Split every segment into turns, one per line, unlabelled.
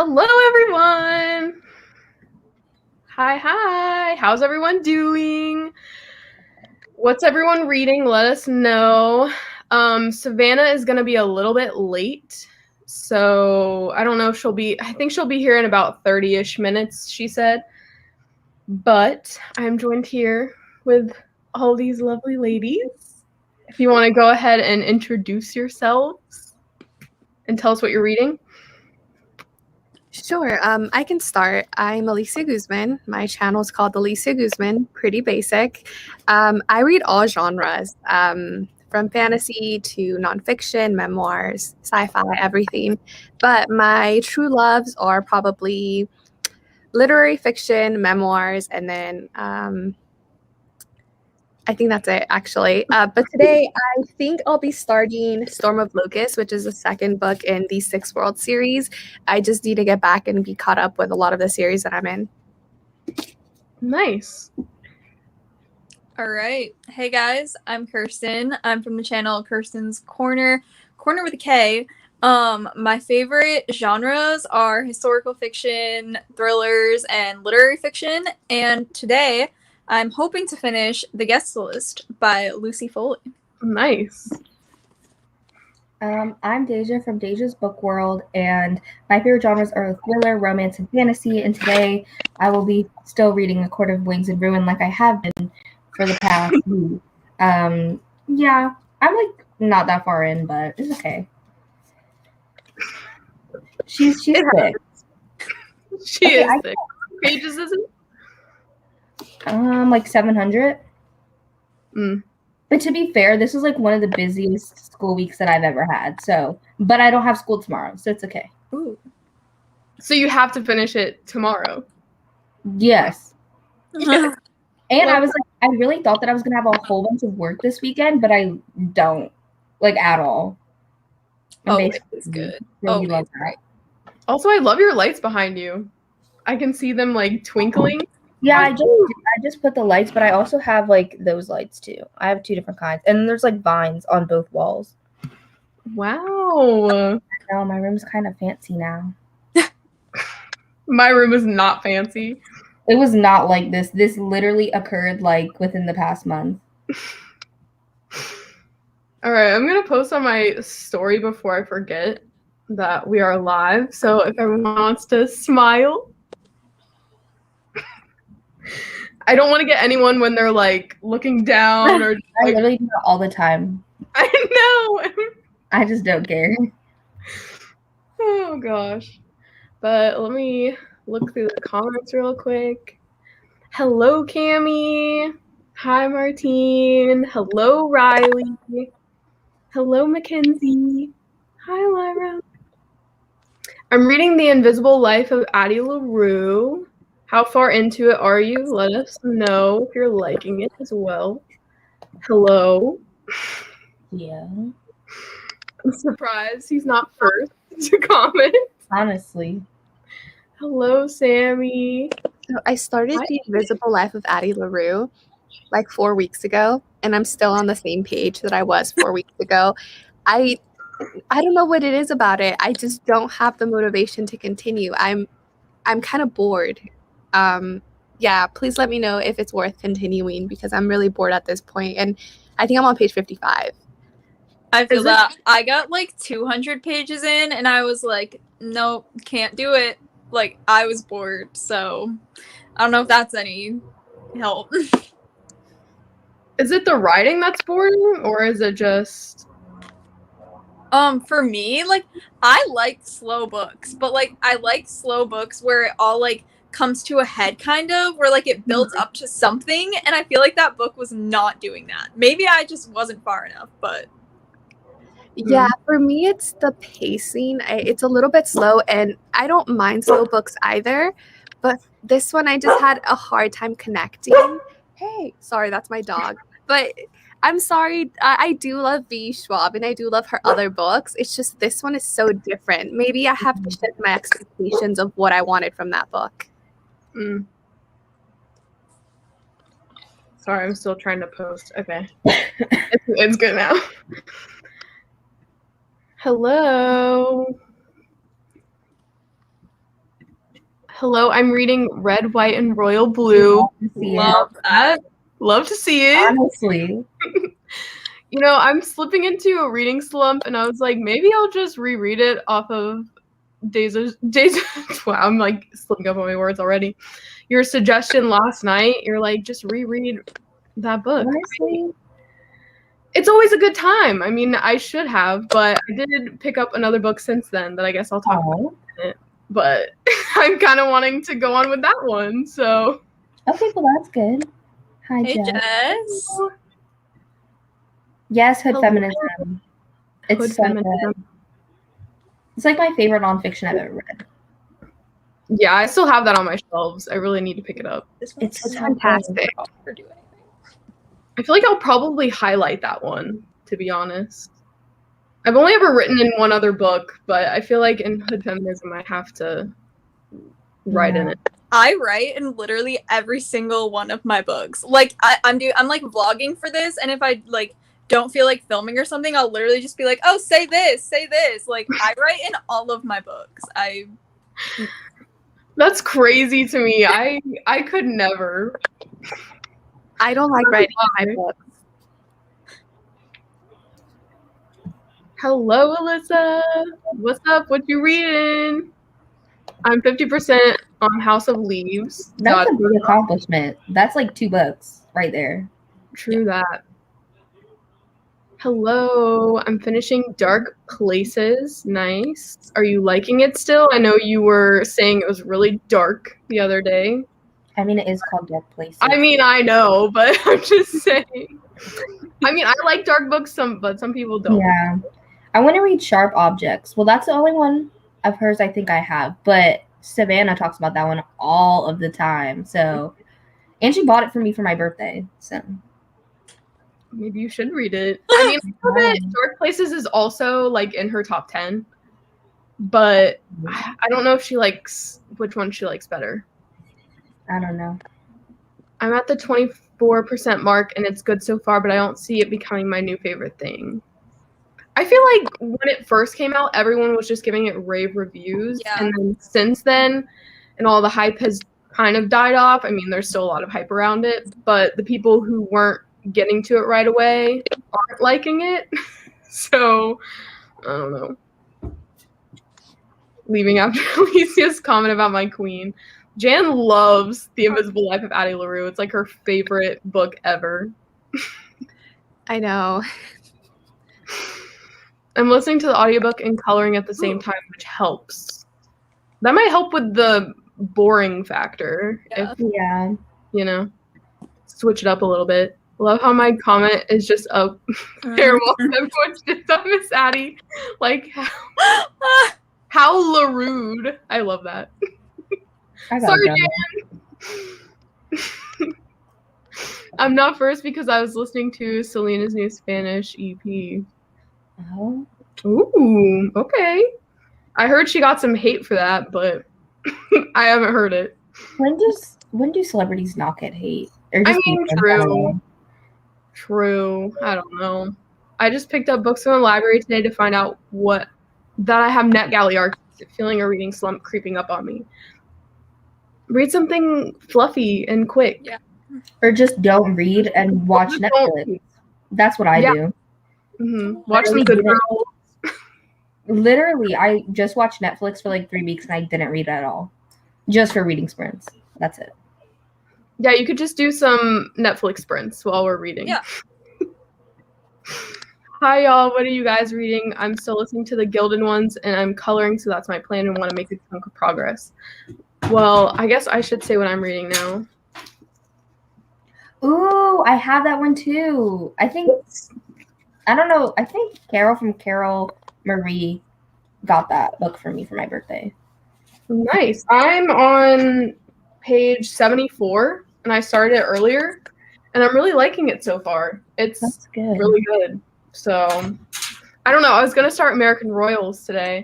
Hello, everyone. Hi. How's everyone doing? What's everyone reading? Let us know. Savannah is going to be a little bit late. So I don't know if I think she'll be here in about 30-ish minutes, she said. But I'm joined here with all these lovely ladies. If you want to go ahead and introduce yourselves and tell us what you're reading.
Sure. I can start. I'm Alicia Guzman. My channel is called Alicia Guzman. Pretty basic. I read all genres, from fantasy to nonfiction, memoirs, sci-fi, everything. But my true loves are probably literary fiction, memoirs, and then I think that's it, actually. But today, I think I'll be starting Storm of Locusts, which is the second book in the Six World series. I just need to get back and be caught up with a lot of the series that I'm in.
Nice.
All right. Hey, guys. I'm Kirsten. I'm from the channel Kirsten's Corner with a K. My favorite genres are historical fiction, thrillers, and literary fiction. And today, I'm hoping to finish The Guest List by Lucy Foley.
Nice.
I'm Deja from Deja's Book World, and my favorite genres are thriller, romance, and fantasy. And today, I will be still reading A Court of Wings and Ruin like I have been for the past week. Yeah, I'm like not that far in, but it's okay. She's thick.
She is thick. What pages is it?
Like 700.
Mm.
But to be fair, this is like one of the busiest school weeks that I've ever had. So, but I don't have school tomorrow, so it's okay.
Ooh.
So you have to finish it tomorrow.
Yes.
Yes.
And I was like, I really thought that I was gonna have a whole bunch of work this weekend, but I don't, like, at all.
It's good.
Really love that.
Also, I love your lights behind you. I can see them like twinkling.
Yeah, I just put the lights, but I also have like those lights too. I have two different kinds, and there's like vines on both walls.
Wow.
No, my room's kind of fancy now.
My room is not fancy.
It was not like this. This literally occurred like within the past month.
All right, I'm going to post on my story before I forget that we are live. So if everyone wants to smile. I don't want to get anyone when they're like looking down or
I literally do that all the time.
I know.
I just don't care.
Oh gosh. But let me look through the comments real quick. Hello, Cammie. Hi, Martine. Hello, Riley. Hello, Mackenzie. Hi, Lyra. I'm reading The Invisible Life of Addie LaRue. How far into it are you? Let us know if you're liking it as well. Hello.
Yeah.
I'm surprised he's not first to comment.
Honestly.
Hello, Sammy.
So I started The Invisible Life of Addie LaRue like 4 weeks ago, and I'm still on the same page that I was 4 weeks ago. I don't know what it is about it. I just don't have the motivation to continue. I'm kind of bored. Yeah, please let me know if it's worth continuing because I'm really bored at this point, and I think I'm on page 55.
I feel that I got like 200 pages in and I was like, nope, can't do it. Like, I was bored, so I don't know if that's any help.
Is it the writing that's boring, or is it just...
For me, like, I like slow books, but like, I like slow books where it all like comes to a head, kind of, where like it builds up to something, and I feel like that book was not doing that. Maybe I just wasn't far enough, but...
Yeah, for me, it's the pacing. It's a little bit slow, and I don't mind slow books either. But this one, I just had a hard time connecting. Hey, sorry, that's my dog. But I'm sorry. I do love V. Schwab, and I do love her other books. It's just this one is so different. Maybe I have to shift my expectations of what I wanted from that book.
Sorry, I'm still trying to post. Okay. It's good now. Hello. Hello, I'm reading Red, White, and Royal Blue.
Love that.
Love to see it.
Honestly.
You know, I'm slipping into a reading slump, and I was like, maybe I'll just reread it off of Days. Wow, I'm like slipping up on my words already. Your suggestion last night, you're like, just reread that book.
Honestly.
It's always a good time. I mean, I should have, but I did pick up another book since then that I guess I'll talk about in a minute. But I'm kind of wanting to go on with that one, so.
Okay, well that's good. Hi,
Hey,
Jess.
Jess.
Yes, Hood
Hello.
Feminism. It's
Hood
so
Feminism.
good. It's like my favorite nonfiction I've ever read.
Yeah, I still have that on my shelves. I really need to pick it up.
This
It's
one's
so
fantastic.
Or do anything.
I feel like I'll probably highlight that one, to be honest. I've only ever written in one other book, but I feel like in Hood Feminism I have to write in
Yeah.
it.
I write in literally every single one of my books. Like I'm like vlogging for this, and if I like don't feel like filming or something, I'll literally just be like, "Oh, say this, say this." Like I write in all of my books.
That's crazy to me. I could never.
I don't like writing in my books.
Hello, Alyssa. What's up? What you reading? I'm 50% on House of Leaves.
That's
God,
a big accomplishment. That's like 2 books right there.
true that. Hello, I'm finishing Dark Places. Nice. Are you liking it still? I know you were saying it was really dark the other day.
I mean, it is called Dark Places.
I mean, I know, but I'm just saying. I mean, I like dark books, but some people don't.
Yeah. I want to read Sharp Objects. Well, that's the only one of hers I think I have. But Savannah talks about that one all of the time. So, and she bought it for me for my birthday. So,
Maybe you should read it. I mean, I know that
Wow.
Dark Places is also like in her top 10, but I don't know if she likes which one she likes better.
I don't know.
I'm at the 24% mark and it's good so far, but I don't see it becoming my new favorite thing. I feel like when it first came out, everyone was just giving it rave reviews.
Yeah.
And then since then, and all the hype has kind of died off. I mean, there's still a lot of hype around it, but the people who weren't getting to it right away aren't liking it. So, I don't know. Leaving after Alicia's comment about my queen. Jan loves The Invisible Life of Addie LaRue. It's like her favorite book ever.
I know.
I'm listening to the audiobook and coloring at the same time, which helps. That might help with the boring factor.
Yeah.
If,
Yeah.
you know, switch it up a little bit. Love how my comment is just up there while everyone's just on Miss Addie. Like, how LaRude. I love that.
I got
Sorry,
done.
Jan. I'm not first because I was listening to Selena's new Spanish EP.
Oh.
Ooh, okay. I heard she got some hate for that, but I haven't heard it.
When do celebrities not get hate? Or
I
just
mean,
people in
true.
general?
True. I don't know. I just picked up books from the library today to find out that I have NetGalley arcs, feeling a reading slump creeping up on me. Read something fluffy and quick.
Yeah.
Or just don't read and watch
Just
Netflix. That's what I
Yeah.
do.
Watch some
Literally
good
didn't-
girls.
Literally, I just watched Netflix for like 3 weeks and I didn't read at all. Just for reading sprints. That's it.
Yeah, you could just do some Netflix sprints while we're reading.
Yeah.
Hi, y'all. What are you guys reading? I'm still listening to the Gildan ones, and I'm coloring, so that's my plan and want to make a chunk of progress. Well, I guess I should say what I'm reading now.
Ooh, I have that one too. I don't know. I think Carol from Carol Marie got that book for me for my birthday.
Nice. I'm on page 74, and I started it earlier, and I'm really liking it so far. It's
That's good.
really good. So, I don't know. I was going to start American Royals today.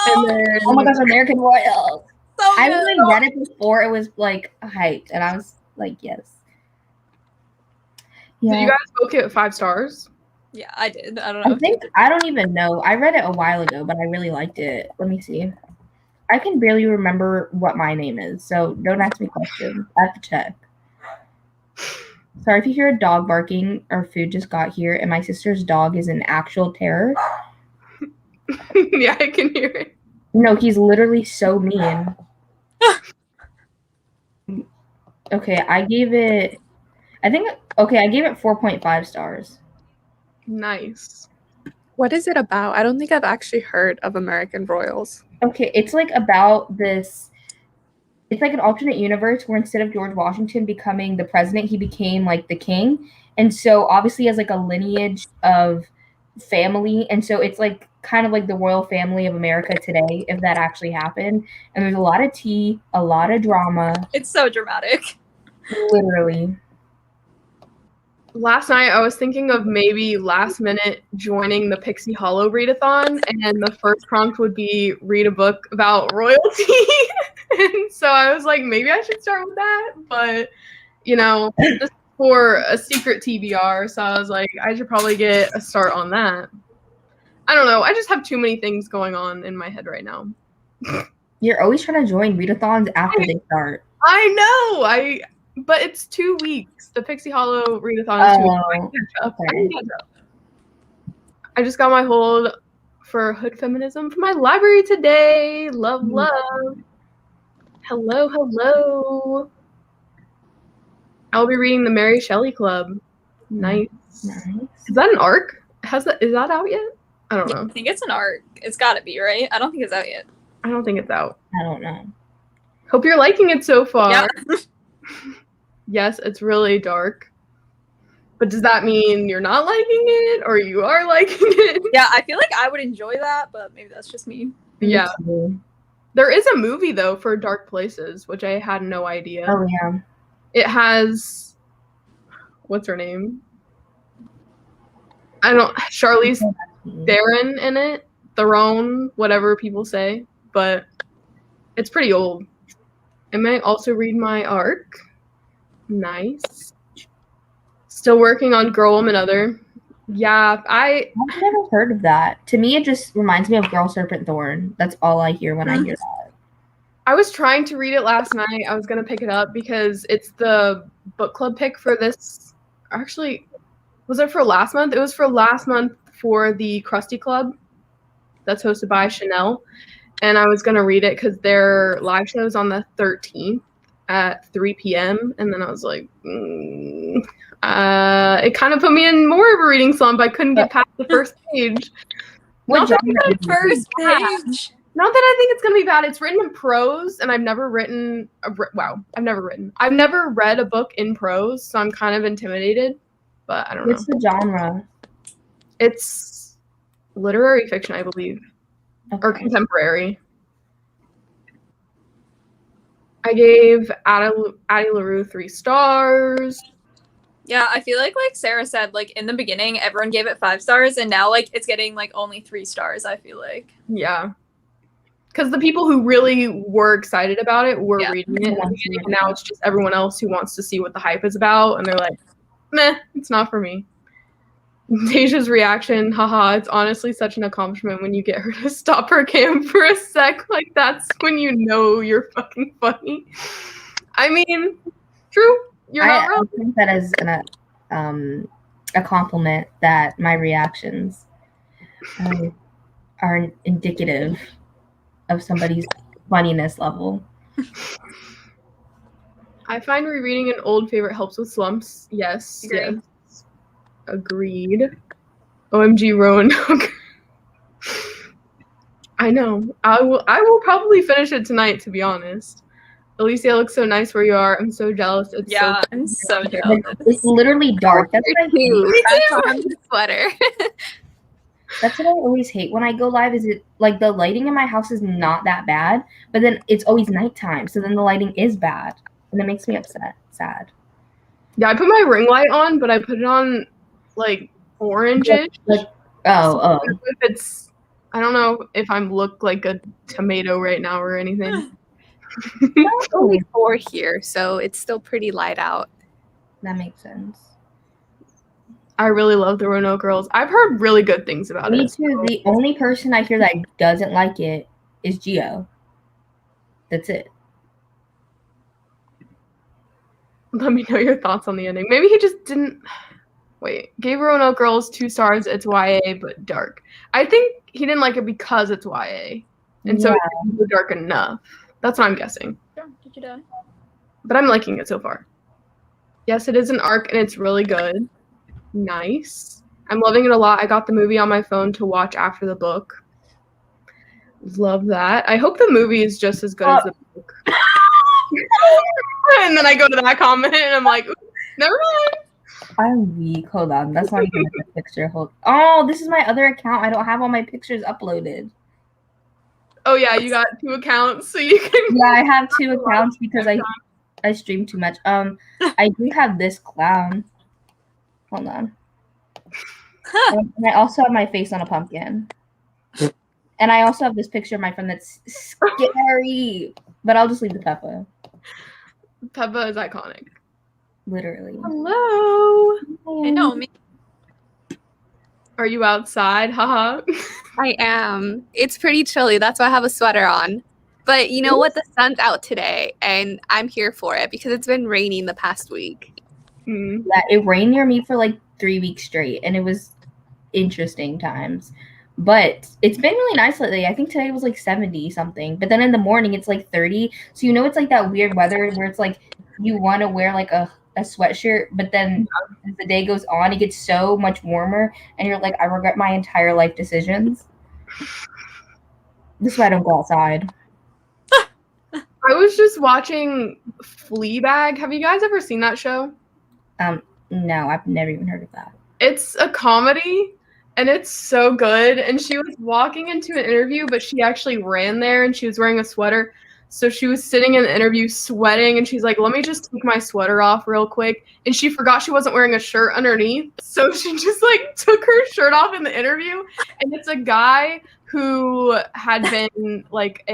And then,
Oh my gosh, American Royals.
so
I
good.
really read it before it was like hyped, and I was like, yes.
did you guys both get 5 stars?
Yeah, I did. I don't know.
I don't even know. I read it a while ago, but I really liked it. Let me see. I can barely remember what my name is, so don't ask me questions. I have to check. Sorry if you hear a dog barking. Our food just got here, and my sister's dog is an actual terror.
Yeah, I can hear it.
No, he's literally so mean. Okay, I gave it 4.5 stars.
Nice.
What is it about? I don't think I've actually heard of American Royals.
Okay, it's like about this. It's like an alternate universe where instead of George Washington becoming the president, he became like the king. And so obviously has like a lineage of family. And so it's like kind of like the royal family of America today, if that actually happened. And there's a lot of tea, a lot of drama.
It's so dramatic.
Literally.
Last night I was thinking of maybe last minute joining the Pixie Hollow readathon, and the first prompt would be read a book about royalty. And so I was like, maybe I should start with that, but you know, this is for a secret TBR, so I was like, I should probably get a start on that. I don't know, I just have too many things going on in my head right now.
You're always trying to join readathons after they start.
I know, but it's 2 weeks. The Pixie Hollow readathon is 2 weeks. I can catch up. I just got my hold for Hood Feminism from my library today. Love. Hello. I'll be reading the Mary Shelley Club. Nice. Is that an arc? Is that out yet? I don't know.
I think it's an arc. It's gotta be, right? I don't think it's out yet.
I don't think it's out.
I don't know.
Hope you're liking it so far.
Yeah.
Yes, it's really dark. But does that mean you're not liking it or you are liking it?
Yeah, I feel like I would enjoy that, but maybe that's just me.
Yeah. There is a movie though for Dark Places, which I had no idea.
Oh yeah.
It has what's her name? Charlize Theron in it. Theron, whatever people say. But it's pretty old. I might also read my arc. Nice. Still working on Girl, Woman, Other. Yeah,
I've never heard of that. To me, it just reminds me of Girl, Serpent, Thorn. That's all I hear when I hear that.
I was trying to read it last night. I was going to pick it up because it's the book club pick for this. Actually, was it for last month? It was for last month for the Krusty Club that's hosted by Chanel. And I was going to read it because their live show is on the 13th at 3 p.m. And then I was like, it kind of put me in more of a reading slump. I couldn't get past the first page.
Not the first page.
Not that I think it's going to be bad. It's written in prose, and I've never read a book in prose, so I'm kind of intimidated, but I don't know.
What's the genre?
It's literary fiction, I believe, or contemporary. I gave Addie LaRue 3 stars.
Yeah, I feel like Sarah said, like in the beginning, everyone gave it 5 stars, and now like it's getting like only 3 stars. I feel like.
Yeah, because the people who really were excited about it were reading it, and now it's just everyone else who wants to see what the hype is about, and they're like, "Meh, it's not for me." Deja's reaction, haha, it's honestly such an accomplishment when you get her to stop her cam for a sec. Like, that's when you know you're fucking funny. I mean, true. You're not wrong.
I think that is a compliment that my reactions are indicative of somebody's funniness level.
I find rereading an old favorite helps with slumps. Yes.
Agreed.
Yes. Agreed. OMG Roanoke. I know. I will probably finish it tonight, to be honest. Alicia looks so nice where you are. I'm so jealous. It's
yeah,
so
I'm so jealous.
It's literally dark. That's what I hate.
That's on the sweater.
That's what I always hate when I go live. Is it like the lighting in my house is not that bad, but then it's always nighttime, so then the lighting is bad, and it makes me sad.
Yeah, I put my ring light on, but I put it on like orange-ish.
Oh.
If it's, I don't know if I'm look like a tomato right now or anything.
It's only 4 here, so it's still pretty light out.
That makes sense.
I really love the Roanoke Girls. I've heard really good things about it.
Me too. The only person I hear that doesn't like it is Gio. That's it.
Let me know your thoughts on the ending. Maybe he just didn't. Wait, gave Roanoke Girls 2 stars. It's YA but dark. I think he didn't like it because it's YA, and so it's dark enough. That's what I'm guessing.
Did you die?
But I'm liking it so far. Yes, it is an arc, and it's really good. Nice. I'm loving it a lot. I got the movie on my phone to watch after the book. Love that. I hope the movie is just as good as the book. And then I go to that comment, and I'm like, never mind.
I'm weak. Hold on. That's not even a picture. Oh, this is my other account. I don't have all my pictures uploaded.
Oh, yeah, you got 2 accounts, so you can...
Yeah, I have 2 accounts because I stream too much. I do have this clown. Hold on. And I also have my face on a pumpkin. And I also have this picture of my friend that's scary. But I'll just leave the Peppa.
Peppa is iconic.
Literally.
Hello.
I know me.
Are you outside? Haha.
I am. It's pretty chilly. That's why I have a sweater on. But you know what? The sun's out today, and I'm here for it because it's been raining the past week.
Mm.
Yeah, it rained near me for like 3 weeks straight, and it was interesting times. But it's been really nice lately. I think today was like 70 something, but then in the morning it's like 30. So it's like that weird weather where it's like you want to wear like a sweatshirt, but then as the day goes on, it gets so much warmer, and you're like, I regret my entire life decisions. This is why I don't go outside.
I was just watching Fleabag. Have you guys ever seen that show?
No, I've never even heard of that.
It's a comedy, and it's so good. And she was walking into an interview, but she actually ran there, and she was wearing a sweater. So she was sitting in the interview sweating, and she's like, let me just take my sweater off real quick. And she forgot she wasn't wearing a shirt underneath. So she just like took her shirt off in the interview. And it's a guy who had been like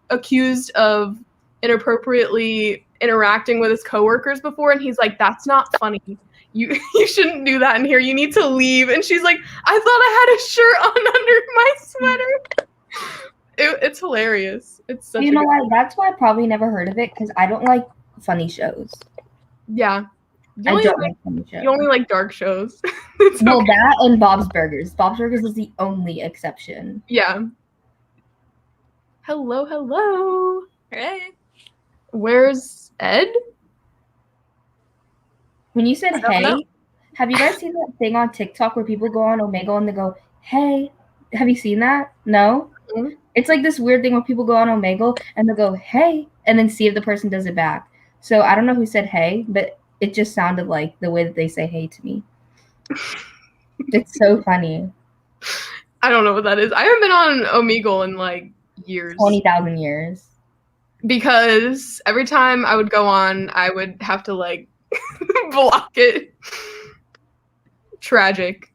accused of inappropriately interacting with his coworkers before. And he's like, that's not funny. You shouldn't do that in here. You need to leave. And she's like, I thought I had a shirt on under my sweater. It's hilarious. It's such
You know what? That's why I probably never heard of it, because I don't like funny shows.
Yeah.
I don't like funny shows.
You only like dark shows.
Well,
okay.
that and Bob's Burgers. Bob's Burgers is the only exception.
Yeah. Hello, hello.
Hey.
Where's Ed?
When you said
I don't
hey,
know.
have you guys seen that thing on TikTok where people go on Omegle and they go, hey? Have you seen that? No?
Mhm.
It's like this weird thing where people go on Omegle and they'll go, hey, and then see if the person does it back. So I don't know who said hey, but it just sounded like the way that they say hey to me. It's so funny.
I don't know what that is. I haven't been on Omegle in like years.
20,000 years.
Because every time I would go on, I would have to like block it. Tragic.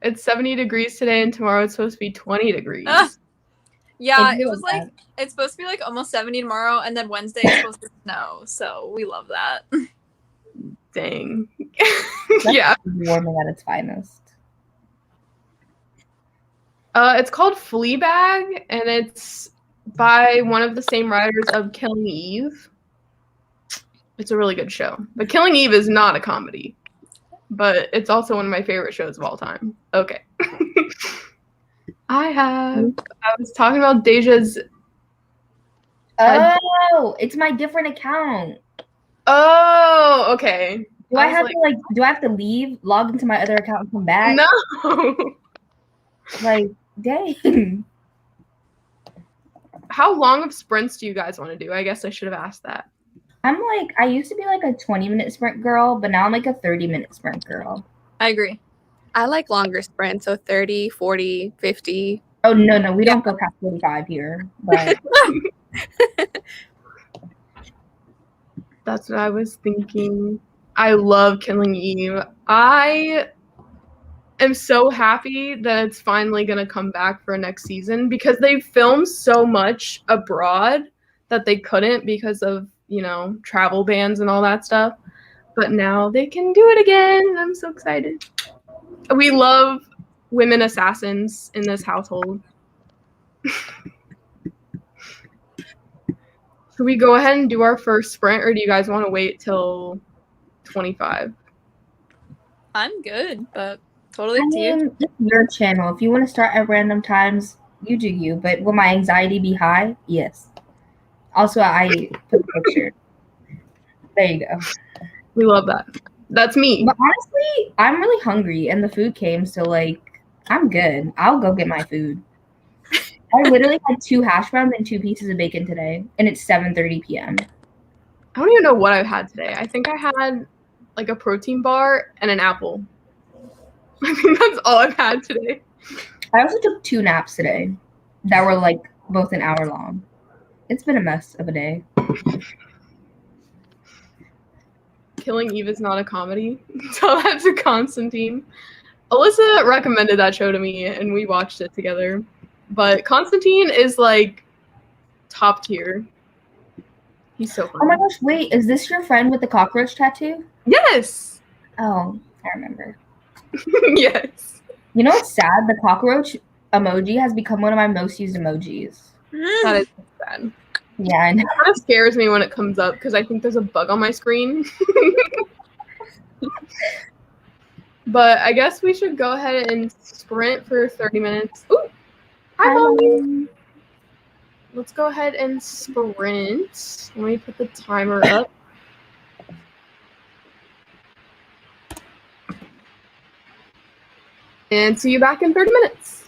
It's 70 degrees today, and tomorrow it's supposed to be 20 degrees.
Yeah,
It's
it was
really
like it's supposed to be like almost 70 tomorrow, and then Wednesday is supposed to snow. So we love that.
Dang.
That's
Yeah.
warming at its finest.
It's called Fleabag, and it's by one of the same writers of Killing Eve. It's a really good show. But Killing Eve is not a comedy, but it's also one of my favorite shows of all time. Okay. I was talking about Deja's.
Oh, it's my different account.
Oh, okay.
Do I have to leave, log into my other account and come back?
No.
Like, dang.
How long of sprints do you guys want to do? I guess I should have asked that.
I used to be like a 20-minute sprint girl, but now I'm like a 30-minute sprint girl.
I agree.
I like longer sprints, so 30, 40, 50.
Oh, no, we don't go past 45 here. But
That's what I was thinking. I love Killing Eve. I am so happy that it's finally going to come back for next season because they filmed so much abroad that they couldn't because of, travel bans and all that stuff. But now they can do it again. I'm so excited. We love women assassins in this household. Should we go ahead and do our first sprint, or do you guys want to wait till 25?
I'm good, but totally
I
up to you.
mean, it's your channel. If you want to start at random times, you do you. But will my anxiety be high? Yes. Also, I put a picture. There you go.
We love that. That's me.
But honestly, I'm really hungry, and the food came, so like, I'm good. I'll go get my food. I literally had 2 hash browns and 2 pieces of bacon today, and it's 7:30 p.m.
I don't even know what I've had today. I think I had like a protein bar and an apple. I think that's all I've had today.
I also took 2 naps today that were like both an hour long. It's been a mess of a day.
Killing Eve is not a comedy. Tell that to Constantine. Alyssa recommended that show to me, and we watched it together. But Constantine is like top tier. He's so
Oh my
funny.
gosh, wait, is this your friend with the cockroach tattoo?
Yes.
Oh, I remember.
Yes.
You know what's sad? The cockroach emoji has become one of my most used emojis.
That is sad.
Yeah, I know.
It kind of scares me when it comes up because I think there's a bug on my screen. But I guess we should go ahead and sprint for 30 minutes. Ooh, hi, Mommy. Let's go ahead and sprint. Let me put the timer up. And see you back in 30 minutes.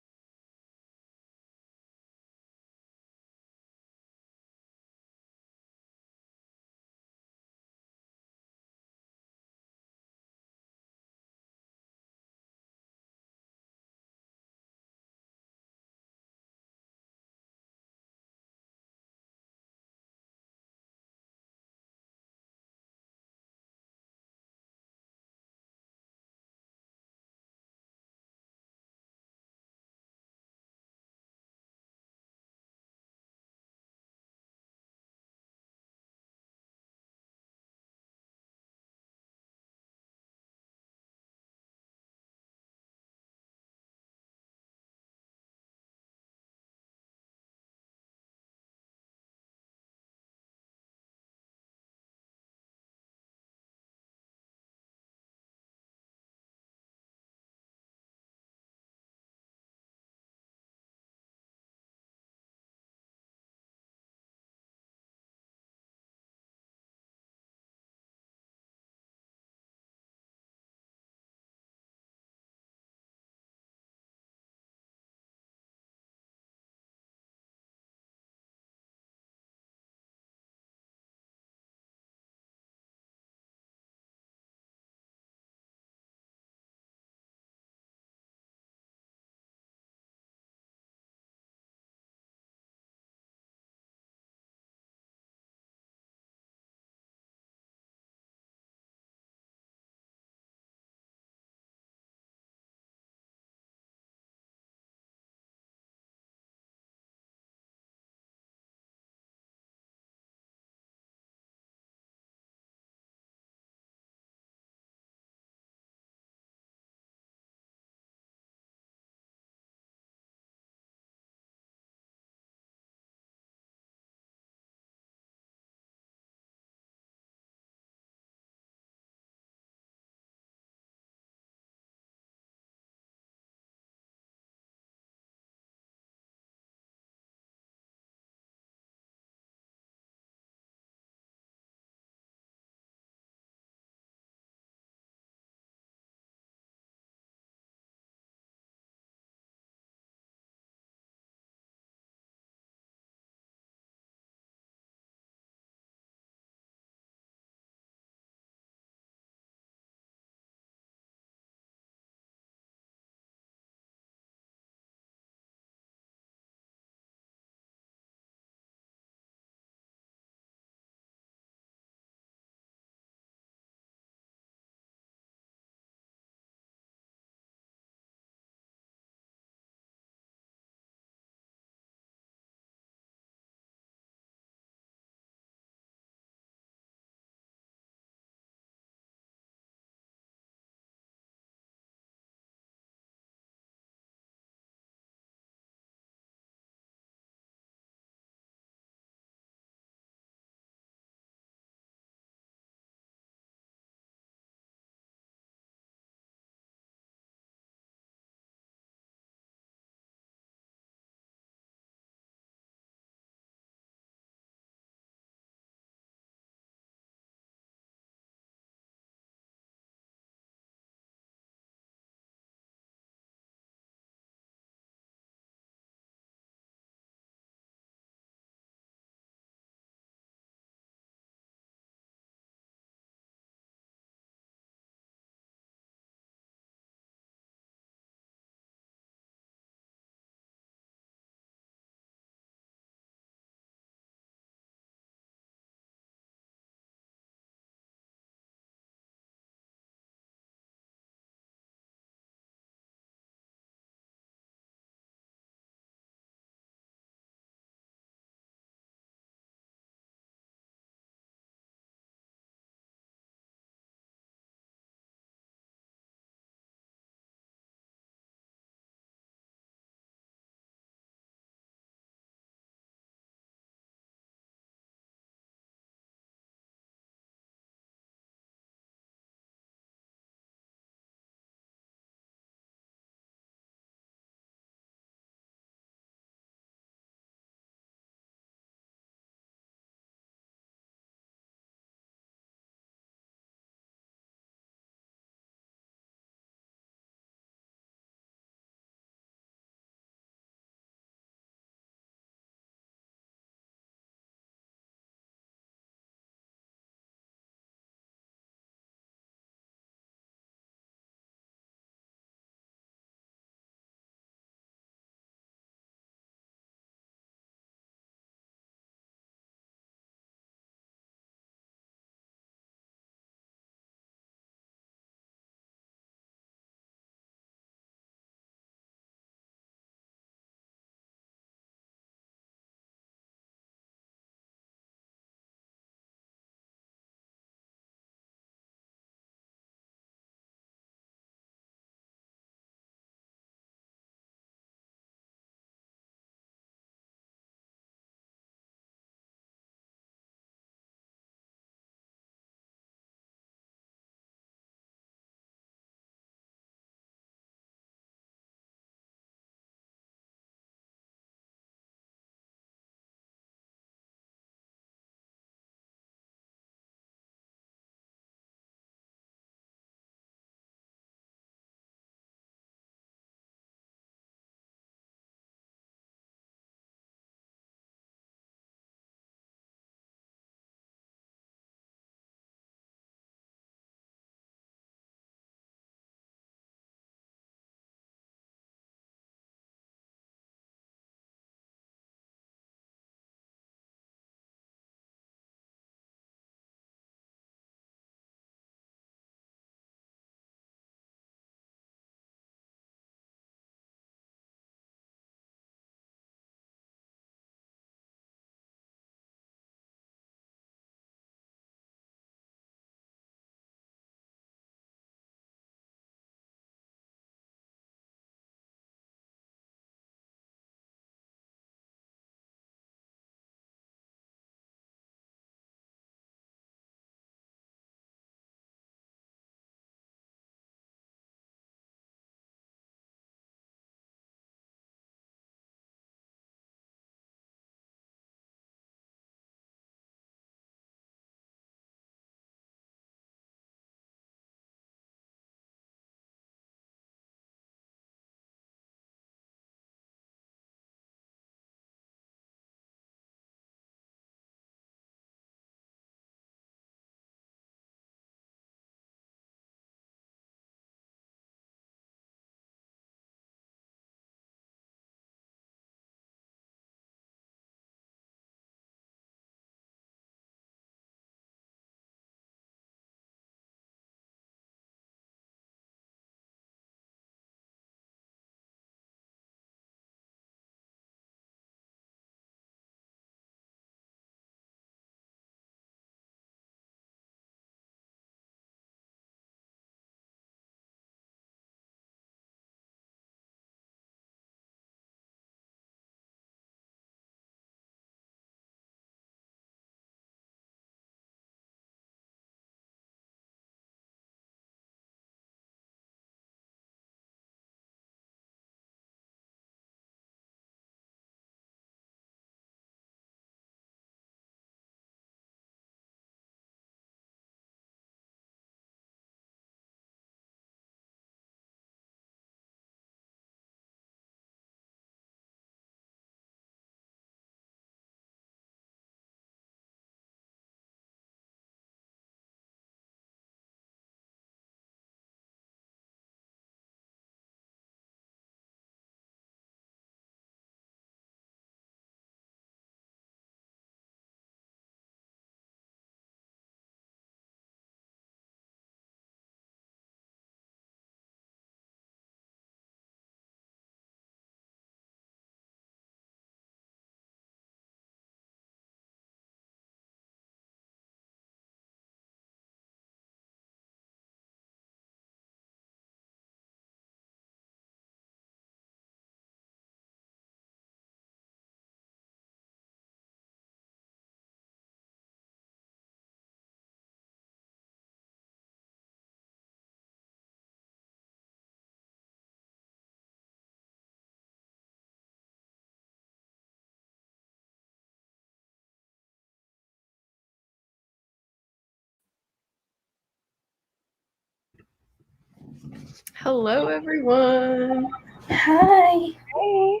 Hello, everyone.
Hi.
Hey.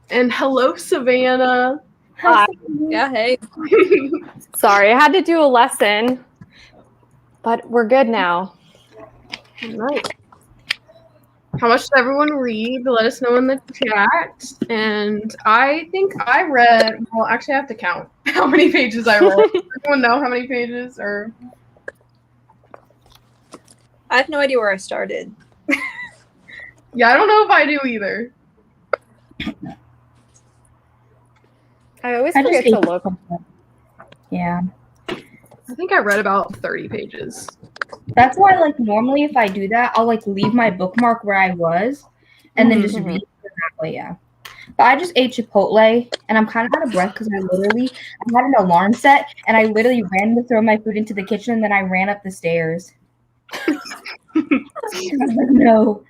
And hello, Savannah.
Hi.
Yeah, hey.
Sorry, I had to do a lesson, but we're good now.
Nice. How much did everyone read? Let us know in the chat. And I think I read, well, actually, I have to count how many pages I read. Does everyone know how many pages? Or
I have no idea where I started.
yeah, I don't know if I do either.
I always
I just
forget to
ate
look.
something. Yeah.
I think I read about 30 pages.
That's why, like, normally if I do that, I'll, like, leave my bookmark where I was and then just read that way, yeah. But I just ate Chipotle, and I'm kind of out of breath because I had an alarm set, and I literally ran to throw my food into the kitchen, and then I ran up the stairs. I was like, no.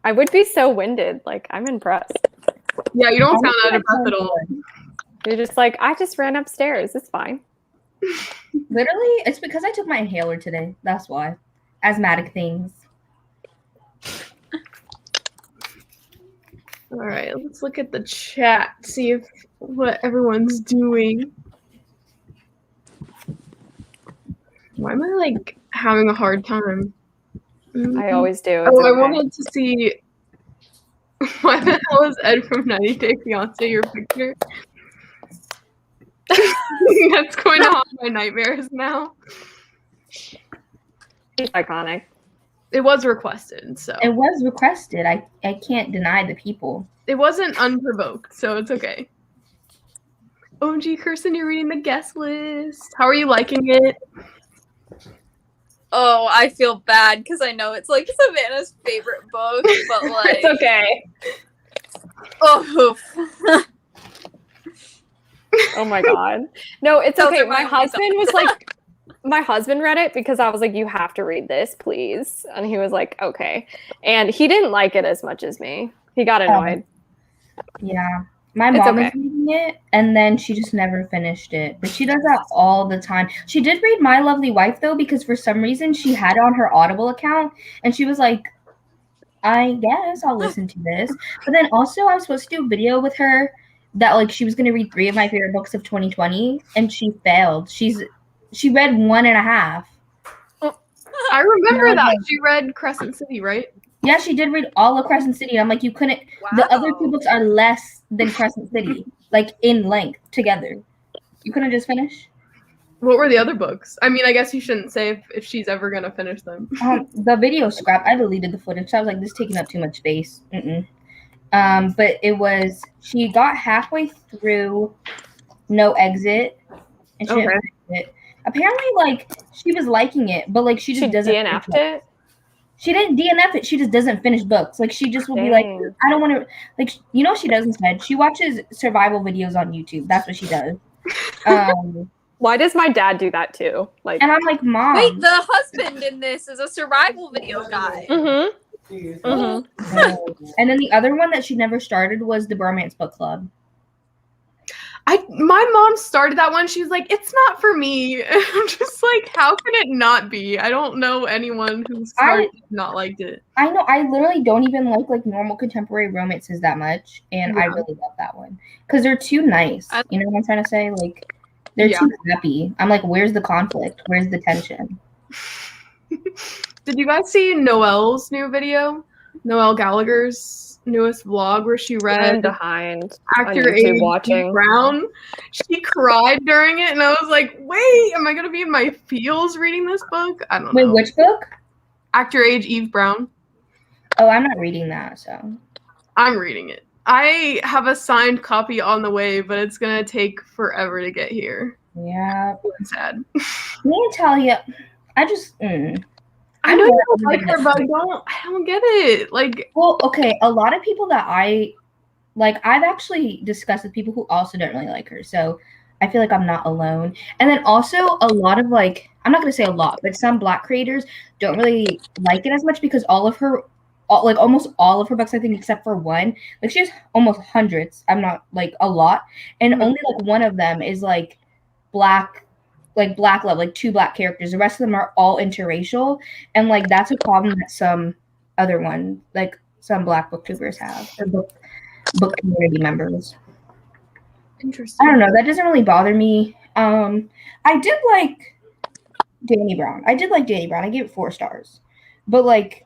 I would be so winded. Like, I'm impressed.
Yeah, you don't
I
sound
don't
out of breath at
think
all.
You're just like, I just ran upstairs. It's fine.
Literally, it's because I took my inhaler today. That's why. Asthmatic things.
All right, let's look at the chat, see if what everyone's doing. Why am I like having a hard time?
I always do. It's
Oh, I
okay.
wanted to see. Why the hell is Ed from 90 Day Fiancé your picture? That's going to haunt my nightmares now.
It's iconic.
It was requested, so
It was requested. I can't deny the people.
it wasn't unprovoked, so it's okay. OMG, Kirsten, you're reading the guest list. How are you liking it?
Oh, I feel bad because I know it's like Savannah's favorite book, but like,
It's okay.
oh,
Oh my god. No, it's
Those
okay.
are my
My
only
husband was like, my husband read it because I was like, you have to read this, please. And he was like, okay. And he didn't like it as much as me. He got annoyed.
Yeah. My
It's
mom
okay.
is reading it, and then she just never finished it. But she does that all the time. She did read My Lovely Wife, though, because for some reason she had it on her Audible account, and she was like, I guess I'll listen to this. But then also I was supposed to do a video with her that, like, she was going to read 3 of my favorite books of 2020, and she failed. She read 1.5.
I remember
Yeah,
that.
like-
She read Crescent City, right?
Yeah, she did read all of Crescent City. I'm like, you couldn't. The other 2
wow.
books are less than Crescent City, like in length together. You couldn't just finish?
What were the other books? I mean, I guess you shouldn't say if she's ever going to finish them.
The video scrap. I deleted the footage. So I was like, this is taking up too much space. But it was. She got halfway through No Exit, and she didn't
Okay.
finish it. Apparently, like she was liking it, but like she just
She
doesn't.
DNF'd
finish
it.
She didn't DNF it. She just doesn't finish books. Like she just will be like,
Dang.
I don't want to. Like you know what she does instead? She watches survival videos on YouTube. That's what she does.
Why does my dad do that too? Like,
And I'm like, Mom.
Wait, the husband in this is a survival video guy.
And then the other one that she never started was the Bromance Book Club.
My mom started that one. She was like, "It's not for me." I'm just like, how can it not be? I don't know anyone who's not liked it.
I know. I literally don't even like normal contemporary romances that much, and I
Yeah.
really love that one because they're too nice. You know what I'm trying to say? Like they're
Yeah.
too happy. I'm like, where's the conflict? Where's the tension?
Did you guys see Noelle's new video? Noelle Gallagher's newest vlog where she
I'm
read
behind
actor
on YouTube
A.G.
watching.
Brown. She cried during it, and I was like, "Wait, am I gonna be in my feels reading this book?" I don't
Wait,
know.
which book?
Actor age Eve Brown.
Oh, I'm not reading that. So
I'm reading it. I have a signed copy on the way, but it's gonna take forever to get here.
yeah,
I'm sad.
me and Talia, I just.
I know you don't like her, but I don't get it. Like,
Well, okay, a lot of people that I like, I've actually discussed with people who also don't really like her. So I feel like I'm not alone. And then also a lot of like, I'm not gonna say a lot, but some Black creators don't really like it as much because almost all of her books, I think, except for one, like she has almost hundreds. I'm not like a lot, and only like one of them is like Black like black love, like 2 black characters. The rest of them are all interracial, and like that's a problem that some other one, like some black booktubers have, or book community members.
Interesting.
I don't know. That doesn't really bother me. I did like Danny Brown. I gave it 4 stars, but like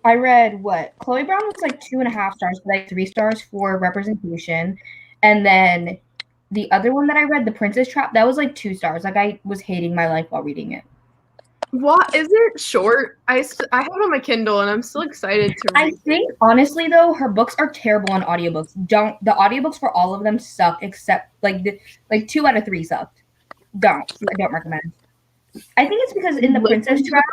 I read what Chloe Brown was like 2.5 stars, but like 3 stars for representation, and then the other one that I read, The Princess Trap, that was like 2 stars. Like I was hating my life while reading it.
What is it short? I have it on my Kindle and I'm still excited to
I
read.
think honestly though, her books are terrible on audiobooks. The audiobooks for all of them suck except like 2 out of 3 sucked. I don't recommend. I think it's because in The Princess Trap,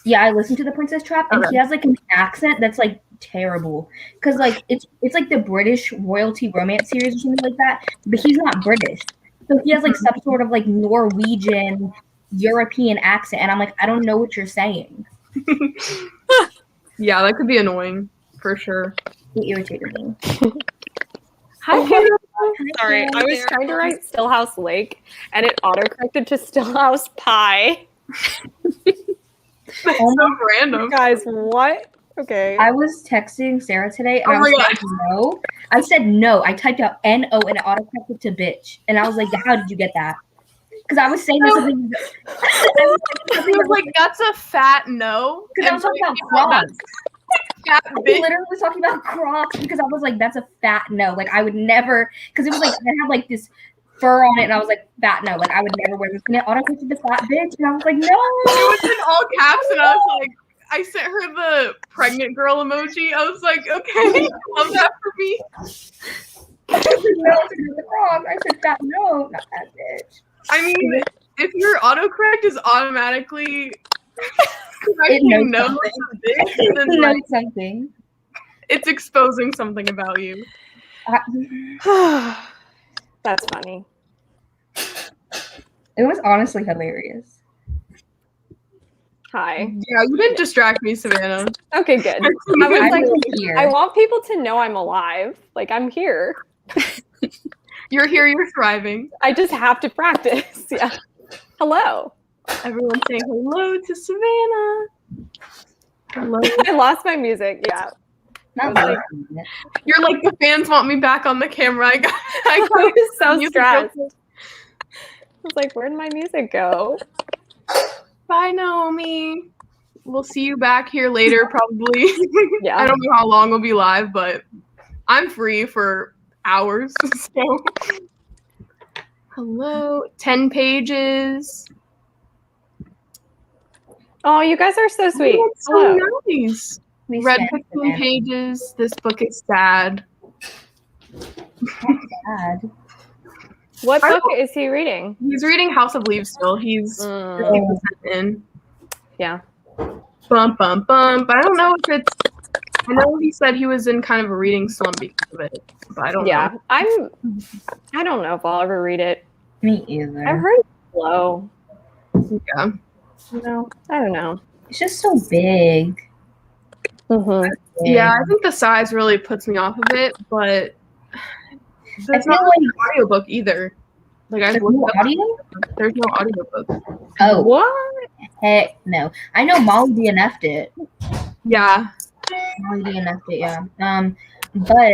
yeah, I listened to The Princess Trap, and he has like an accent that's like terrible because like it's like the British royalty romance series or something like that, but he's not British, so he has like some sort of like Norwegian European accent, and I'm like, I don't know what you're saying.
Yeah, that could be annoying for sure.
It irritated me.
Hi, sorry, I was trying to write Stillhouse Lake, and it autocorrected to Stillhouse Pie.
That's so random.
Guys, what? Okay.
I was texting Sarah today, and I said no. I typed out NO, and it autocorrected to bitch, and I was like, how did you get that? Because I was saying something.
I was like, that's a fat no.
Because I was talking about Crocs.
Fat
I
bitch.
literally was talking about Crocs because I was like, that's a fat no. Like I would never, because it was like I had like this fur on it, and I was like, fat no. Like I would never wear this. And it autocorrected to fat bitch, and I was like, no.
It was in all caps, and I was like, I sent her the pregnant girl emoji. I was like, okay, love that for me.
I said no to the Crocs. I said fat no, not fat bitch.
I mean, if your autocorrect is automatically
It knows
no
something.
this, then
It
like,
knows something.
it's exposing something about you.
That's funny.
It was honestly hilarious.
Hi.
Yeah, you didn't distract me, Savannah.
Okay, good. I was
I'm
like,
here.
I want people to know I'm alive. Like, I'm here.
You're here, you're thriving.
I just have to practice. Yeah. Hello.
Everyone saying hello to Savannah. Hello.
I lost my music. Yeah.
Not
I was
like,
You're like, the fans want me back on the camera. I
I was so
music
stressed.
real quick.
I was like, where'd my music go?
Bye, Naomi. We'll see you back here later, probably.
Yeah.
I don't know how long we'll be live, but I'm free for hours. So, hello. 10 pages.
Oh, you guys are so sweet.
Oh, that's
Hello.
so nice.
we
Read
stand
15
for that.
pages. This book is sad.
Sad.
What
I
book is he reading?
He's reading House of Leaves still. He's
Mm,
50% in.
yeah.
Bump, bump, bump. I don't know if it's. I know he said he was in kind of a reading slump because of it, but I don't
Yeah.
know.
I don't know if I'll ever read it.
Me either.
I've heard it's slow.
Yeah.
No, I don't know.
It's just so big.
Mm-hmm.
Yeah, I think the size really puts me off of it, but
I
there's
feel
not
like
an audiobook either. Like I've
there's
looked
no
up,
audio.
there's no audiobook.
Oh,
What?
heck no. I know Molly DNF'd it.
Yeah.
Molly DNF'd it, yeah. But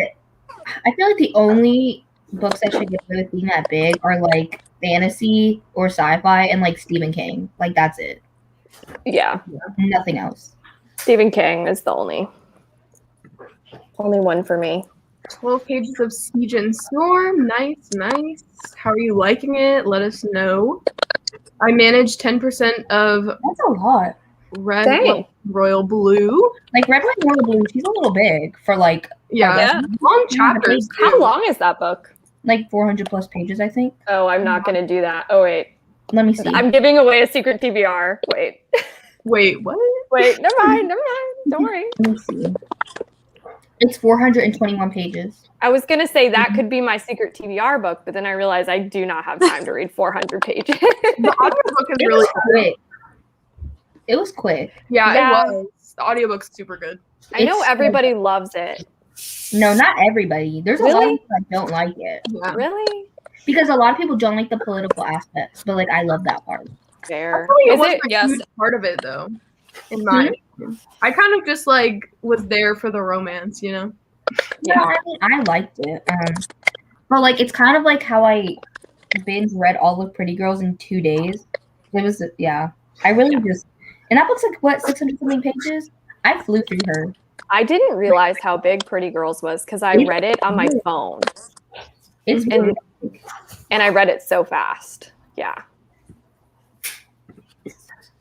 I feel like the only books I should get away with being that big are like fantasy or sci-fi and like Stephen King. Like that's it.
Yeah.
Nothing else.
Stephen King is the only one for me.
12 pages of Siege and Storm. Nice, nice. How are you liking it? Let us know. I managed 10% of
That's a lot.
Red
Dang.
White, Royal Blue.
Like Red, White, Royal Blue, she's a little big for like
Yeah.
Yeah.
Long chapters.
How
too.
long is that book?
400 plus pages, I think.
Oh, I'm not going to do that. Oh, wait.
Let me see.
I'm giving away a secret TBR. Wait.
Wait, what?
Wait. Never mind. Don't worry.
Let me see. It's 421 pages.
I was going to say that could be my secret TBR book, but then I realized I do not have time to read 400 pages.
The audiobook is
It
really
was
good.
quick. It was quick.
Yeah,
Yeah.
it was. The audiobook's super good.
I know
It's-
everybody loves it.
No, not everybody. There's a lot of
Really?
people that don't like it.
Yeah.
Really?
because a lot of people don't like the political aspects, but like I love that part.
Fair.
It
Is
wasn't
it?
a
Yes.
huge part of it though. In my opinion, I kind of just like was there for the romance, you know.
Yeah, I mean, I liked it. But like it's kind of like how I binge read all of Pretty Girls in 2 days. It was I really just, and that book's like what 600 something pages. I flew through her.
I didn't realize how big Pretty Girls was because I read it on my phone.
It's
And I read it so fast. Yeah.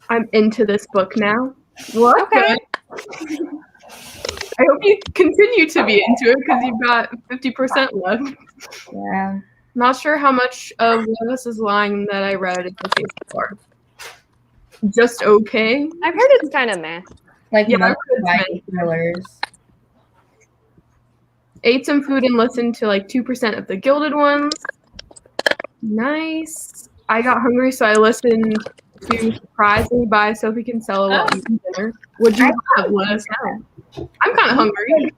I'm into this book now. What?
Okay.
I hope you continue to be into it because you've got 50% left.
yeah.
Not sure how much of Love Us Is Lying that I read in the case so far. Just okay.
I've heard it's kind of meh.
Like
Yeah,
most
I've heard
YA thrillers.
Ate some food and listened to like 2% of the Gilded Ones. Nice. I got hungry, so I listened to Surprise Me by Sophie Kinsella while eating dinner. Would you have? Let us know. I'm kind of hungry.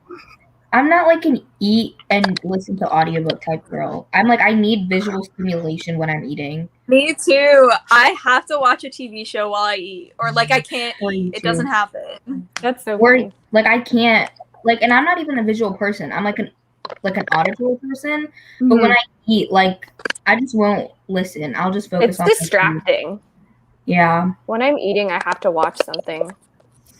I'm not like an eat and listen to audiobook type girl. I'm like I need visual stimulation when I'm eating.
Me too. I have to watch a TV show while I eat, or like I can't
Or
eat.
you
It
too.
doesn't happen.
That's so
Or
funny.
like I can't like, and I'm not even a visual person. I'm like an auditory person. But when I eat, like I just won't listen. I'll just focus
It's
on the food.
distracting.
Yeah.
When I'm eating, I have to watch something.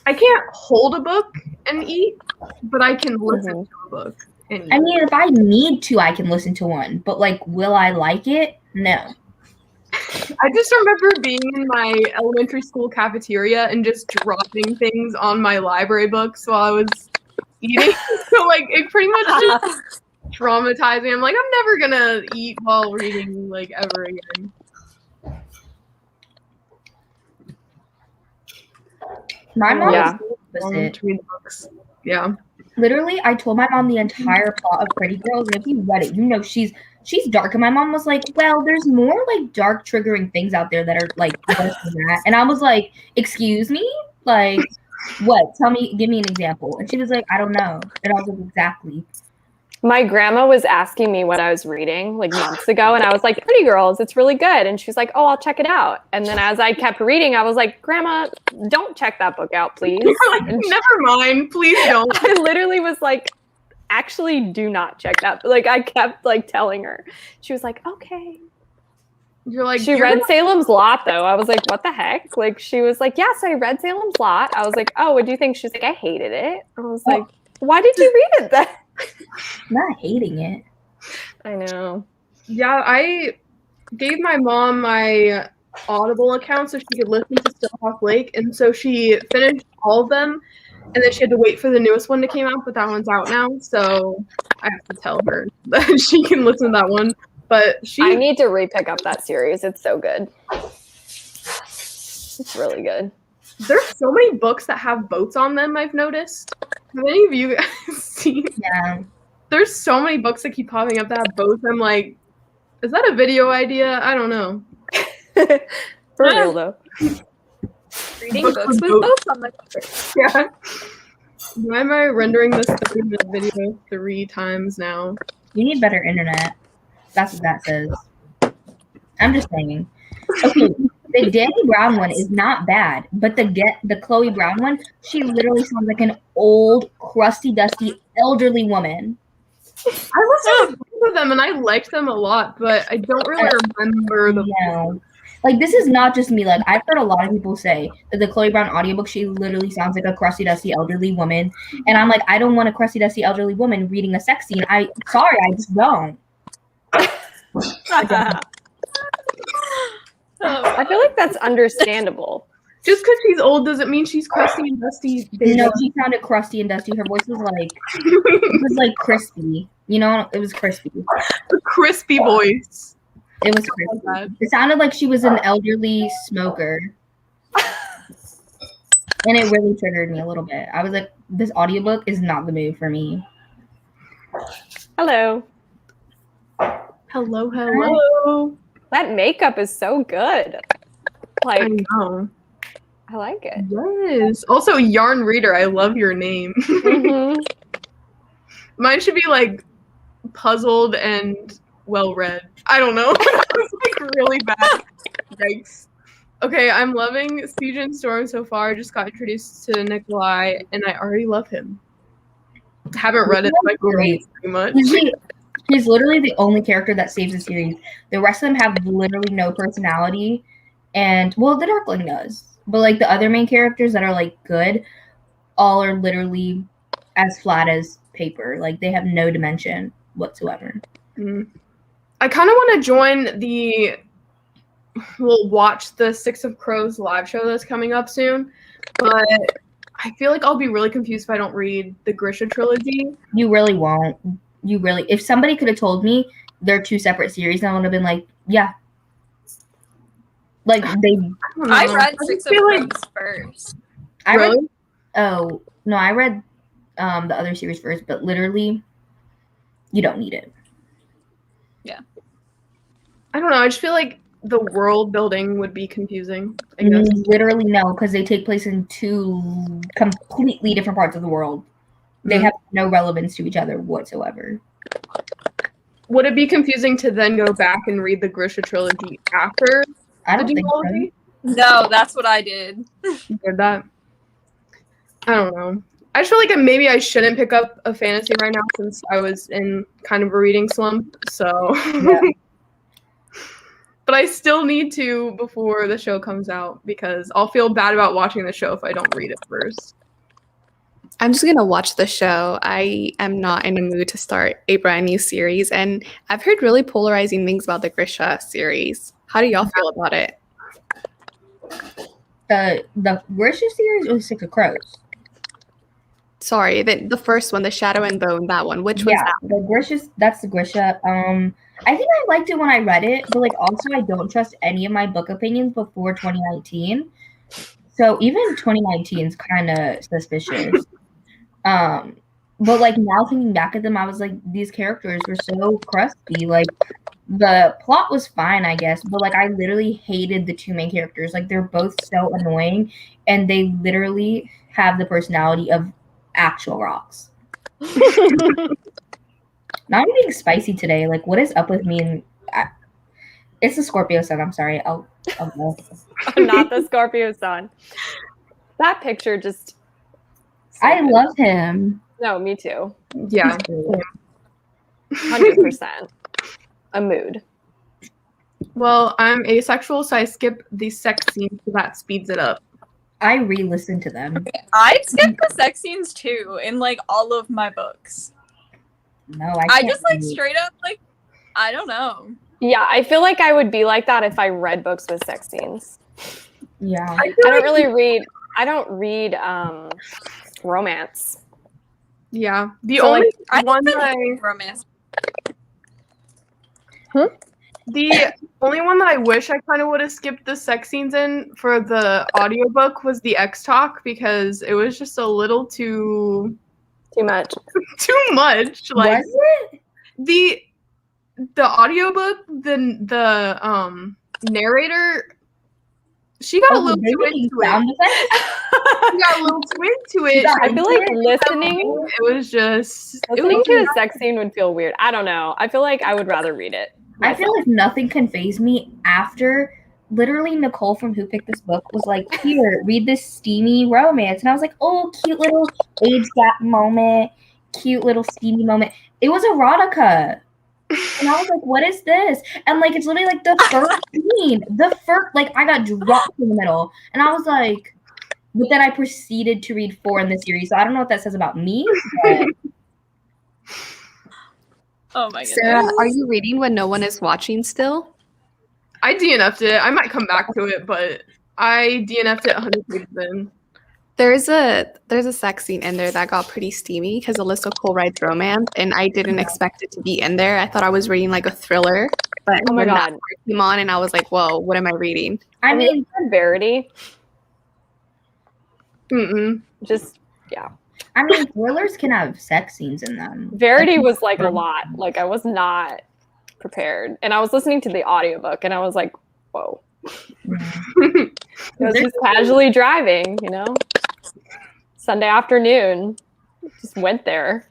I can't hold a book and eat, but I can listen to a book and eat.
I mean, if I need to, I can listen to one. But like, will I like it? No.
I just remember being in my elementary school cafeteria and just dropping things on my library books while I was eating. So like it pretty much just traumatized me. I'm like, I'm never gonna eat while reading like ever again.
My mom
Yeah.
was the
To
opposite.
read books. Yeah.
Literally, I told my mom the entire plot of Pretty Girls, and if you read it, you know she's dark. And my mom was like, "Well, there's more like dark triggering things out there that are like worse than that." And I was like, "Excuse me, like what? Give me an example." And she was like, "I don't know." And I was like, "Exactly."
My grandma was asking me what I was reading like months ago, and I was like, Pretty Girls, it's really good. And she's like, oh, I'll check it out. And then as I kept reading, I was like, Grandma, don't check that book out, please.
You're like,
And
never mind, please don't.
I literally was like, actually do not check that. Like I kept like telling her. She was like, okay.
You're like,
She
you're
read
not-
Salem's Lot though. I was like, what the heck? Like she was like, yes, I read Salem's Lot. I was like, oh, what do you think? She's like, I hated it. I was like, why did you read it then?
Not hating it.
I know.
Yeah, I gave my mom my Audible account so she could listen to Stillhouse Lake, and so she finished all of them, and then she had to wait for the newest one to come out, but that one's out now, so I have to tell her that she can listen to that one. But
I need to re-pick up that series. It's so good. It's really good.
there's so many books that have boats on them, I've noticed. Have any of you guys seen?
Yeah.
There's so many books that keep popping up that have boats. I'm like, is that a video idea? I don't know.
For real though.
Reading
Books
books
with
with
boats.
both on the cover.
Yeah. Why am I rendering this 30-minute video 3 times now?
You need better internet. That's what that says. I'm just saying. Okay, the Danny Brown one is not bad, but the Chloe Brown one, she literally sounds like an old, crusty, dusty, elderly woman.
I listened to both of them and I liked them a lot, but I don't really remember the.
No. Like, this is not just me. Like, I've heard a lot of people say that the Chloe Brown audiobook, she literally sounds like a crusty, dusty, elderly woman. And I'm like, I don't want a crusty, dusty, elderly woman reading a sex scene. Sorry, I just don't.
I feel like that's understandable.
Just because she's old doesn't mean she's crusty and dusty. Baby.
No, she sounded crusty and dusty. Her voice was like, it was like crispy. You know, it was crispy.
The crispy voice.
It was crispy. It sounded like she was an elderly smoker. And it really triggered me a little bit. I was like, this audiobook is not the move for me.
Hello.
Hello, hello.
That makeup is so good. Like,
I know.
I like it.
Yes. Also, Yarn Reader, I love your name.
Mhm.
Mine should be like puzzled and well read. I don't know. It was like really bad. Yikes. Okay, I'm loving Siege and Storm so far. I just got introduced to Nikolai, and I already love him. Haven't read it, so I can't
Great.
say much.
He's literally the only character that saves the series. The rest of them have literally no personality. And, well, the Darkling does. But, like, the other main characters that are, like, good, all are literally as flat as paper. Like, they have no dimension whatsoever.
I kind of want to join watch the Six of Crows live show that's coming up soon. But I feel like I'll be really confused if I don't read the Grisha trilogy.
You really won't. You really, if somebody could have told me they're two separate series, I would have been like, yeah. Like,
I read Six of
feel
Crows
like-
first.
I read,
Really?
oh, no, I read the other series first, but literally, you don't need it.
I don't know. I just feel like the world building would be confusing. I guess.
Literally, no, because they take place in two completely different parts of the world. They have no relevance to each other whatsoever.
Would it be confusing to then go back and read the Grisha trilogy after
I
the
don't think so.
duology?
No, that's what I did.
You did that? I don't know. I just feel like maybe I shouldn't pick up a fantasy right now since I was in kind of a reading slump. So,
Yeah.
but I still need to before the show comes out because I'll feel bad about watching the show if I don't read it first.
I'm just gonna watch the show. I am not in a mood to start a brand new series, and I've heard really polarizing things about the Grisha series. How do y'all feel about it?
The Grisha series or Six of Crows?
Sorry, the first one, the Shadow and Bone, that one. Which was
Yeah, the Grisha. That's the Grisha. I think I liked it when I read it, but like also I don't trust any of my book opinions before 2019. So even 2019 is kind of suspicious. But like now thinking back at them, I was like, these characters were so crusty. Like the plot was fine, I guess, but like I literally hated the two main characters. Like they're both so annoying, and they literally have the personality of actual rocks. Now I'm being spicy today. Like, what is up with me? And it's the Scorpio sun. I'm sorry. I'll go.
Not the Scorpio sun. That picture just.
I love him.
No, me too.
Yeah.
100%. A mood.
Well, I'm asexual, so I skip the sex scene, so that speeds it up.
I re-listened to them.
I skipped the sex scenes too in like all of my books.
No,
I
can't
just like
read.
straight up like I don't know.
Yeah, I feel like I would be like that if I read books with sex scenes.
Yeah.
I
I don't read romance.
Yeah. The
So,
only
I
one
think
that
I romance.
the only one that I wish I kind of would have skipped the sex scenes in for the audiobook was the X Talk because it was just a little too
Much.
much. Like
Was it?
the audiobook, the narrator, she got a little too into it.
Sound effects?
She got a little too into it.
Yeah,
I feel like listening
It was just
listening to a sex scene would feel weird. I don't know. I feel like I would rather read it.
I feel like nothing can phase me after literally Nicole from Who Picked This Book was like, here, read this steamy romance. And I was like, oh, cute little age gap moment, cute little steamy moment. It was erotica. And I was like, what is this? And like, it's literally like the first scene. Like, I got dropped in the middle. And I was like, but then I proceeded to read 4 in the series. So I don't know what that says about me, but
Oh my goodness.
Sarah, are you reading when no one is watching still?
I DNF'd it. I might come back to it, but I DNF'd it 100 pages in.
There's a sex scene in there that got pretty steamy because Alyssa Cole writes romance, and I didn't expect it to be in there. I thought I was reading like a thriller, but
Oh my
when that
god.
came on, and I was like, "Whoa, what am I reading?"
I mean,
Verity.
Mm-mm.
Just yeah.
thrillers can have sex scenes in them.
Verity was like a lot. Like I was not prepared. And I was listening to the audiobook and I was like, whoa. I was just casually driving, you know? Sunday afternoon. Just went there.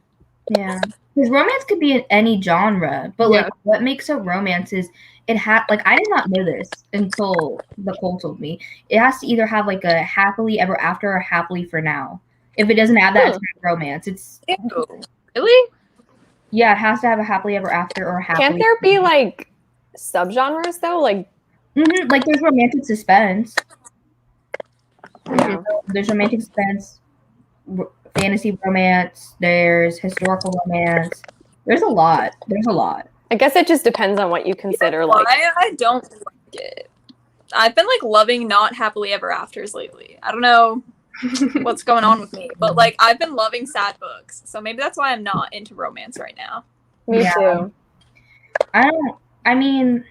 Yeah. Because romance could be in any genre, but
Yeah.
like what makes a romance is it like I did not know this until Nicole told me. It has to either have like a happily ever after or happily for now. If it doesn't have that, it's not romance. It's
Really?
yeah, it has to have a happily ever after or happily.
Can't there be like subgenres though? Like,
like there's romantic suspense.
yeah.
There's romantic suspense, fantasy romance. There's historical romance. There's a lot.
I guess it just depends on what you consider like.
Why I don't like it. I've been like loving not happily ever afters lately. I don't know what's going on with me, but like I've been loving sad books, so maybe that's why I'm not into romance right now.
Me
Yeah.
too.
I mean,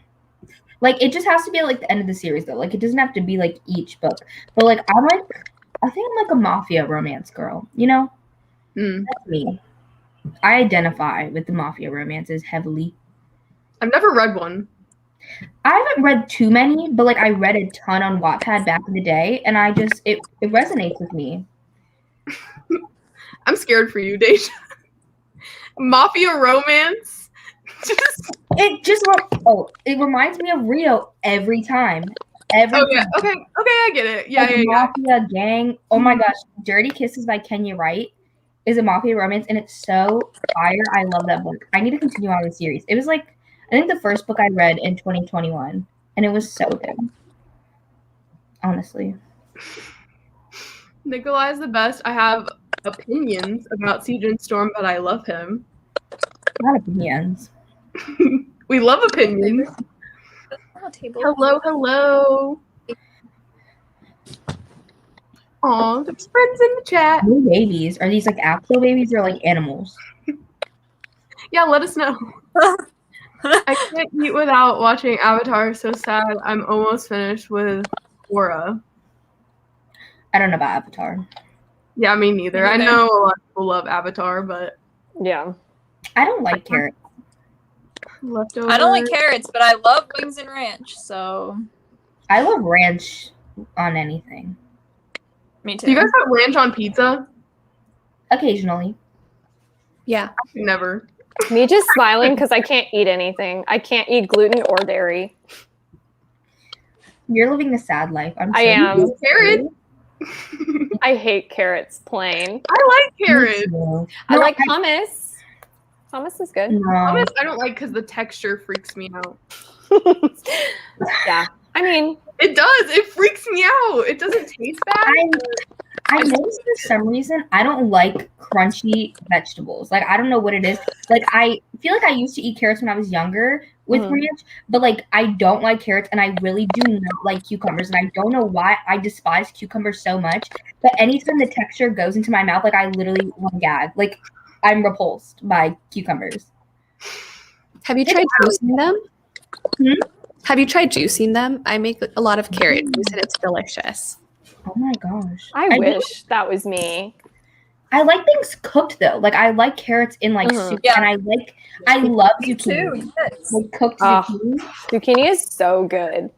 like it just has to be at, like the end of the series though. Like it doesn't have to be like each book. But like I think I'm like a mafia romance girl, you know?
Mm.
That's me. I identify with the mafia romances heavily.
I've never read one.
I haven't read too many, but like I read a ton on Wattpad back in the day, and I just it resonates with me.
I'm scared for you, Deja. Mafia romance.
It reminds me of Rio every time. Every
Oh yeah.
time.
Okay, I get it. Yeah,
Like
yeah, yeah.
Mafia gang. Oh my gosh, Dirty Kisses by Kenya Wright is a mafia romance, and it's so fire. I love that book. I need to continue on the series. It was like I think the first book I read in 2021, and it was so good. Honestly,
Nikolai's the best. I have opinions about Siege and Storm, but I love him.
not opinions.
We love opinions. Hello. Aw, there's friends in the chat.
New babies are these like actual babies or like animals?
Yeah, let us know. I can't eat without watching Avatar. So sad. I'm almost finished with Korra.
I don't know about Avatar.
Yeah, me neither. I know a lot of people love Avatar, but
Yeah.
I don't like carrots.
leftovers.
I don't like carrots, but I love wings and ranch, so
I love ranch on anything.
me too.
Do you guys have ranch on pizza?
Occasionally.
Yeah.
Never.
Me just smiling because I can't eat anything. I can't eat gluten or dairy.
You're living the sad life. I'm
I
so
am.
sorry.
Carrots.
I hate carrots plain.
I like carrots.
No,
I like hummus. Hummus is good.
Hummus I don't like because the texture freaks me out.
Yeah. I mean,
It does. It freaks me out. It doesn't taste bad.
I noticed for some reason I don't like crunchy vegetables. Like I don't know what it is. Like I feel like I used to eat carrots when I was younger with ranch, but like I don't like carrots and I really do not like cucumbers and I don't know why I despise cucumbers so much. But anytime the texture goes into my mouth, like I literally want to gag. Like I'm repulsed by cucumbers.
Have you tried juicing them?
Hmm?
Have you tried juicing them? I make a lot of carrot juice and it's delicious.
Oh my gosh.
I
do-
wish that was me.
I like things cooked though. Like I like carrots in like soup
Yeah.
and I love
Me
zucchini.
too. Yes.
Like cooked
Oh.
zucchini.
Zucchini is so good.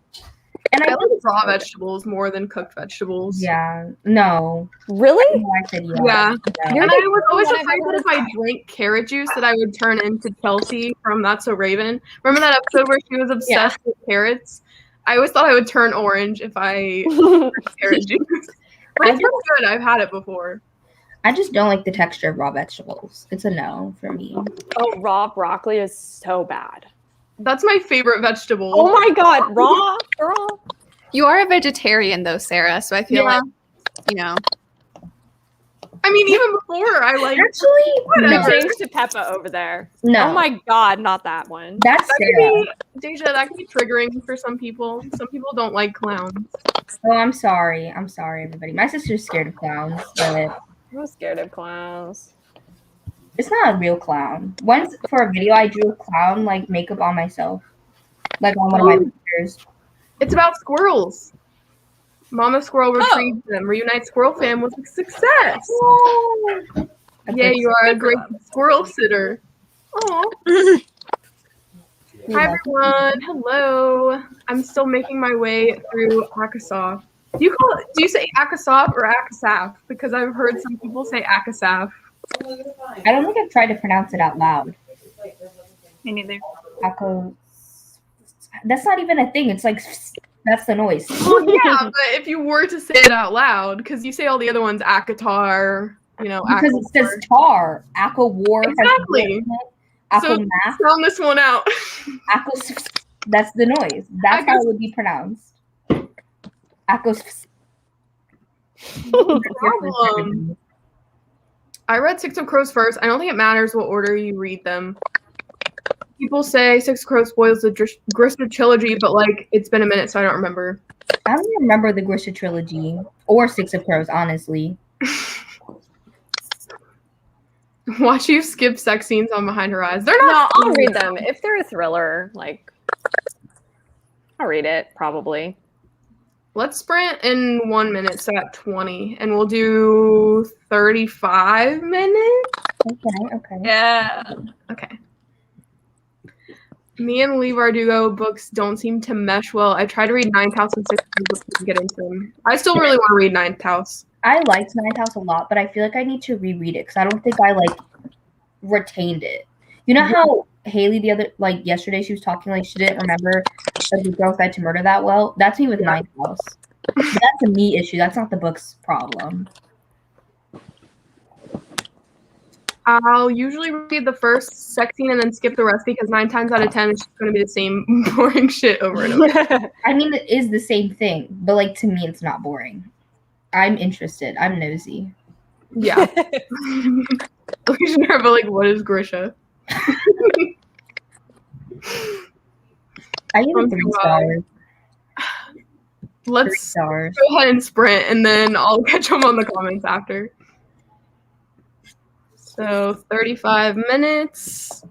And
I
I
like raw vegetables more than cooked vegetables.
yeah. No.
Really?
No, I said yeah.
Yeah.
No.
And I was always
one I've
afraid
ever
that if I drank carrot juice that I would turn into Chelsea from That's So Raven. Remember that episode where she was obsessed with carrots? I always thought I would turn orange if I drank carrot juice. But it's really good. I've had it before.
I just don't like the texture of raw vegetables. It's a no for me.
Oh, raw broccoli is so bad.
That's my favorite vegetable.
Oh my god, raw, girl.
You are a vegetarian though, Sarah, so I feel
Yeah.
like, you know.
I mean, even before I like.
Actually,
We
Whatever.
no.
changed to Peppa over there.
No.
Oh my god, not that one.
That's
That
Sarah.
could be, Deja, that can be triggering for some people. Some people don't like clowns.
Oh, I'm sorry. I'm sorry, everybody. My sister's scared of clowns, but
I'm scared of clowns.
it's not a real clown. Once for a video, I drew a clown like makeup on myself, like on one of my pictures.
It's about squirrels. Mama squirrel retrieves them. Reunite squirrel fam with success. Yeah, you are a great squirrel sitter. Oh. Hi everyone. Hello. I'm still making my way through Akasaf. Do you say Akasaf or Akasaf? Because I've heard some people say Akasaf.
I don't think I've tried to pronounce it out loud.
Me neither.
Akko. That's not even a thing. It's like that's the noise.
Well, yeah, but if you were to say it out loud, because you say all the other ones, Akatar, you know,
Because it says tar. Akko war.
Exactly.
Akko
So
math.
sound this one out.
Akko. That's the noise. That's how it would be pronounced. Akko.
Problem. I read Six of Crows first. I don't think it matters what order you read them. People say Six of Crows spoils the Grisha trilogy, but like it's been a minute, so I don't remember.
I don't even remember the Grisha trilogy or Six of Crows, honestly.
Watch you skip sex scenes on Behind Her Eyes. They're
No,
not.
I'll read them if they're a thriller. Like, I'll read it probably.
Let's sprint in 1 minute, so at 20, and we'll do 35 minutes.
Okay.
Yeah.
Okay. Me and Lee Bardugo books don't seem to mesh well. I tried to read Ninth House and Sixth House to get into them. I still really want to read Ninth House.
I liked Ninth House a lot, but I feel like I need to reread it because I don't think I like retained it. You know how Haley yesterday she was talking like she didn't remember the Girls Guide to Murder that well? That's me with Ninth House. But that's a me issue. That's not the book's problem.
I'll usually read the first sex scene and then skip the rest because 9 times out of 10 it's just going to be the same boring shit over and over.
I mean, it is the same thing, but like to me, it's not boring. I'm interested. I'm nosy.
Yeah. We should never like, what is Grisha?
I give it 3 stars. 3
Let's
stars.
go ahead and sprint, and then I'll catch up on the comments after. So 35 minutes.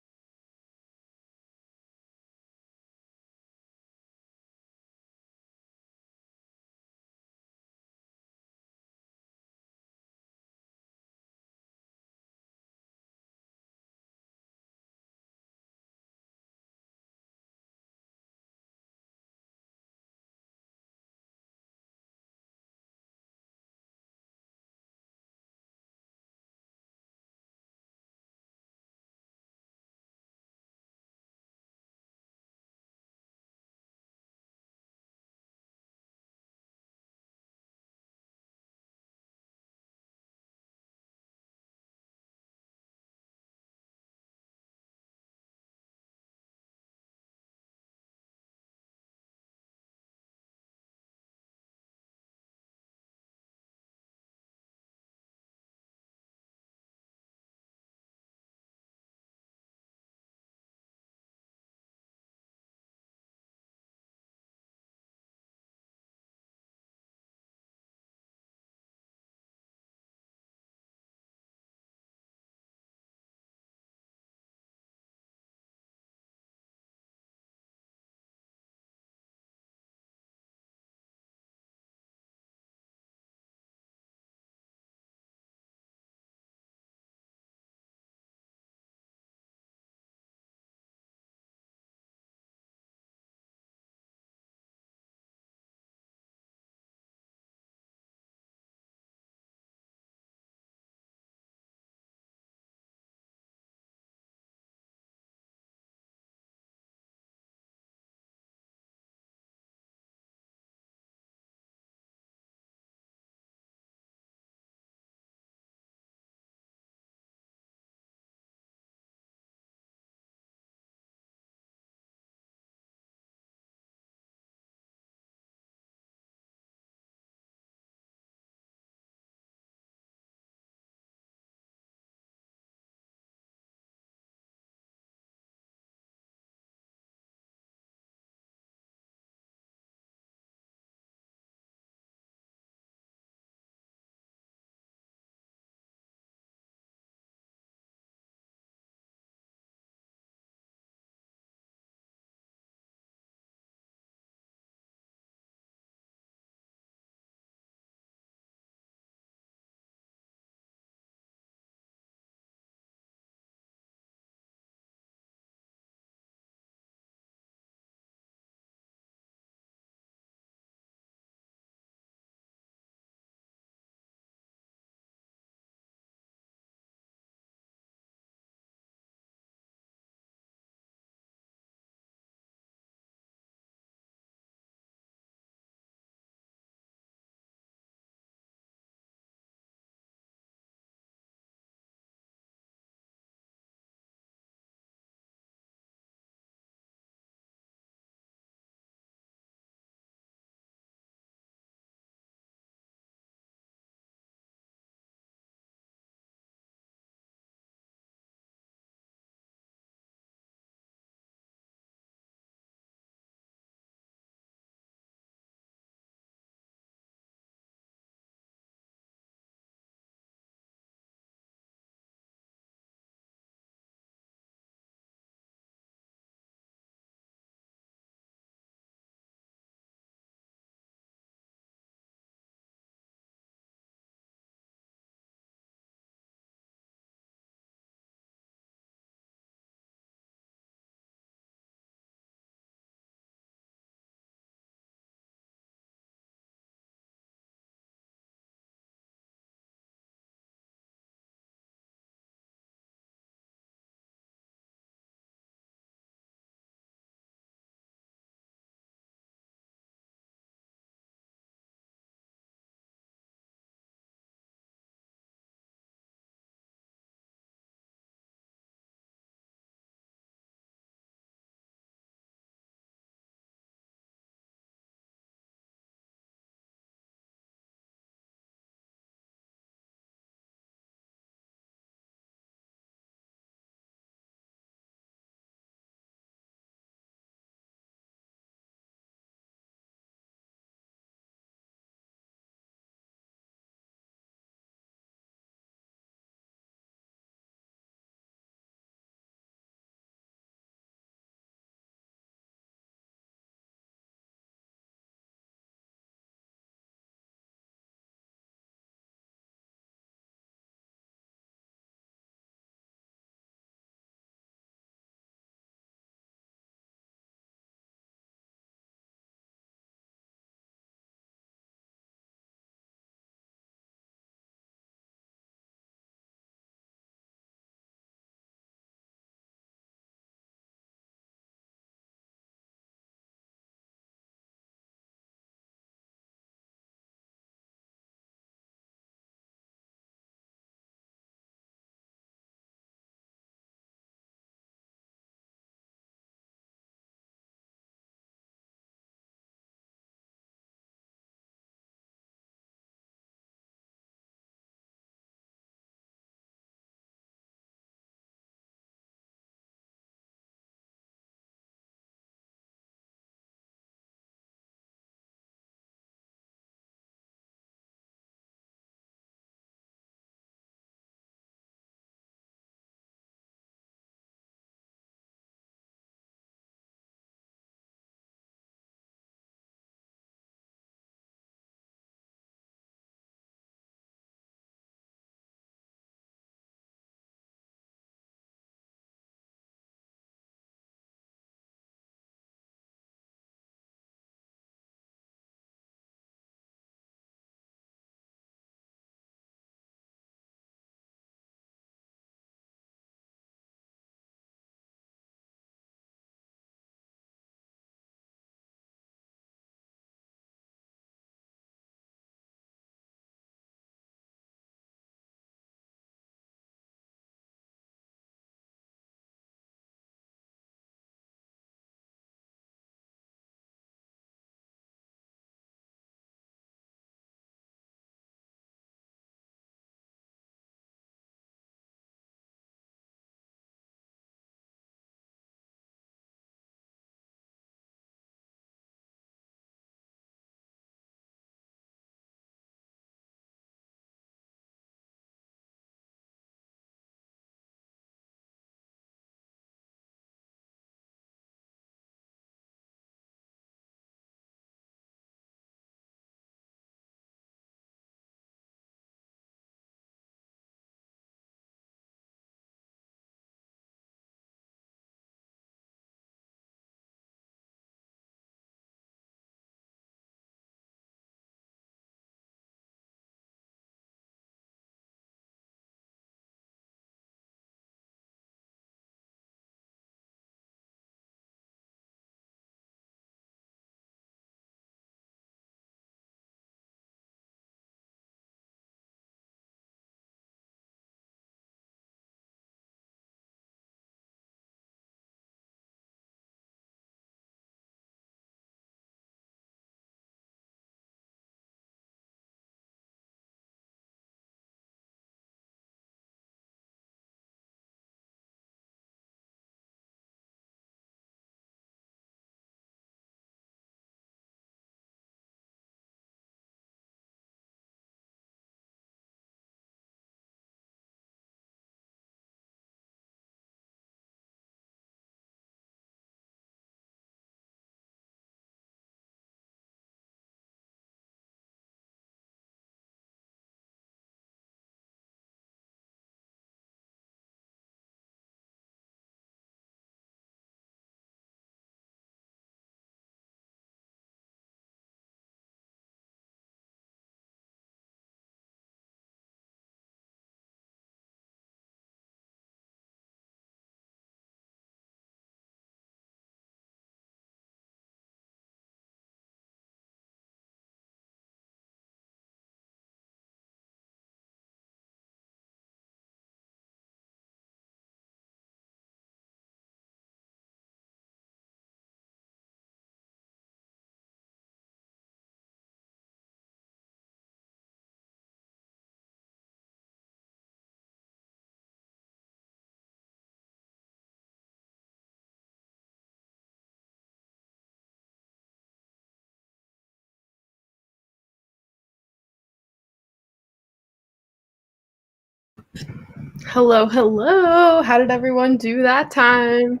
Hello, hello. How did everyone do that time?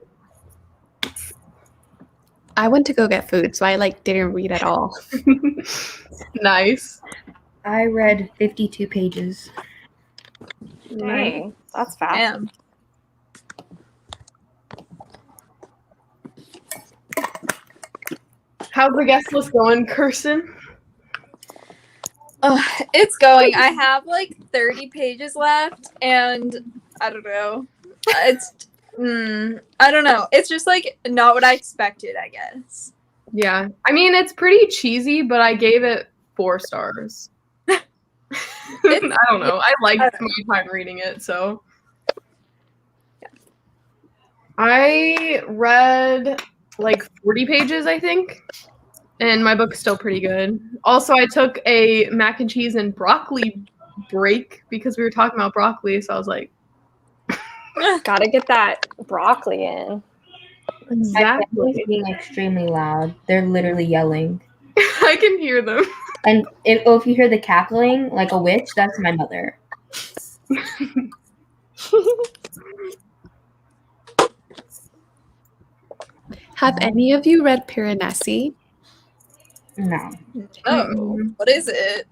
I went to go get food, so I didn't read at all.
Nice.
I read 52 pages.
Nice.
Dang, that's fast.
Damn.
How's the guest list going, Kirsten?
It's going. I have 30 pages left, and I don't know. I don't know. It's just not what I expected, I guess.
Yeah. I mean, it's pretty cheesy, but I gave it 4 stars. I don't know. I liked my time reading it, so. I read 40 pages, I think. And my book's still pretty good. Also, I took a mac and cheese and broccoli break because we were talking about broccoli, so I was like,
Gotta get that broccoli in.
My family's being extremely loud. They're literally yelling.
I can hear them.
And if you hear the cackling like a witch, that's my mother.
Have any of you read Piranesi?
No.
Oh, what is it?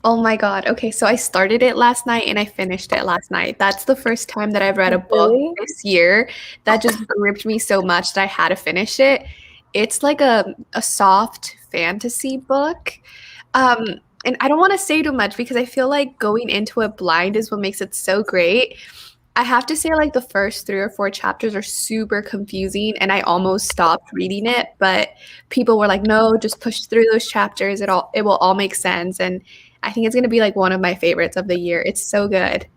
Oh my god. Okay, so I started it last night and I finished it last night. That's the first time that I've read a book
Really?
this year that just gripped me so much that I had to finish it. It's like a soft fantasy book. And I don't want to say too much because I feel like going into it blind is what makes it so great. I have to say, the first 3 or 4 chapters are super confusing, and I almost stopped reading it. But people were like, "No, just push through those chapters. It will all make sense." And I think it's gonna be one of my favorites of the year. It's so good.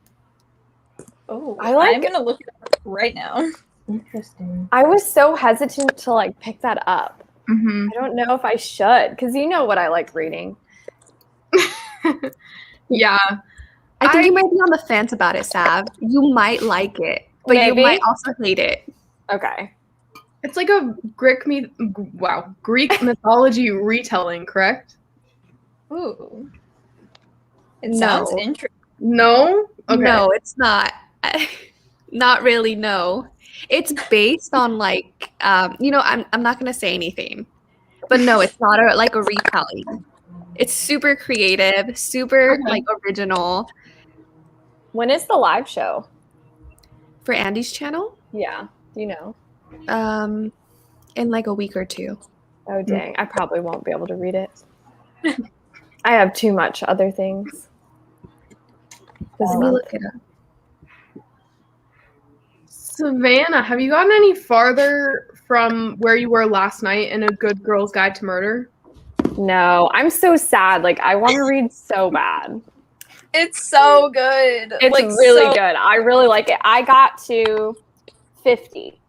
Oh,
I'm
gonna look it up right now.
Interesting.
I was so hesitant to pick that up.
Mm-hmm.
I don't know if I should, because you know what I like reading.
Yeah.
I think you might be on the fence about it, Sav. You might like it, but
Maybe.
you might also hate it.
Okay.
It's like a Greek mythology retelling, correct?
Ooh. It
No.
sounds interesting.
No? Okay.
No, it's not. Not really. No, it's based on I'm not gonna say anything, but no, it's not a retelling. It's super creative, super original.
When is the live show?
For Andy's channel,
Yeah. Do you know?
in a week or 2.
Oh, dang. I probably won't be able to read it. I have too much other things.
Let me look it up.
Savannah, have you gotten any farther from where you were last night in A Good Girl's Guide to Murder?
No, I'm so sad. I want to read so bad.
It's so good.
It's really good. I really like it. I got to 50.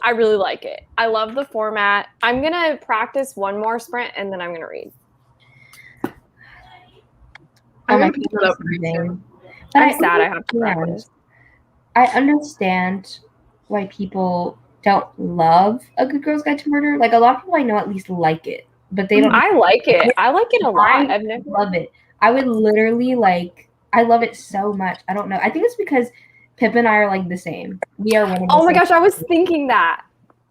I really like it. I love the format. I'm going to practice one more sprint and then I'm going to read.
I'm
my
gonna pick it up pretty
goodness.
soon.
But
I'm sad I have to
understand-
practice.
I understand why people don't love A Good Girl's Guide to Murder. A lot of people I know at least like it, but they don't
I like it. I like it a lot. I've never.
love it. I would literally I love it so much. I don't know. I think it's because Pip and I are the same. We are one of the
Oh my
same.
gosh, I was thinking that.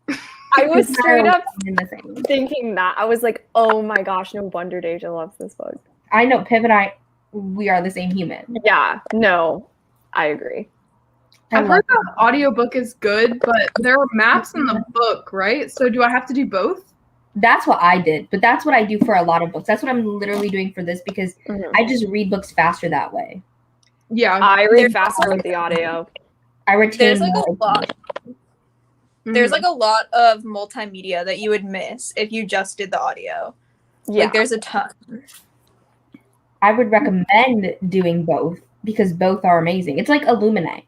I was
Pip and
straight
are
up
in the same.
thinking that. I was like, oh my gosh, no wonder Deja loves this book.
I know Pip and I, we are the same human.
Yeah, no, I agree.
I've heard the audiobook is good, but there are maps in the book, right? So do I have to do both?
That's what I did, but that's what I do for a lot of books. That's what I'm literally doing for this because I just read books faster that way.
Yeah.
I read faster with the audio.
I retain
There's
more
a lot.
Mm-hmm.
There's a lot of multimedia that you would miss if you just did the audio.
Yeah.
There's a ton.
I would recommend doing both because both are amazing. It's like Illuminate.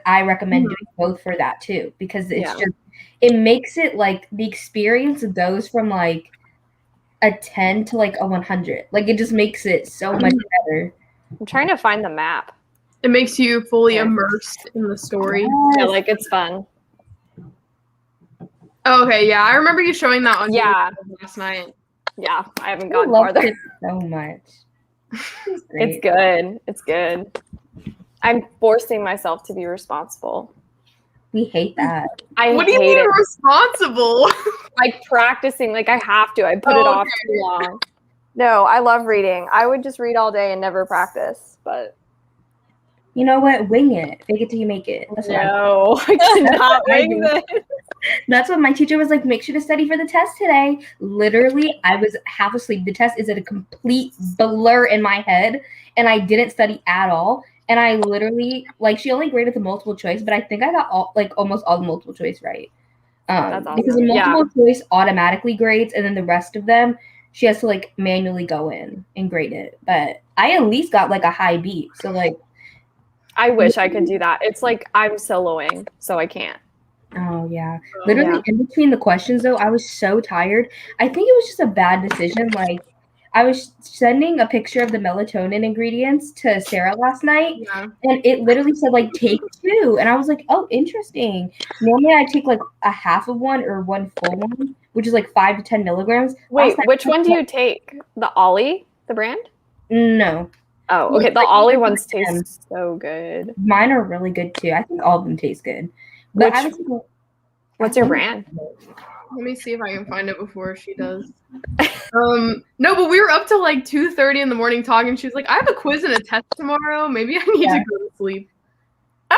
I recommend doing both for that too because it's just it makes it the experience goes from a 10 to a 100. It just makes it so much better.
I'm trying to find the map.
It makes you fully immersed in the story.
Yeah,
Yes.
it's fun.
Oh, okay, yeah. I remember you showing that on
Yeah.
YouTube last night.
Yeah, I haven't
I
gone
love
farther.
it so much. It's great.
It's good. It's good. I'm forcing myself to be responsible.
We hate that.
I
What do you
hate
mean
it.
responsible?
Like practicing, like I have to. I put it off too long. No, I love reading. I would just read all day and never practice, but
You know what? Wing it. Fake it till you make it. That's what I
no, I cannot
what I
wing
do.
this.
That's what my teacher was like, make sure to study for the test today. Literally, I was half asleep. The test is a complete blur in my head, and I didn't study at all. And I literally, like, she only graded the multiple choice, but I think I got almost all the multiple choice right.
That's awesome.
Because the multiple choice automatically grades, and then the rest of them, she has to, like, manually go in and grade it. But I at least got, like, a high B. So, like,
I wish I could do that. It's like I'm soloing, so I can't.
oh, yeah. Literally, in between the questions, though, I was so tired. I think it was just a bad decision. Like, I was sending a picture of the melatonin ingredients to Sarah last night,
Yeah.
and it literally said, like, take 2. And I was like, oh, interesting. Normally, I take, like, a half of one or one full one, which is, like, 5 to 10 milligrams.
Wait,
Last night,
which one do you take? The Ollie, the brand?
No.
Oh, okay.
It's
the
like
Ollie
100%.
ones taste so good.
Mine are really good, too. I think all of them taste good. But I was thinking,
What's your brand?
Let me see if I can find it before she does. No, but we were up till like 2:30 in the morning talking. She was like, I have a quiz and a test tomorrow. Maybe I need to go to sleep.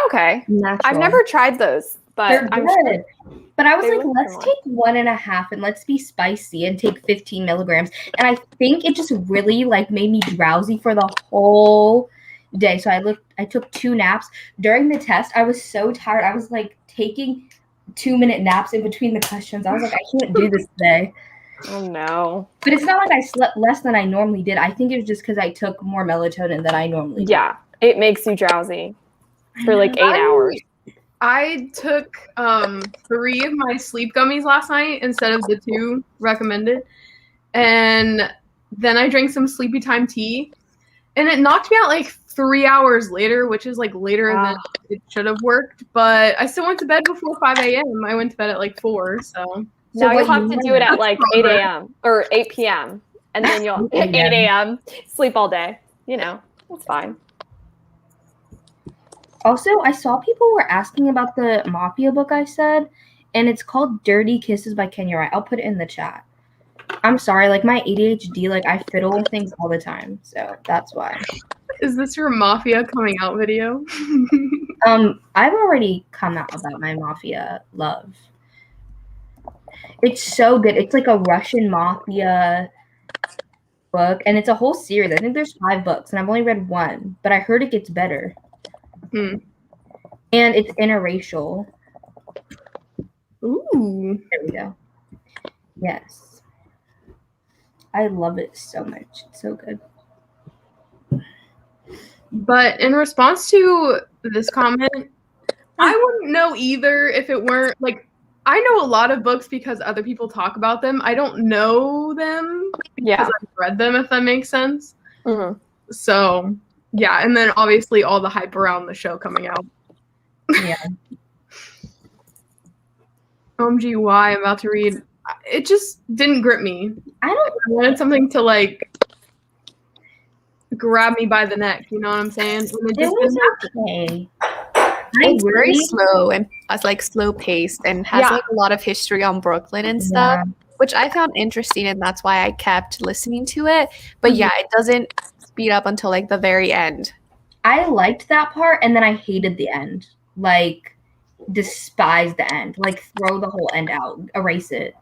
Okay.
natural.
I've never tried those, but
They're
I'm
good.
sure.
But I was
they
like,
look
let's
similar.
take 1.5 and let's be spicy and take 15 milligrams. And I think it just really like made me drowsy for the whole day. So I took 2 naps. During the test, I was so tired. I was like taking 2-minute naps in between the questions. I was like, I can't do this today.
Oh no.
But it's not like I slept less than I normally did. I think it was just because I took more melatonin than I normally do.
Yeah, it makes you drowsy for like 8 hours.
I took 3 of my sleep gummies last night instead of the 2 recommended. And then I drank some sleepy time tea. And it knocked me out like 3 hours later, which is like later than it should have worked. But I still went to bed before 5 a.m. I went to bed at like 4, so.
Now
what
you'll have
you
to do it at
That's
like
stronger.
8 a.m. or 8 p.m. And then you'll 8 a.m. sleep all day. You know, it's fine.
Also, I saw people were asking about the Mafia book I said, and it's called Dirty Kisses by Kenya Wright. I'll put it in the chat. I'm sorry, like my ADHD, like I fiddle with things all the time, so that's why.
Is this your Mafia coming out video?
I've already come out about my Mafia love. It's so good. It's like a Russian Mafia book, and it's a whole series. I think there's 5 books, and I've only read 1, but I heard it gets better.
Hmm.
And it's interracial.
Ooh.
There we go. Yes. I love it so much. It's so good.
But in response to this comment, I wouldn't know either if it weren't like I know a lot of books because other people talk about them. I don't know them
Yeah.
because I've read them, if that makes sense.
Mhm.
So yeah, and then obviously all the hype around the show coming out.
Yeah.
OMG, why I'm about to read. It just didn't grip me.
I don't
I wanted something to like grab me by the neck. You know what I'm saying? And it
It
just
was
didn't happen.
okay.
It's very slow and like slow paced and has
Yeah.
like a lot of history on Brooklyn and stuff, which I found interesting, and that's why I kept listening to it. But yeah, it doesn't speed up until like the very end.
I liked that part, and then I hated the end. Like, despise the end. Like, throw the whole end out. Erase it.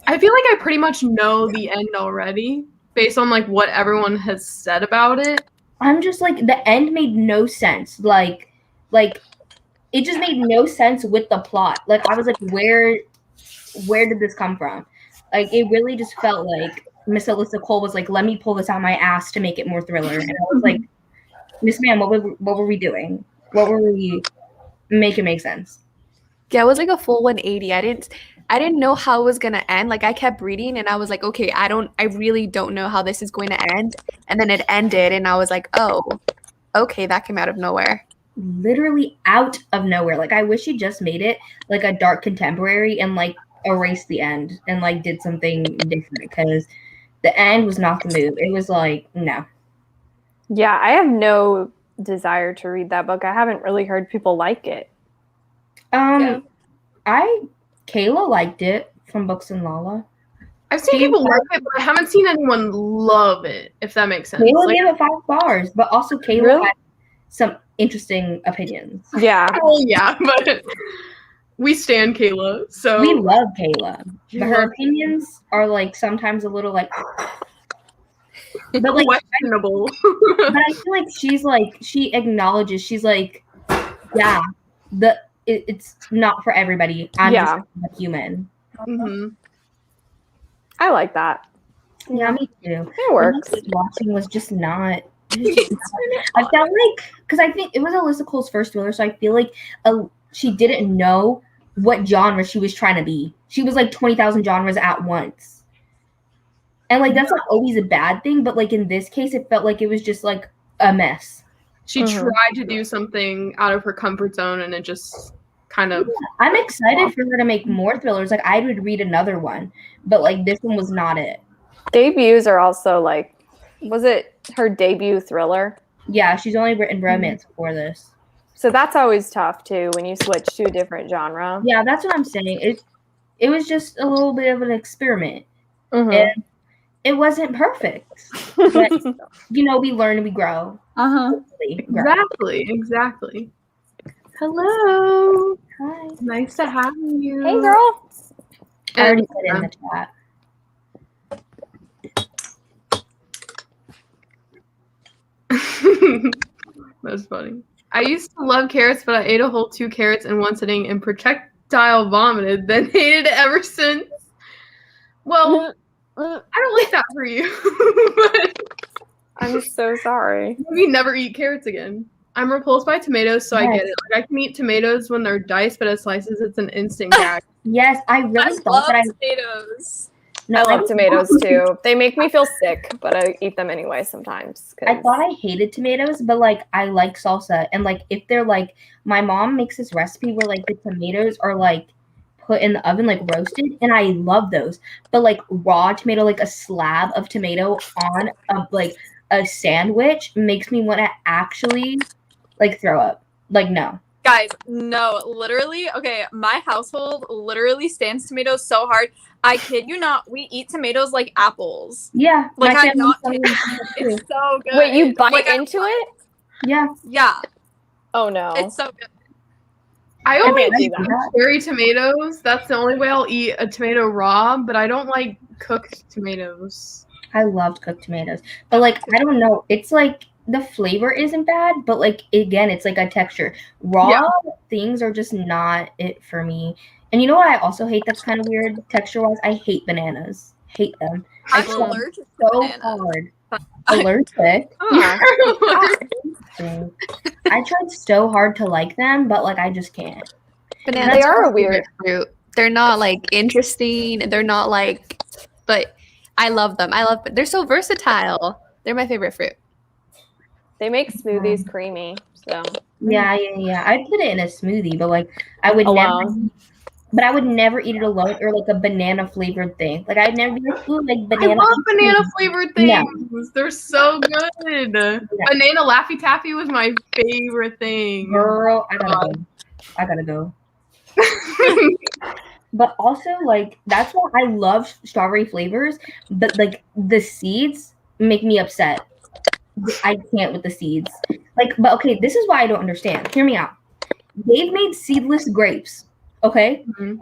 I feel like I pretty much know the end already based on like what everyone has said about it.
I'm just like, the end made no sense. Like it just made no sense with the plot. Like, I was like, where did this come from? Like, it really just felt like Miss Alyssa Cole was like, let me pull this out my ass to make it more thriller. And I was like, Miss Ma'am, what were we doing? What were we make it make sense?
Yeah, it was like a full 180. I didn't know how it was gonna end. Like I kept reading and I was like, okay, I really don't know how this is going to end. And then it ended and I was like, oh, okay, that came out of nowhere.
Literally out of nowhere. Like, I wish he just made it like a dark contemporary and like erased the end and like did something different, because the end was not the move. It was like, no.
Yeah, I have no desire to read that book. I haven't really heard people like it.
Yeah.
Kayla liked it from Books and Lala.
I've seen people like it, but I haven't seen anyone love it, if that makes sense.
Kayla
Like,
gave it 5 stars, but also Kayla
Really?
had some interesting opinions.
Yeah.
well, yeah, but we stand Kayla, so
We love Kayla,
We
but her
love-
opinions are like sometimes a little like. But like,
questionable.
but I feel like she acknowledges, she's like, yeah, it's not for everybody. I'm
Yeah.
just a human.
hmm
I like that.
Yeah, me too.
It works.
What I was watching was just not. I felt like, because I think it was Alyssa Cole's first thriller, so I feel like she didn't know what genre she was trying to be. She was like 20,000 genres at once. And like that's not always a bad thing, but like in this case, it felt like it was just like a mess.
She
Mhm.
tried to do something out of her comfort zone, and it just kind of.
I'm excited for her to make more thrillers. Like I would read another one, but like this one was not it.
Debuts are also like, was it her debut thriller?
Yeah, she's only written romance before this.
So that's always tough too when you switch to a different genre.
Yeah, that's what I'm saying. It was just a little bit of an experiment.
Mhm.
And it wasn't perfect. But you know, we learn and we grow.
Uh-huh.
Hopefully, grow.
Exactly. Hello.
Hi.
Nice to have you.
Hey girl.
I already
And-
put it in the chat.
That's funny. I used to love carrots, but I ate a whole 2 carrots in one sitting and projectile vomited, then hated it ever since. Well, I don't like that for you. But
I'm so sorry.
maybe never eat carrots again. I'm repulsed by tomatoes, so I get it. Like, I can eat tomatoes when they're diced, but as slices, it's an instant gag.
Yes, I
I
really thought
love
that
tomatoes.
No,
I love tomatoes too. They make me feel sick, but I eat them anyway sometimes. 'Cause
I thought I hated tomatoes, but like I like salsa, and like if they're like, my mom makes this recipe where like the tomatoes are like put in the oven like roasted, and I love those. But like raw tomato, like a slab of tomato on a sandwich makes me want to actually like throw up. Like no.
Guys, no, literally, okay, my household literally stands tomatoes so hard. I kid you not, we eat tomatoes like apples.
Yeah.
Like,
my
I'm
family
not
tells me
kidding.
that too.
It's so good.
Wait, you bite
Like,
into it?
Yeah.
Yeah,
Oh no.
it's so good.
I only
can't do
eat
that.
cherry tomatoes. That's the only way I'll eat a tomato raw, but I don't like cooked tomatoes.
I loved cooked tomatoes. But like I don't know, it's like the flavor isn't bad, but like again, it's like a texture. Raw
Yeah.
things are just not it for me. And you know what I also hate that's kind of weird texture wise? I hate bananas. Hate them. I
I'm
try
allergic to
so
bananas.
hard. Allergic.
Huh.
I tried so hard to like them, but like I just can't.
Bananas
They are
my
a weird-
favorite fruit. They're not like interesting. They're not like, but I love them. They're so versatile. They're my favorite fruit.
They make smoothies creamy. So
Yeah. I'd put it in a smoothie, but like I would never
alone.
but I would never eat it alone or like a banana flavored thing. Like I'd never be like, ooh, like
I
banana.
love banana flavored
No.
things. They're so good. Banana Laffy Taffy was my favorite thing.
Girl, I gotta go. But also, like, that's why I love strawberry flavors, but like the seeds make me upset. I can't with the seeds. Like, but okay, this is why I don't understand. Hear me out. They've made seedless grapes, okay?
Mhm.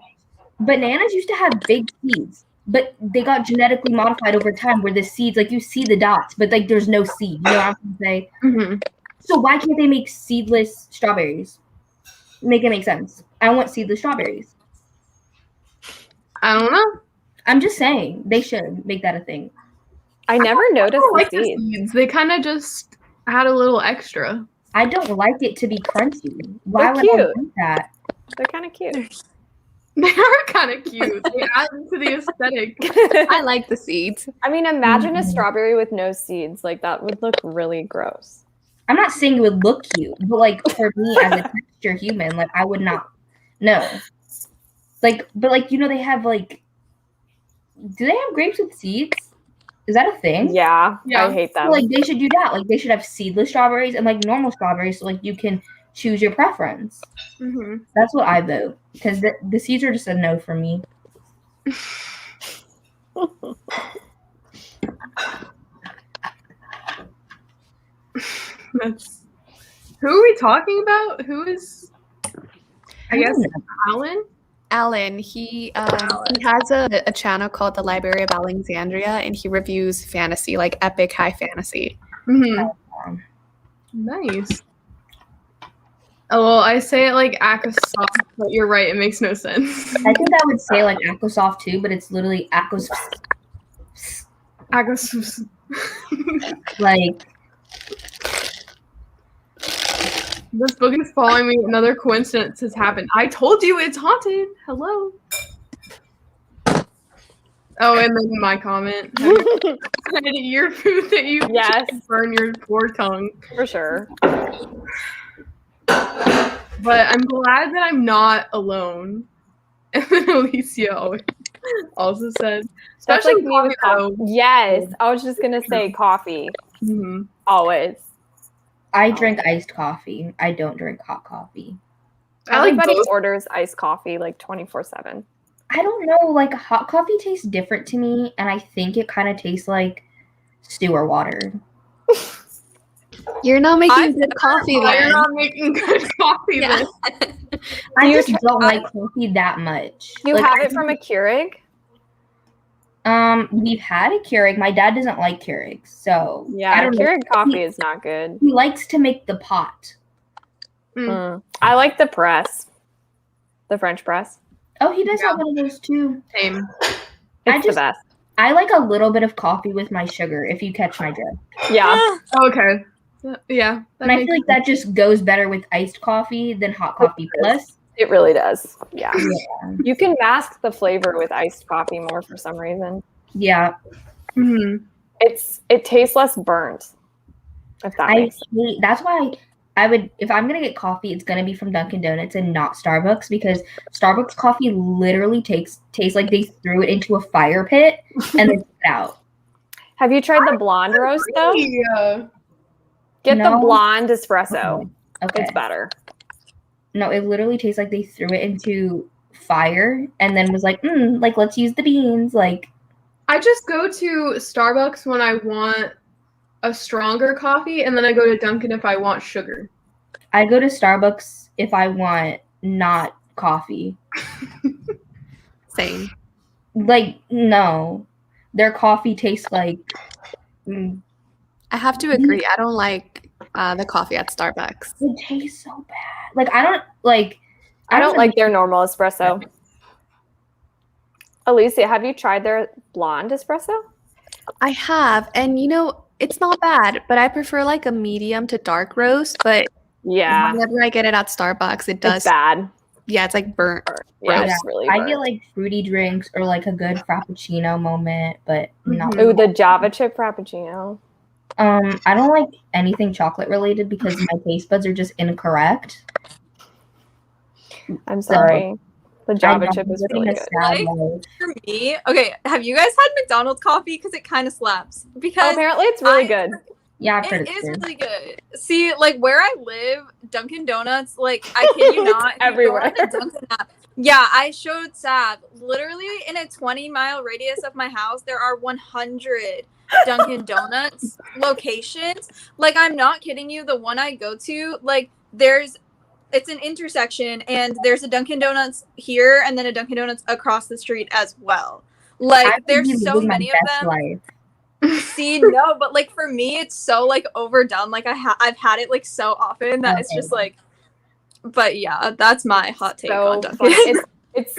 Bananas used to have big seeds, but they got genetically modified over time where the seeds, like, you see the dots, but like there's no seed. You know what I'm trying to say?
Mhm.
So why can't they make seedless strawberries? Make it make sense. I want seedless strawberries.
I don't know.
I'm just saying they should make that a thing.
I never
I
noticed
don't
the
like the
seeds.
seeds. They kind of just add a little extra.
I don't like it to be crunchy. Why
They're
would I
cute.
want that?
They're kind of cute.
They are kind of cute. They add to the aesthetic.
I like the seeds.
I mean, imagine a
Mhm.
strawberry with no seeds. Like that would look really gross.
I'm not saying it would look cute, but like for me as a texture human, like I would not. No. Like, but like you know, they have like. Do they have grapes with seeds? Is that a thing?
Yeah,
Yeah.
I hate them.
Like they should do that. Like they should have seedless strawberries and like normal strawberries, so like you can choose your preference.
Hmm.
That's what I vote because the seeds are just a no for me.
That's who are we talking about? Who is? I guess Alan.
Alan, he has a channel called the Library of Alexandria, and he reviews fantasy, like epic high fantasy.
Hmm.
Um,
Nice. Oh well, I say it like Akasoft, but you're right. It makes no sense.
I think I would say like Aquasoft too, but it's literally Aquas.
Akasoft.
Like
This book is following me. Another coincidence has happened. I told you it's haunted. Hello. Oh, and then my comment. Have you tried to eat your food that you
Yes.
burn your poor tongue?
For sure.
But I'm glad that I'm not alone. And then Alicia also said,
That's
especially
like me with
coffee.
coffee. Yes, I was just gonna say coffee.
Mhm.
Always.
I drink iced coffee. I don't drink hot coffee.
I like
Everybody
both.
orders iced coffee like 24/7.
I don't know. Like hot coffee tastes different to me, and I think it kind of tastes like sewer water.
You're not making good coffee
Oh, you're
then.
not making good coffee
Yeah.
then.
I
you
just
try-
don't like coffee that much.
You
Like,
have it from a Keurig?
We've had a Keurig. My dad doesn't like Keurigs, so I
Yeah,
don't know.
Keurig coffee is not good.
He likes to make the pot.
I like the press. The French press.
Oh, he does
Yeah.
have one of those too.
Same.
I
It's
just-
the best.
I like a little bit of coffee with my sugar, if you catch my drift.
Yeah.
Okay. Yeah. That
And I
makes
feel like that just goes better with iced coffee than hot coffee plus.
It really does. Yeah.
Yeah.
You can mask the flavor with iced coffee more for some reason.
Yeah.
Mhm.
It tastes less burnt. If that
I
makes sense.
hate that's why I would if I'm gonna get coffee, it's gonna be from Dunkin' Donuts and not Starbucks because Starbucks coffee literally tastes like they threw it into a fire pit and then took it out.
Have you tried the blonde roast though?
Yeah.
Get the
No.
blonde espresso.
Okay.
It's better.
No, it literally tastes like they threw it into fire and then was like, like let's use the beans. Like
I just go to Starbucks when I want a stronger coffee, and then I go to Dunkin' if I want sugar.
I go to Starbucks if I want not coffee.
Same.
Like, no. Their coffee tastes like
I have to agree. I don't like the coffee at Starbucks.
it tastes so bad. Like I don't
like their normal espresso. Alicia, have you tried their blonde espresso?
I have, and it's not bad, but I prefer like a medium to dark roast. But
Yeah.
whenever I get it at Starbucks, it does.
It's bad.
Yeah, it's like burnt.
Yeah,
Yeah,
it's really
I
burnt.
get like fruity drinks or like a good frappuccino moment, but not
Mhm.
Ooh, the Java chip frappuccino.
I don't like anything chocolate related because my taste buds are just incorrect.
I'm sorry. The Java
I know,
chip is
living
really
a
good.
sad
Like-
life.
For me, okay, have you guys had McDonald's coffee? Because it kind of slaps.
Oh,
Because
apparently it's really
I-
good.
Yeah, I've heard
it
it's
is
good.
really good. See, like where I live, Dunkin' Donuts, like I kid you
It's
not, if you go
everywhere.
on the Dunkin' app. Yeah, I showed Sav. Literally in a 20-mile radius of my house, there are 100 Dunkin' Donuts locations. Like I'm not kidding you. The one I go to, like it's an intersection, and there's a Dunkin' Donuts here, and then a Dunkin' Donuts across the street as well.
I
Like
would be
there's so
living my
many of
best
them.
life.
See, no, but like for me, it's so like overdone. Like I've had it like so often that it's just like. But yeah, that's my hot take on
So
Dunkin'.
fun. It's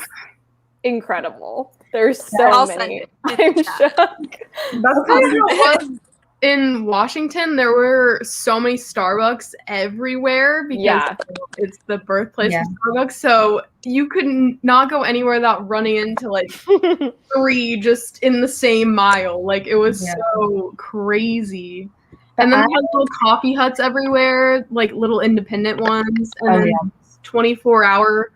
incredible. There's so
I'll send
many.
it in the
I'm
chat.
shocked.
That's how it was in Washington. There were so many Starbucks everywhere because
Yeah.
it's the birthplace
Yeah.
of Starbucks. So you could not go anywhere without running into like 3 just in the same mile. Like it was
Yeah.
so crazy.
But
And then
I-
they had little coffee huts everywhere, like little independent ones, and
Oh,
then
yeah.
24-hour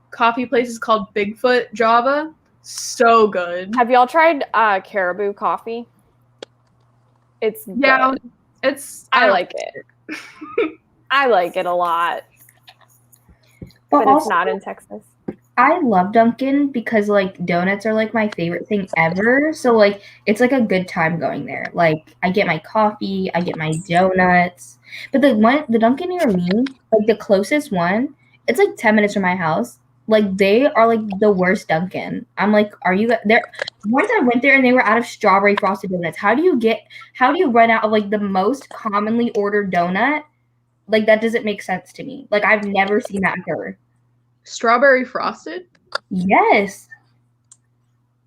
coffee places called Bigfoot Java. So good.
Have y'all tried Caribou coffee? It's
Yeah,
good.
it's.
I
don't-
like it. I like it a lot,
But
but it's
also,
not in Texas.
I love Dunkin' because like donuts are like my favorite thing ever. So like it's like a good time going there. Like I get my coffee, I get my donuts. But the Dunkin' near me, like the closest one, it's like 10 minutes from my house. Like they are like the worst Dunkin'. I'm like, are you there? Once I went there and they were out of strawberry frosted donuts. How do you run out of like the most commonly ordered donut? Like that doesn't make sense to me. Like I've never seen that occur.
Strawberry frosted.
Yes.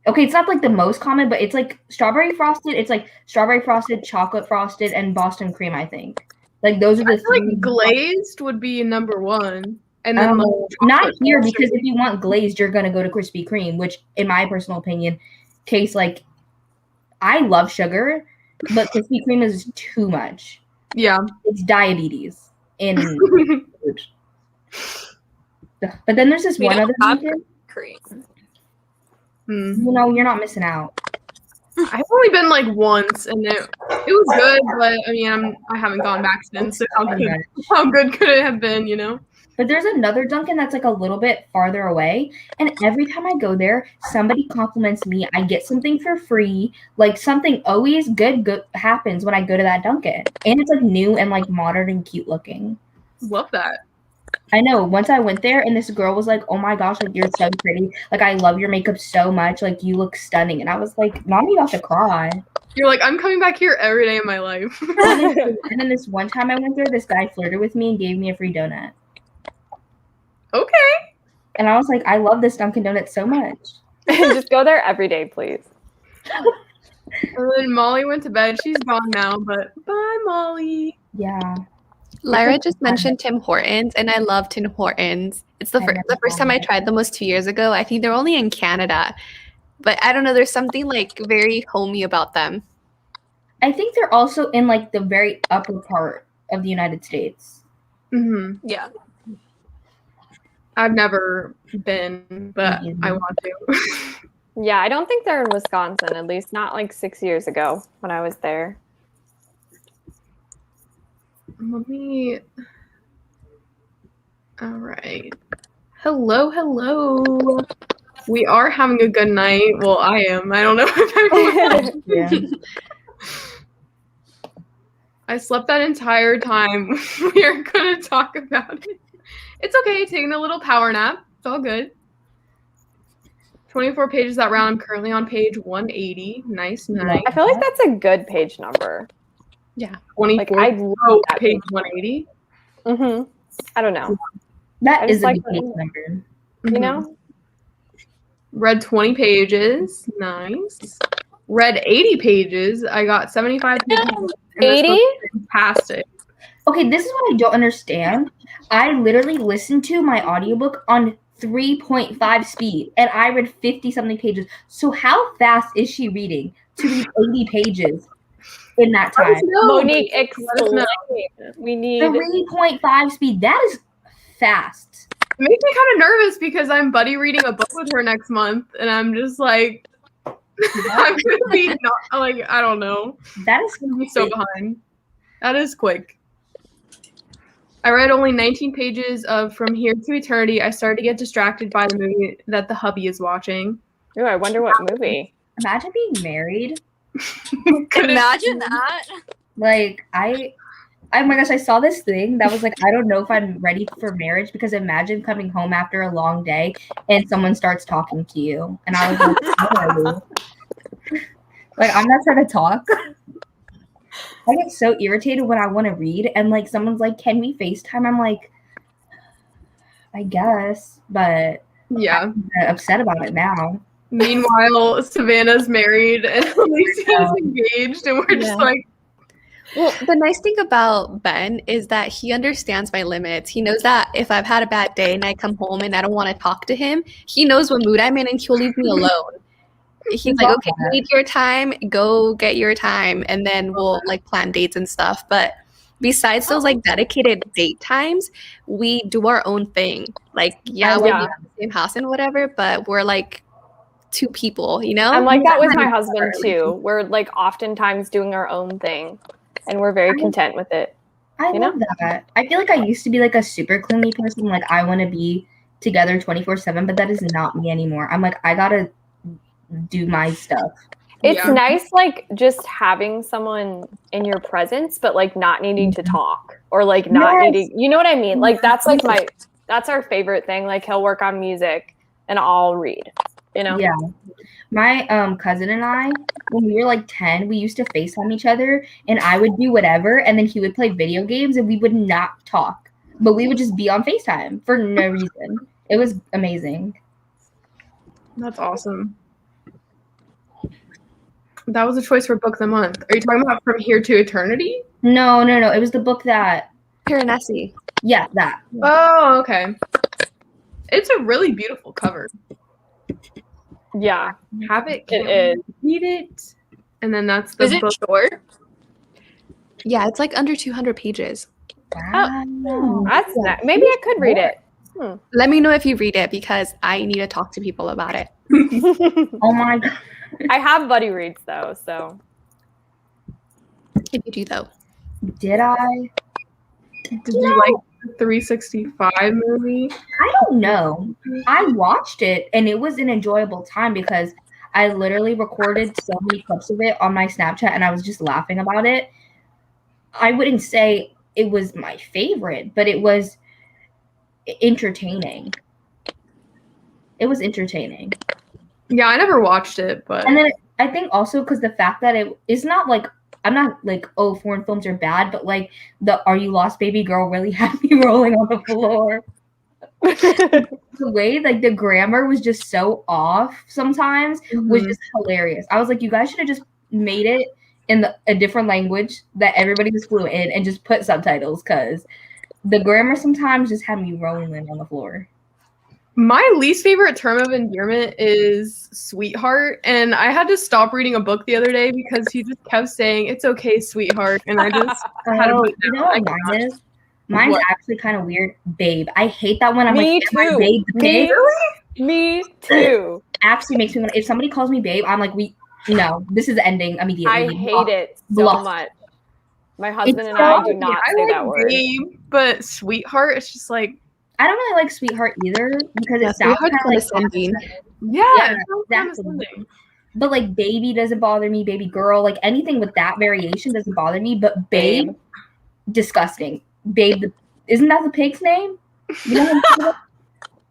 Okay, it's not like the most common, but it's like strawberry frosted. It's like strawberry frosted, chocolate frosted, and Boston cream, I think. Like those are the
I feel
three.
like glazed would be number one, and then like,
Not
chocolate
here
frosted.
because if you want glazed, you're gonna go to Krispy Kreme, which, in my personal opinion, tastes like. I love sugar, but Krispy Kreme is too much.
Yeah.
It's diabetes in food. But then there's this
We
one
don't
other
have
Dunkin'.
Cream.
Hmm.
You know, you're not missing out.
I've only been like once, and it was good, but I mean, I haven't gone back since. So how good could it have been? You know?
But there's another Dunkin' that's like a little bit farther away. And every time I go there, somebody compliments me. I get something for free. Like something always good happens when I go to that Dunkin'. And it's like new and like modern and cute looking.
Love that.
I know. Once I went there and this girl was like, oh my gosh, like you're so pretty. Like I love your makeup so much. Like you look stunning. And I was like, Mommy, about to cry.
You're like, I'm coming back here every day of my life.
And then this one time I went there, this guy flirted with me and gave me a free donut.
Okay.
And I was like, I love this Dunkin' Donut so much.
Just go there every day, please.
And then Molly went to bed. She's gone now, but bye, Molly.
Yeah.
Lyra just mentioned Tim Hortons, and I love Tim Hortons. It's the first time I tried them was 2 years ago. I think they're only in Canada, but I don't know. There's something like very homey about them.
I think they're also in like the very upper part of the United States.
Mm-hmm.
Yeah.
I've never been, but I want to.
Yeah, I don't think they're in Wisconsin, at least not like 6 years ago when I was there.
Let me. All right. Hello, hello. We are having a good night. Well, I am. I don't know if everyone
Yeah.
I slept that entire time. We are going to talk about it. It's okay. Taking a little power nap. It's all good. 24 pages that round. I'm currently on page 180. Nice.
I feel like that's a good page number.
Yeah.
24.
Like, I love that
page 180.
Mm-hmm. I don't know.
That
I
is
just
a
like
good page number.
You know?
Read 20 pages. Nice. Read 80 pages. I got 75 pages.
80?
Fantastic.
Okay, this is what I don't understand. I literally listened to my audiobook on 3.5 speed and I read 50 something pages. So how fast is she reading to read 80 pages in that time?
Monique, explain. We need
3.5 speed. That is fast.
It makes me kind of nervous because I'm buddy reading a book with her next month, and I'm just like, I'm gonna be not like I don't know.
That is
I'm gonna be so behind. That is quick. I read only 19 pages of From Here to Eternity. I started to get distracted by the movie that the hubby is watching.
Ooh, I wonder what movie.
Imagine being married.
Imagine that.
Like oh my gosh, I saw this thing that was like, I don't know if I'm ready for marriage because imagine coming home after a long day and someone starts talking to you. And I was like, how are you? Like, I'm not trying to talk. I get so irritated when I want to read and like someone's like, can we FaceTime? I'm like, I guess, but
Yeah.
I'm upset about it now.
Meanwhile, Savannah's married and Alicia's engaged, and we're just like,
Well, the nice thing about Ben is that he understands my limits. He knows that if I've had a bad day and I come home and I don't want to talk to him, he knows what mood I'm in and he'll leave me alone. He's like, okay, you need your time, go get your time, and then we'll like plan dates and stuff. But besides those like dedicated date times, we do our own thing. Like, yeah, we're in the same house and whatever, but we're like two people, you know?
I'm like that with my
Yeah.
husband too. We're like oftentimes doing our own thing, and we're very content with it.
I
You
love that. I feel like I used to be like a super clingy person. Like I want to be together 24/7, but that is not me anymore. I'm like, I gotta do my stuff.
It's
Yeah.
nice, like just having someone in your presence, but like not needing to talk or like not
Yes.
needing. You know what I mean? Like that's like that's our favorite thing. Like he'll work on music, and I'll read. You know?
Yeah. My cousin and I, when we were like 10, we used to FaceTime each other and I would do whatever and then he would play video games and we would not talk. But we would just be on FaceTime for no reason. It was amazing.
That's awesome. That was a choice for book of the month. Are you talking about From Here to Eternity?
No. It was the book that
Piranesi.
yeah, that.
Oh, okay. It's a really beautiful cover.
Yeah,
Have it,
it is.
read it, and then that's the
Is it
book.
short?
Yeah, it's like under 200 pages.
Wow.
That's maybe I could read it.
Let me know if you read it because I need to talk to people about it.
Oh my god.
I have buddy reads though, so
If you do, though.
Did I?
Did you like the 365 movie?
I don't know. I watched it and it was an enjoyable time because I literally recorded so many clips of it on my Snapchat and I was just laughing about it. I wouldn't say it was my favorite, but it was entertaining. It was entertaining.
Yeah, I never watched it, but
And then I think also because the fact that it's not like, I'm not like, oh, foreign films are bad, but like the Are You Lost Baby Girl really had me rolling on the floor. The way like the grammar was just so off sometimes was just hilarious. I was like, you guys should have just made it in a different language that everybody was fluent in and just put subtitles because the grammar sometimes just had me rolling on the floor.
my least favorite term of endearment is sweetheart, and I had to stop reading a book the other day because he just kept saying, "It's okay, sweetheart," and I just had to
Oh,
put it
you
down.
know what mine is? Mine's
What?
actually kind of weird. Babe. I hate that when I'm
Me
like, "Am I
too.
babe the pig?"
Me too.
Actually makes me want if somebody calls me babe, I'm like, no, this is ending immediately.
I hate it so
Bluff.
much. My husband and
so-
I do not
I
say
like
that word.
babe, but sweetheart, it's just like,
I don't really like sweetheart either because
Yeah,
it sounds
sweetheart's
kind of like
condescending.
yeah,
Yeah,
it sounds
exactly.
condescending.
But like baby doesn't bother me, baby girl, like anything with that variation doesn't bother me. But babe, disgusting. Babe, isn't that the pig's name? You know what I'm talking about?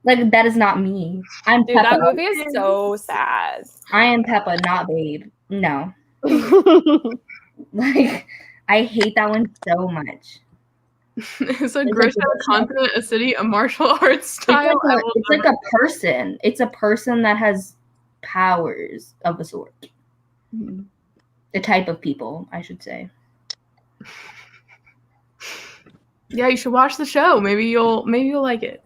Like that is not me. I'm
Dude, that
Peppa.
movie is so sad.
I am Peppa, not babe. No, like I hate that one so much.
It's a
It's
Grisha,
like
a continent, a city, a martial arts style.
It's like a person. It's a person that has powers of a sort. The type of people, I should say.
Yeah, you should watch the show. Maybe you'll like it.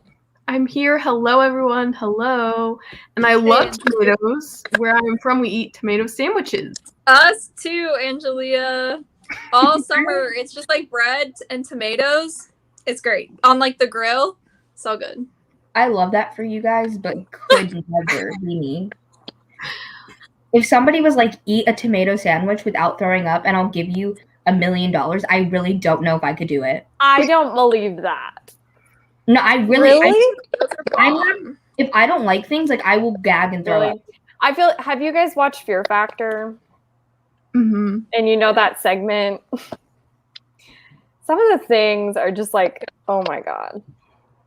I'm here. Hello, everyone. Hello. And I love tomatoes. Where I'm from, we eat tomato sandwiches.
Us too, Angelia. All summer, it's just like bread and tomatoes. It's great on like the grill. So good.
I love that for you guys, but could never be me. If somebody was like, eat a tomato sandwich without throwing up and I'll give you $1 million, I really don't know if I could do it.
I don't believe that.
No, I really,
Those are bomb.
if I don't like things, like I will gag and throw
Really?
up.
I feel. Have you guys watched Fear Factor?
Mm-hmm.
And you know that segment? Some of the things are just like, oh my god.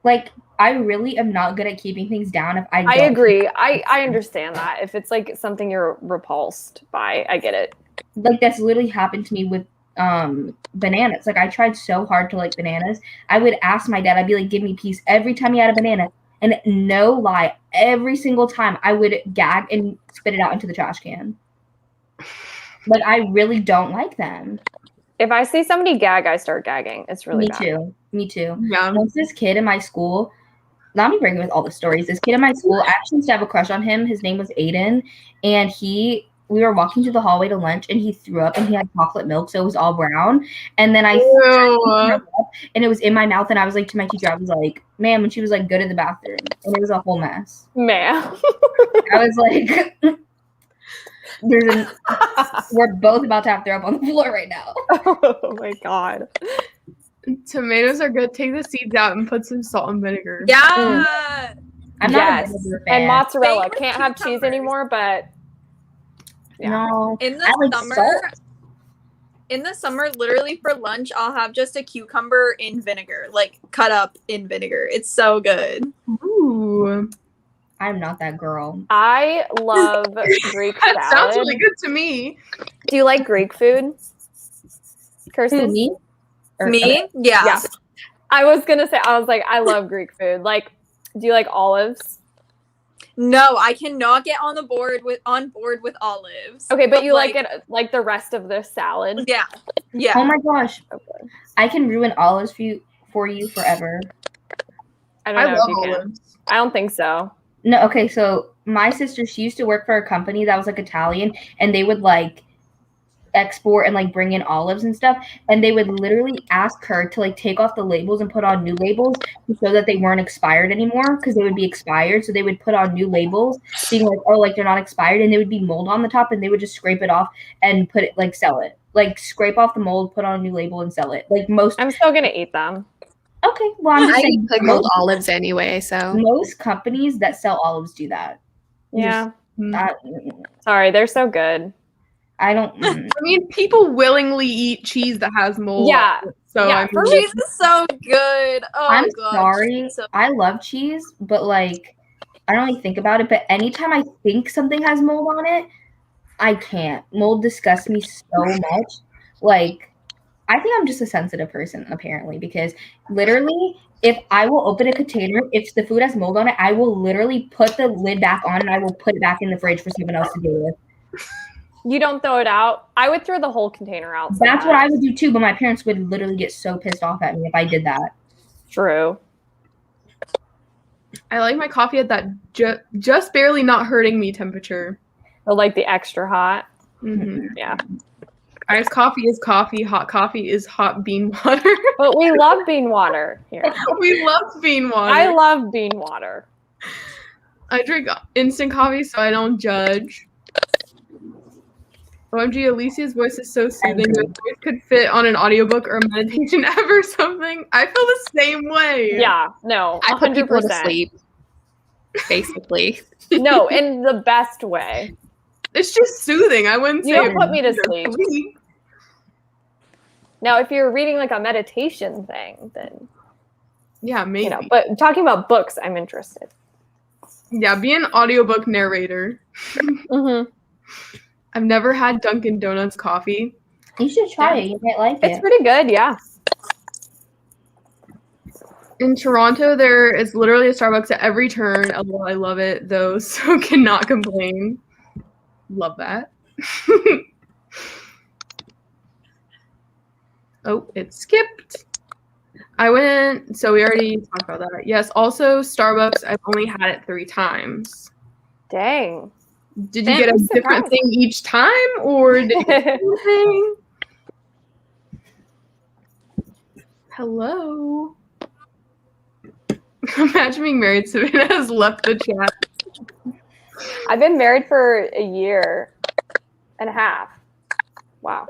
Like, I really am not good at keeping things down if I don't.
I agree. I understand that. If it's like something you're repulsed by, I get it.
Like, that's literally happened to me with bananas. Like, I tried so hard to like bananas. I would ask my dad, I'd be like, give me a piece every time he had a banana. And no lie, every single time I would gag and spit it out into the trash can. Like, I really don't like them.
If I see somebody gag, I start gagging. It's really bad.
Me too.
Yeah.
Once this kid in my school, let me bring with all the stories. This kid in my school, I actually used to have a crush on him. His name was Aiden. And he we were walking through the hallway to lunch, and he threw up, and he had chocolate milk, so it was all brown. And then I threw up, and it was in my mouth, and I was like to my teacher, I was like, "Ma'am," and she was like, "Go to the bathroom," and it was a whole mess.
Man.
I was like, we're both about to have throw up on the floor right now.
Oh my god.
Tomatoes are good. Take the seeds out and put some salt and vinegar.
Yeah.
I'm not a vinegar fan.
And mozzarella.
Same with
Can't have cheese
cucumbers.
anymore, but yeah.
No.
In the
I like
summer,
salt.
in the summer, literally for lunch, I'll have just a cucumber in vinegar, like cut up in vinegar. It's so good.
Ooh.
I'm not that girl.
I love Greek
That
salad.
sounds really good to me.
Do you like Greek food? Kirsten?
Me? Or-
Me? Yeah.
Yeah. I was gonna say, I was like, I love Greek food. Like, do you like olives?
No, I cannot get on board with olives.
Okay, but you like it like the rest of the salad.
Yeah. Yeah.
Oh my gosh.
Okay.
I can ruin olives for you forever.
I don't
I
know
love
if you can.
olives.
I don't think so.
No, okay, so my sister, she used to work for a company that was like Italian, and they would like export and like bring in olives and stuff, and they would literally ask her to like take off the labels and put on new labels to show that they weren't expired anymore, because they would be expired. So they would put on new labels being like, oh, like they're not expired, and they would be mold on the top, and they would just scrape it off and put it like sell it, like scrape off the mold, put on a new label and sell it. Like most
I'm still gonna eat them.
okay, well I'm just
I
saying
eat pickled olives anyway, so
most companies that sell olives do that.
Yeah.
That-
Sorry, they're so good.
I don't
I mean, people willingly eat cheese that has mold.
Yeah.
So
Yeah,
I
for
mean,
Cheese is so good. Oh
I'm
god.
sorry.
So-
I love cheese, but like I don't really think about it. But anytime I think something has mold on it, I can't. Mold disgusts me so much. Like I think I'm just a sensitive person apparently, because literally if I will open a container, if the food has mold on it, I will literally put the lid back on and I will put it back in the fridge for someone else to deal with.
You don't throw it out. I would throw the whole container out.
That's what I would do too, but my parents would literally get so pissed off at me if I did that.
True.
I like my coffee at that just barely not hurting me temperature.
Or like the extra hot.
Mm-hmm.
Yeah.
Iced coffee is coffee. Hot coffee is hot bean water.
But we love bean water here.
We love bean water.
I love bean water.
I drink instant coffee, so I don't judge. OMG, Alicia's voice is so soothing. Your voice could fit on an audiobook or a meditation app or something. I feel the same way.
Yeah, no,
I put people to
100%.
sleep, basically.
No, in the best way.
It's just soothing. I wouldn't say
You don't put me to
it's
sleep. Now, if you're reading like a meditation thing, then
Yeah, maybe.
you know. But talking about books, I'm interested.
Yeah, be an audiobook narrator.
Mm-hmm.
I've never had Dunkin' Donuts coffee.
You should try it. You might like
It's
it.
pretty good, yeah.
In Toronto, there is literally a Starbucks at every turn. Although I love it, though, so cannot complain. Love that. Oh, it skipped. I went, so we already talked about that. Yes, also Starbucks, I've only had it 3 times.
Dang.
Did you
Damn,
get a
I'm
different
surprised.
thing each time, or did you get anything? Hello. Imagine being married. Savannah has left the chat.
I've been married for a year and a half. Wow.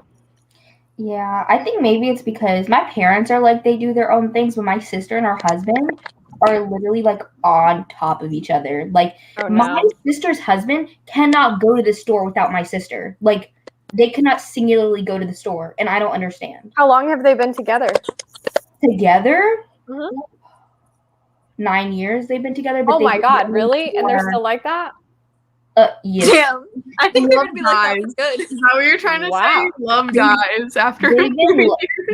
Yeah, I think maybe it's because my parents are like they do their own things, but my sister and her husband are literally like on top of each other. Like
Oh
my
no.
sister's husband cannot go to the store without my sister. Like they cannot singularly go to the store, and I don't understand.
How long have they been together?
Together,
Mhm.
9 years they've been together. But
Oh
they've
my
been
god,
together
really? And they're
for,
still like that?
yes.
Damn. I think they're
Love
gonna be like that
guys.
was good.
Is that what you're trying to
Wow.
say? Love guys after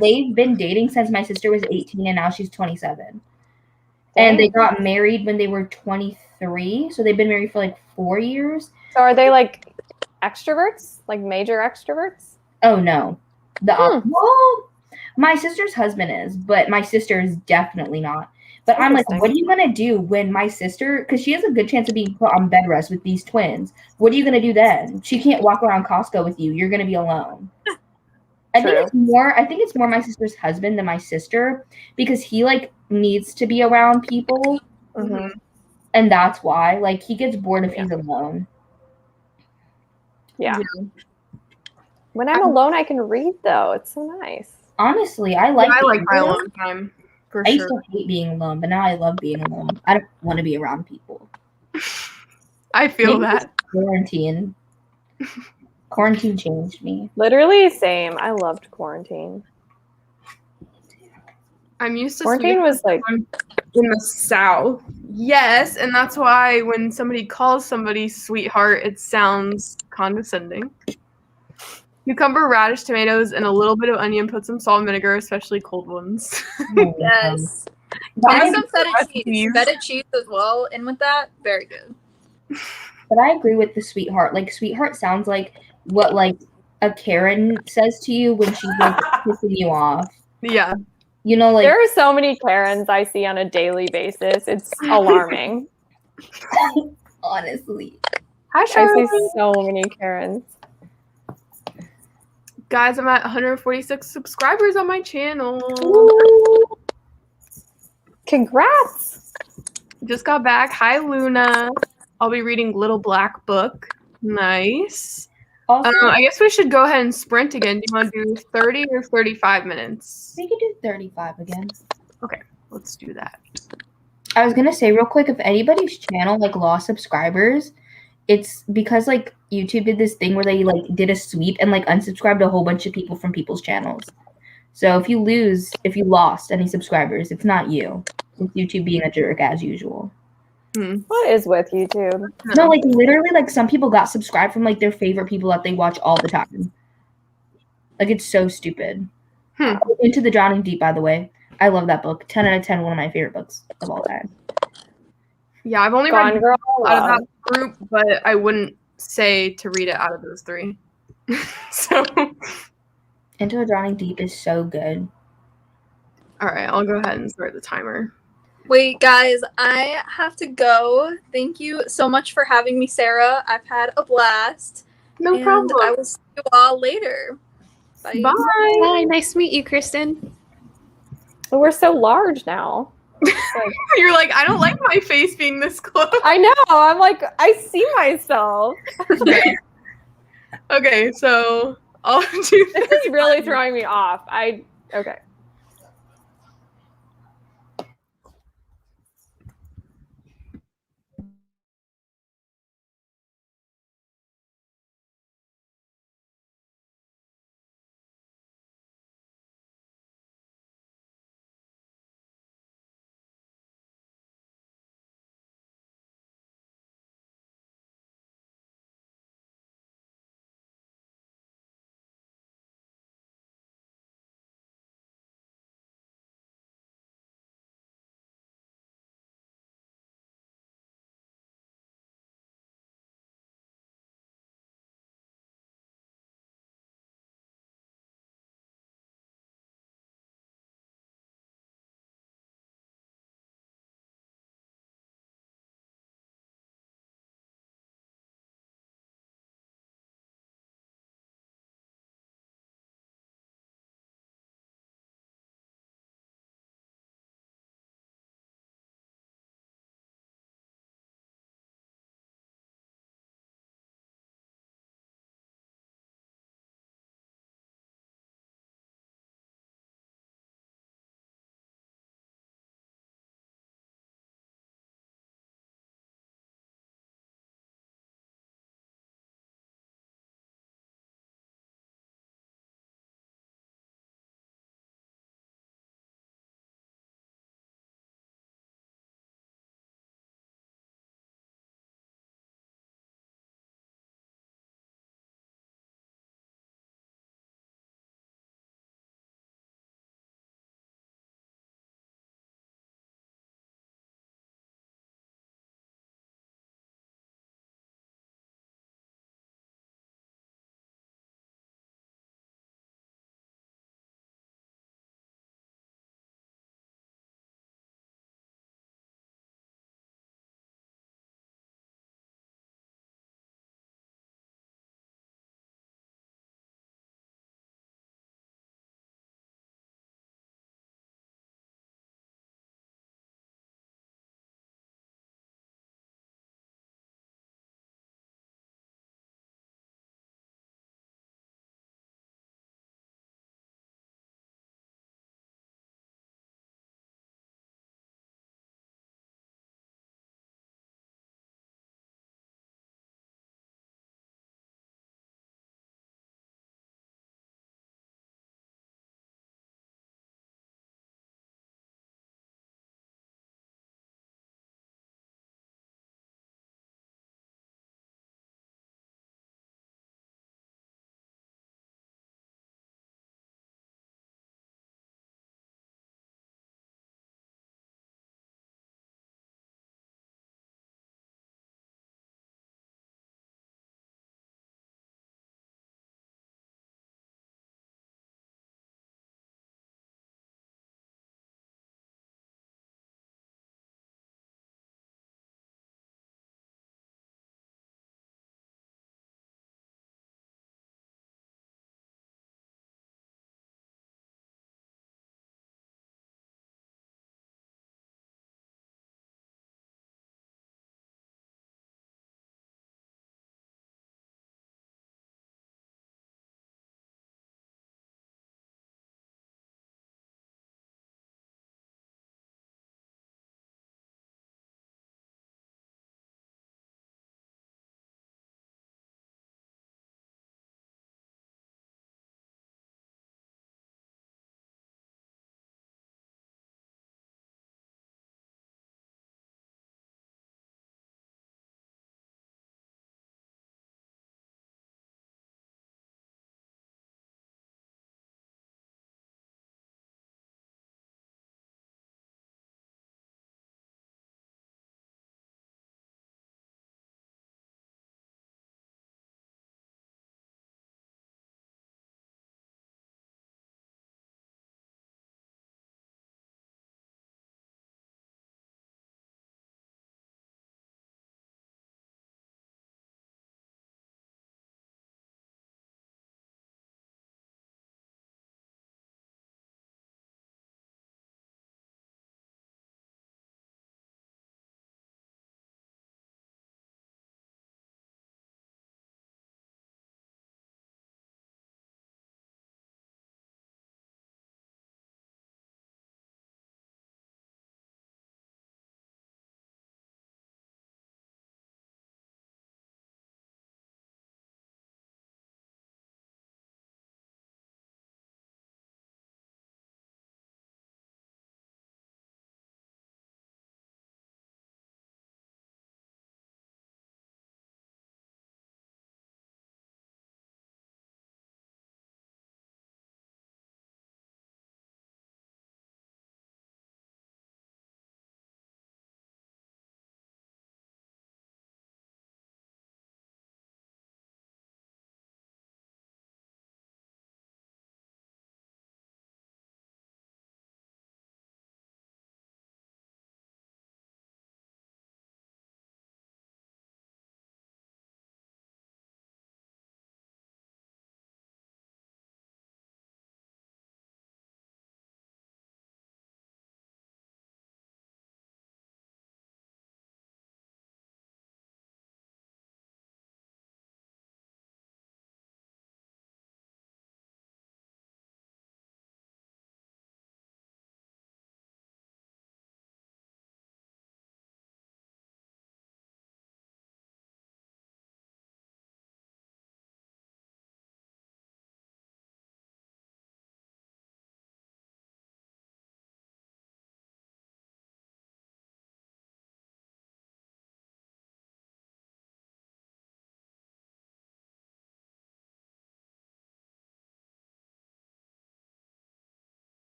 They've been dating since my sister was 18 and now she's 27. And they got married when they were 23, so they've been married for like 4 years.
So are they like extroverts? Like major extroverts?
Oh no, well, my sister's husband is, but my sister is definitely not. But I'm like,
Interesting.
what are you gonna do when my sister, because she has a good chance of being put on bed rest with these twins. What are you gonna do then? She can't walk around Costco with you. You're gonna be alone. I think it's more my sister's husband than my sister because he like needs to be around people,
Mhm.
and that's why. Like he gets bored if
Yeah.
he's alone.
Yeah. When I'm alone, I can read though. It's so nice.
Honestly, I
Yeah,
like
I like
being
my
alone.
alone time for
I used
sure.
to hate being alone, but now I love being alone. I don't want to be around people.
I feel
Maybe
that.
it's quarantine. Quarantine changed me.
Literally same. I loved quarantine.
I'm used to
Quarantine was like
I'm in the South. Yes, and that's why when somebody calls somebody sweetheart, it sounds condescending. Cucumber, radish, tomatoes, and a little bit of onion. Put some salt and vinegar, especially cold ones.
Yes.
But
Maybe
I,
some feta cheese.
recipes.
Feta cheese as well. In with that, very good.
but I agree with the sweetheart. Like sweetheart sounds like what like a Karen says to you when she's like pissing you off.
Yeah.
You know, like
there are so many Karens I see on a daily basis. It's alarming.
honestly.
Hi,
I
Charlotte.
see so many Karens.
Guys, I'm at 146 subscribers on my channel.
Congrats.
Just got back. Hi, Luna. I'll be reading Little Black Book. Nice.
Also,
I guess we should go ahead and sprint again. Do you want to do 30 or 35 minutes?
we could do 35 again.
Let's do that.
I was gonna say real quick, if anybody's channel like lost subscribers, it's because like YouTube did this thing where they like did a sweep and like unsubscribed a whole bunch of people from people's channels. So if you lost any subscribers, it's not you. It's YouTube being a jerk as usual.
What is with YouTube?
No, like literally, like some people got subscribed from like their favorite people that they watch all the time. Like it's so stupid. Into the Drowning Deep, by the way. I love that book. 10 out of 10, one of my favorite books of all time.
Yeah, I've only
Gone
read
Girl.
out of that group, but I wouldn't say to read it out of those three. So,
Into the Drowning Deep is so good.
all right, I'll go ahead and start the timer.
Wait, guys, I have to go. Thank you so much for having me, Sarah. I've had a blast.
No
and
problem.
I will see you all later. Bye.
Bye.
Hi, nice to meet you, Kristen.
We're so large now.
You're like, I don't like my face being this close.
I know. I'm like, I see myself.
Okay, so I'll do
This is really throwing me off. Okay.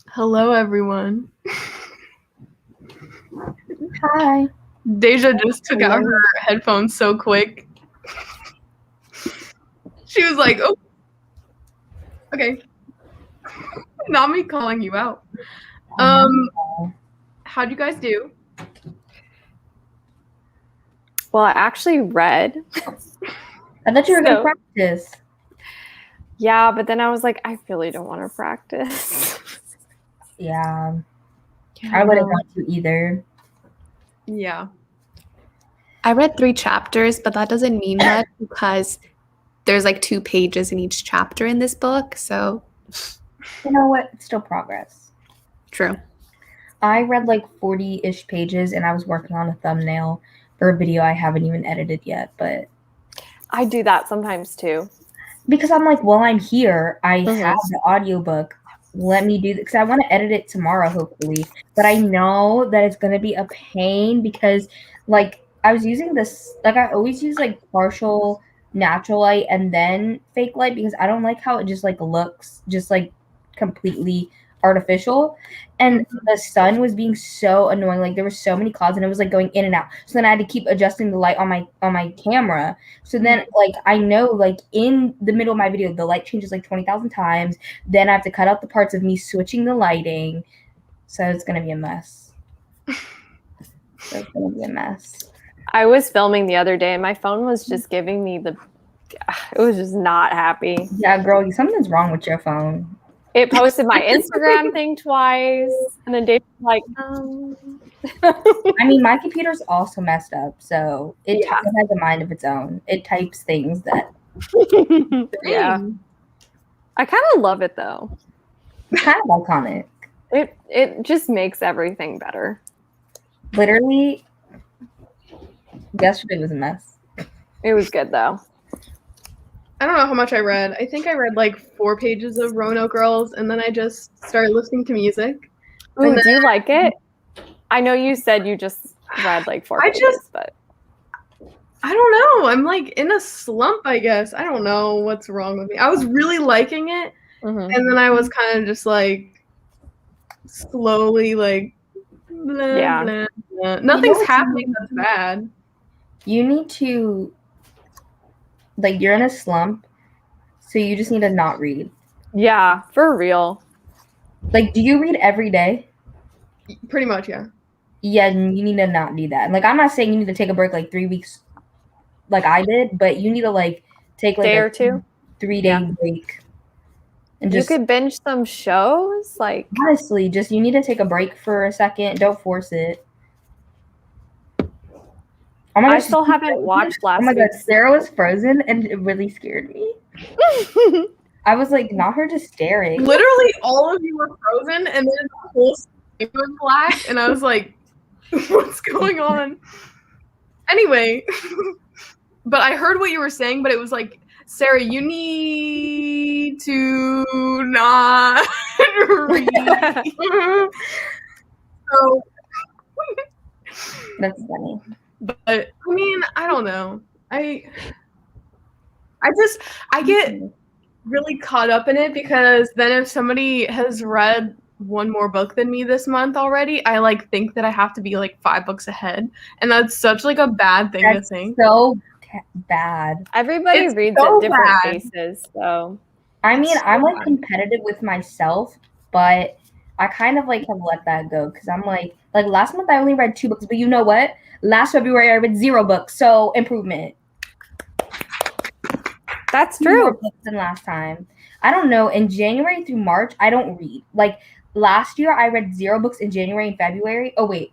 Hello, everyone.
Hi.
Deja just took out her headphones so quick. She was like, oh, okay. Not me calling you out. How'd you guys do?
Well, I actually read.
I thought you were going to
So-
practice.
Yeah, but then I was like, I really don't want to practice.
Yeah. I wouldn't want to either.
Yeah.
I read 3 chapters, but that doesn't mean much because there's like 2 pages in each chapter in this book. So
You know what? It's still progress.
true.
I read like 40-ish pages and I was working on a thumbnail for a video I haven't even edited yet. But
I do that sometimes too.
because I'm like, while I'm here, I
Mhm.
have the audiobook. Let me do this because I want to edit it tomorrow, hopefully. But I know that it's going to be a pain because, like, I was using this, like, I always use like partial natural light and then fake light because I don't like how it just like looks just like completely artificial. And the sun was being so annoying. Like, there were so many clouds and it was like going in and out. So then I had to keep adjusting the light on my camera. So then, like, I know, like, in the middle of my video, the light changes like 20,000 times. Then I have to cut out the parts of me switching the lighting. So it's going to be a mess.
I was filming the other day and my phone was just giving me it was just not happy.
Yeah, girl, something's wrong with your phone.
It posted my Instagram thing twice, and then Dave's like,
I mean, my computer's also messed up, so it
Yeah.
has a mind of its own. It types things that
yeah. I kind of love it though.
it's kind of iconic.
It just makes everything better.
Literally, yesterday was a mess.
It was good though.
I don't know how much I read. I think I read like 4 pages of Roanoke Girls, and then I just started listening to music.
Ooh,
And
do you like it? I know you said you just read like 4 pages, but
I don't know. I'm like in a slump, I guess. I don't know what's wrong with me. I was really liking it,
Mhm.
and then I was kind of just like slowly like blah,
Yeah.
blah, blah. Nothing's
what's
happening that's bad.
You need to, like, you're in a slump, so you just need to not read.
Yeah, for real.
Like, do you read every day?
Pretty much, yeah.
Yeah, you need to not do that. Like, I'm not saying you need to take a break like 3 weeks like I did, but you need to like take like
Day
a
or two.
3-day
Yeah.
break. And
You
just
could binge some shows, like
honestly, just you need to take a break for a second. Don't force it. Oh my
I
gosh,
still haven't watched last
Oh my god,
week's.
Sarah was frozen and it really scared me. I was like, not her just staring.
Literally, all of you were frozen, and then the whole screen was black, and I was like, "What's going on?" Anyway, but I heard what you were saying, but it was like, Sarah, you need to not read. So,
That's funny.
but I mean, I don't know. I get really caught up in it because then if somebody has read one more book than me this month already, I like think that I have to be like 5 books ahead, and that's such like a bad thing
That's
to think.
so bad.
Everybody
It's
reads
so
at different
bad.
paces, so
I mean,
So
I'm like
bad.
competitive with myself, but I kind of like have let that go because I'm like last month I only read 2 books, but you know what? Last February I read 0 books, so improvement.
that's
2 more
true.
books than last time. I don't know. In January through March, I don't read. Like last year, I read 0 books in January and February. Oh wait,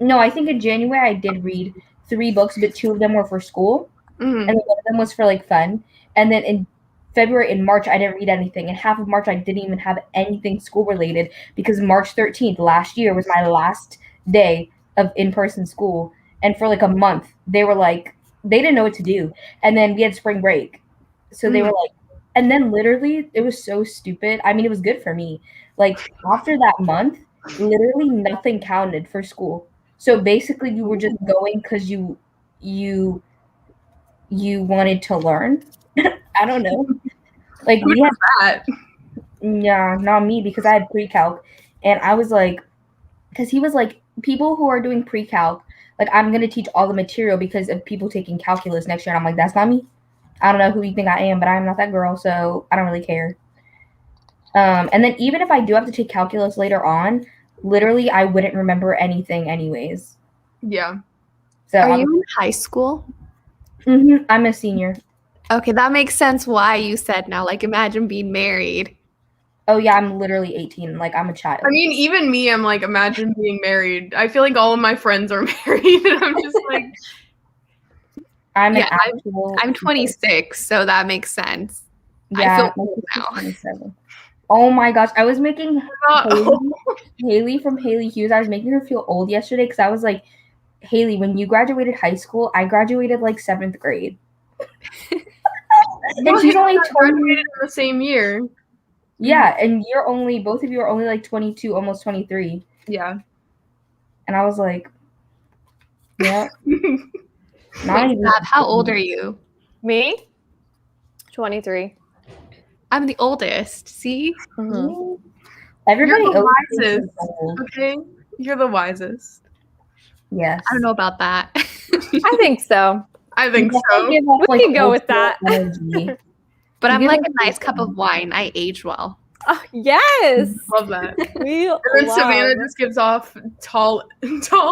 no, I think in January I did read 3 books, but 2 of them were for school,
Mhm.
and one of them was for like fun. And then in February and March, I didn't read anything. And half of March, I didn't even have anything school related because March 13th last year was my last day of in-person school. And for like a month, they were like, they didn't know what to do. And then we had spring break. So they were like, and then literally, it was so stupid. I mean, it was good for me. Like after that month, literally nothing counted for school. So basically, you were just going because you wanted to learn. I don't know. Like
Who
we had
that?
Yeah, not me, because I had pre-calc, and I was like, because he was like, people who are doing pre-calc, like, I'm gonna teach all the material because of people taking calculus next year. And I'm like, that's not me. I don't know who you think I am, but I'm not that girl, so I don't really care. And then even if I do have to take calculus later on, literally I wouldn't remember anything anyways.
Yeah.
So
Are you in high school?
I'm a senior.
Okay, that makes sense why you said now. Like, imagine being married.
Oh yeah, I'm literally 18. Like, I'm a child.
I mean, even me, I'm like, imagine being married. I feel like all of my friends are married, and I'm just like,
I'm
Yeah,
an actual.
I'm 26, so that makes sense.
Yeah,
I feel
my
old
sister's
now.
27. Oh my gosh, I was making
not
Haley from Haley Hughes. I was making her feel old yesterday because I was like, Haley, when you graduated high school, I graduated like 7th grade. And she's only 20.
graduated in the same year.
Yeah, and both of you are only like 22, almost 23.
Yeah.
And I was like, yeah. Not
Wait,
even.
Sav, how old are you?
Me? 23.
I'm the oldest. See?
Everybody
You're the
always thinks
wisest.
I'm old.
Okay, you're the wisest.
Yes.
I don't know about that.
I think so.
I think
You
so.
definitely give off,
We can go
old
with
school
that.
energy.
But
You
I'm
give
like
off
a nice
old
cup
school
of wine. I age well.
Oh, yes.
Love that.
We
And then
love.
Savannah just gives off tall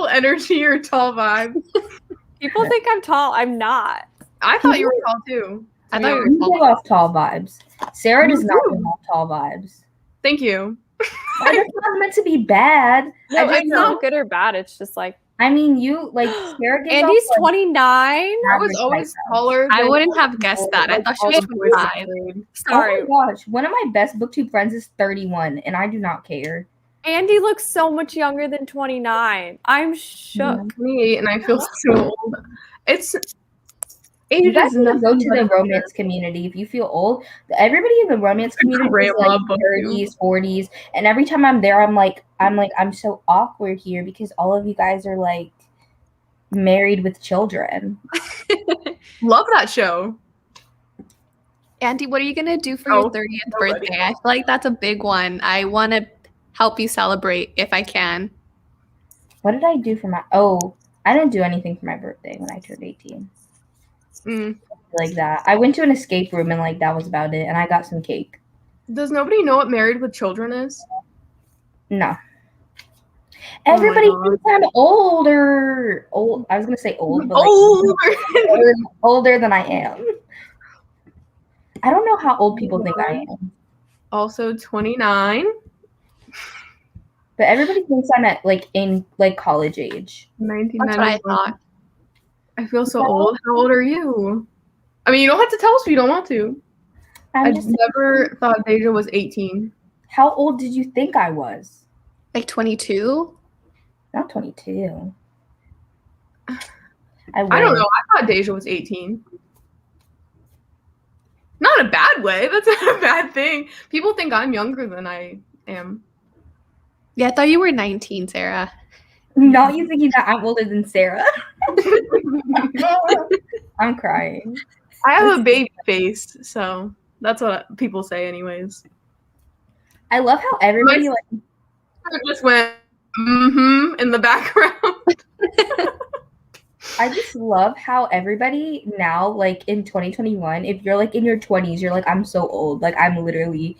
energy or tall vibe.
People think I'm tall. I'm not.
I thought you were tall too.
I
to be
thought you
honest.
were
You
tall.
give off tall vibes. Sarah
You
does not
do.
give off tall vibes.
Thank you.
That's not meant to be bad.
No,
I
it's
know.
not good or bad. It's just like
I mean, you like Sarah gives
Andy's
off, like,
29.
I was
average
always
height.
taller.
I
than
wouldn't have guessed that. I
like,
thought she
all
was
the boys in my
25.
grade.
Sorry.
Oh my gosh, one of my best booktube friends is 31, and I do not care.
Andy looks so much younger than 29. I'm shook.
28, and I feel so old. It's age
You guys
is
need to go
nothing
to
but
the
a
romance community if you feel old. Everybody in the romance community is
Grandma
like
booktube.
30s, 40s, and every time I'm there, I'm so awkward here because all of you guys are like married with children.
Love that show.
Andy, what are you gonna do for
Oh,
your 30th
nobody.
birthday? I feel like that's a big one. I want to help you celebrate if I can.
What did I do for my? Oh, I didn't do anything for my birthday when I turned 18.
Mm.
Like that, I went to an escape room and like that was about it, and I got some cake.
Does nobody know what married with children is?
No.
Oh my
Everybody
God.
thinks I'm older. Old. I was gonna say old, but like,
Older.
older than I am. I don't know how old people think I am,
Also 29.
but everybody thinks I'm at like in like college age.
That's what I
1991.
thought.
I feel so old. How old are you? I mean, you don't have to tell us if you don't want to. I
I'm
just
just.
never thought Deja was 18.
How old did you think I was?
Like 22?
Not 22.
I don't know.
wish.
I thought Deja was 18. Not in a bad way. That's not a bad thing. People think I'm younger than I am.
Yeah, I thought you were 19, Sarah.
Not you thinking that I'm older than Sarah. I'm crying.
I have a baby face, so that's what people say anyways.
I love how everybody like.
I just went, in the background.
I just love how everybody now, like in 2021, if you're like in your 20s, you're like, I'm so old. Like I'm literally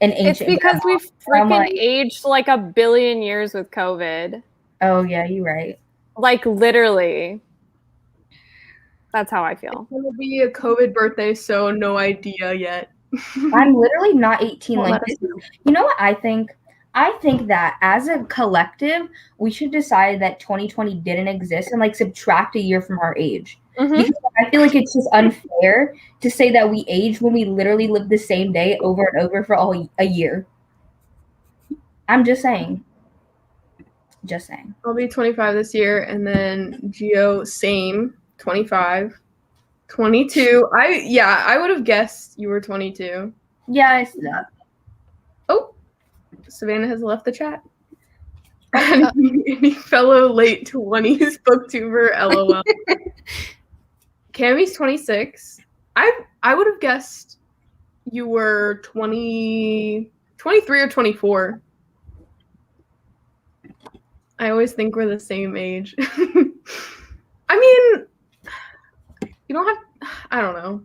an
It's
ancient.
because
grandma.
we've
I'm
freaking
like-
aged like a billion years with COVID.
Oh yeah, you're right.
Like literally. That's how I feel.
It's gonna be a COVID birthday, so no idea yet.
I'm literally not 18
Well,
like
let us
this. You know what I think? I think that as a collective, we should decide that 2020 didn't exist and like subtract a year from our age.
Mhm.
Because I feel like it's just unfair to say that we age when we literally lived the same day over and over for a year. I'm just saying. Just saying.
I'll be 25 this year, and then Geo, same, 25. 22. I would have guessed you were 22.
Yeah, I see that.
Oh, Savannah has left the chat. Any fellow late 20s booktuber, LOL. Cammy's 26. I would have guessed you were 25 23 or 24. I always think we're the same age. I mean, you don't have, I don't know.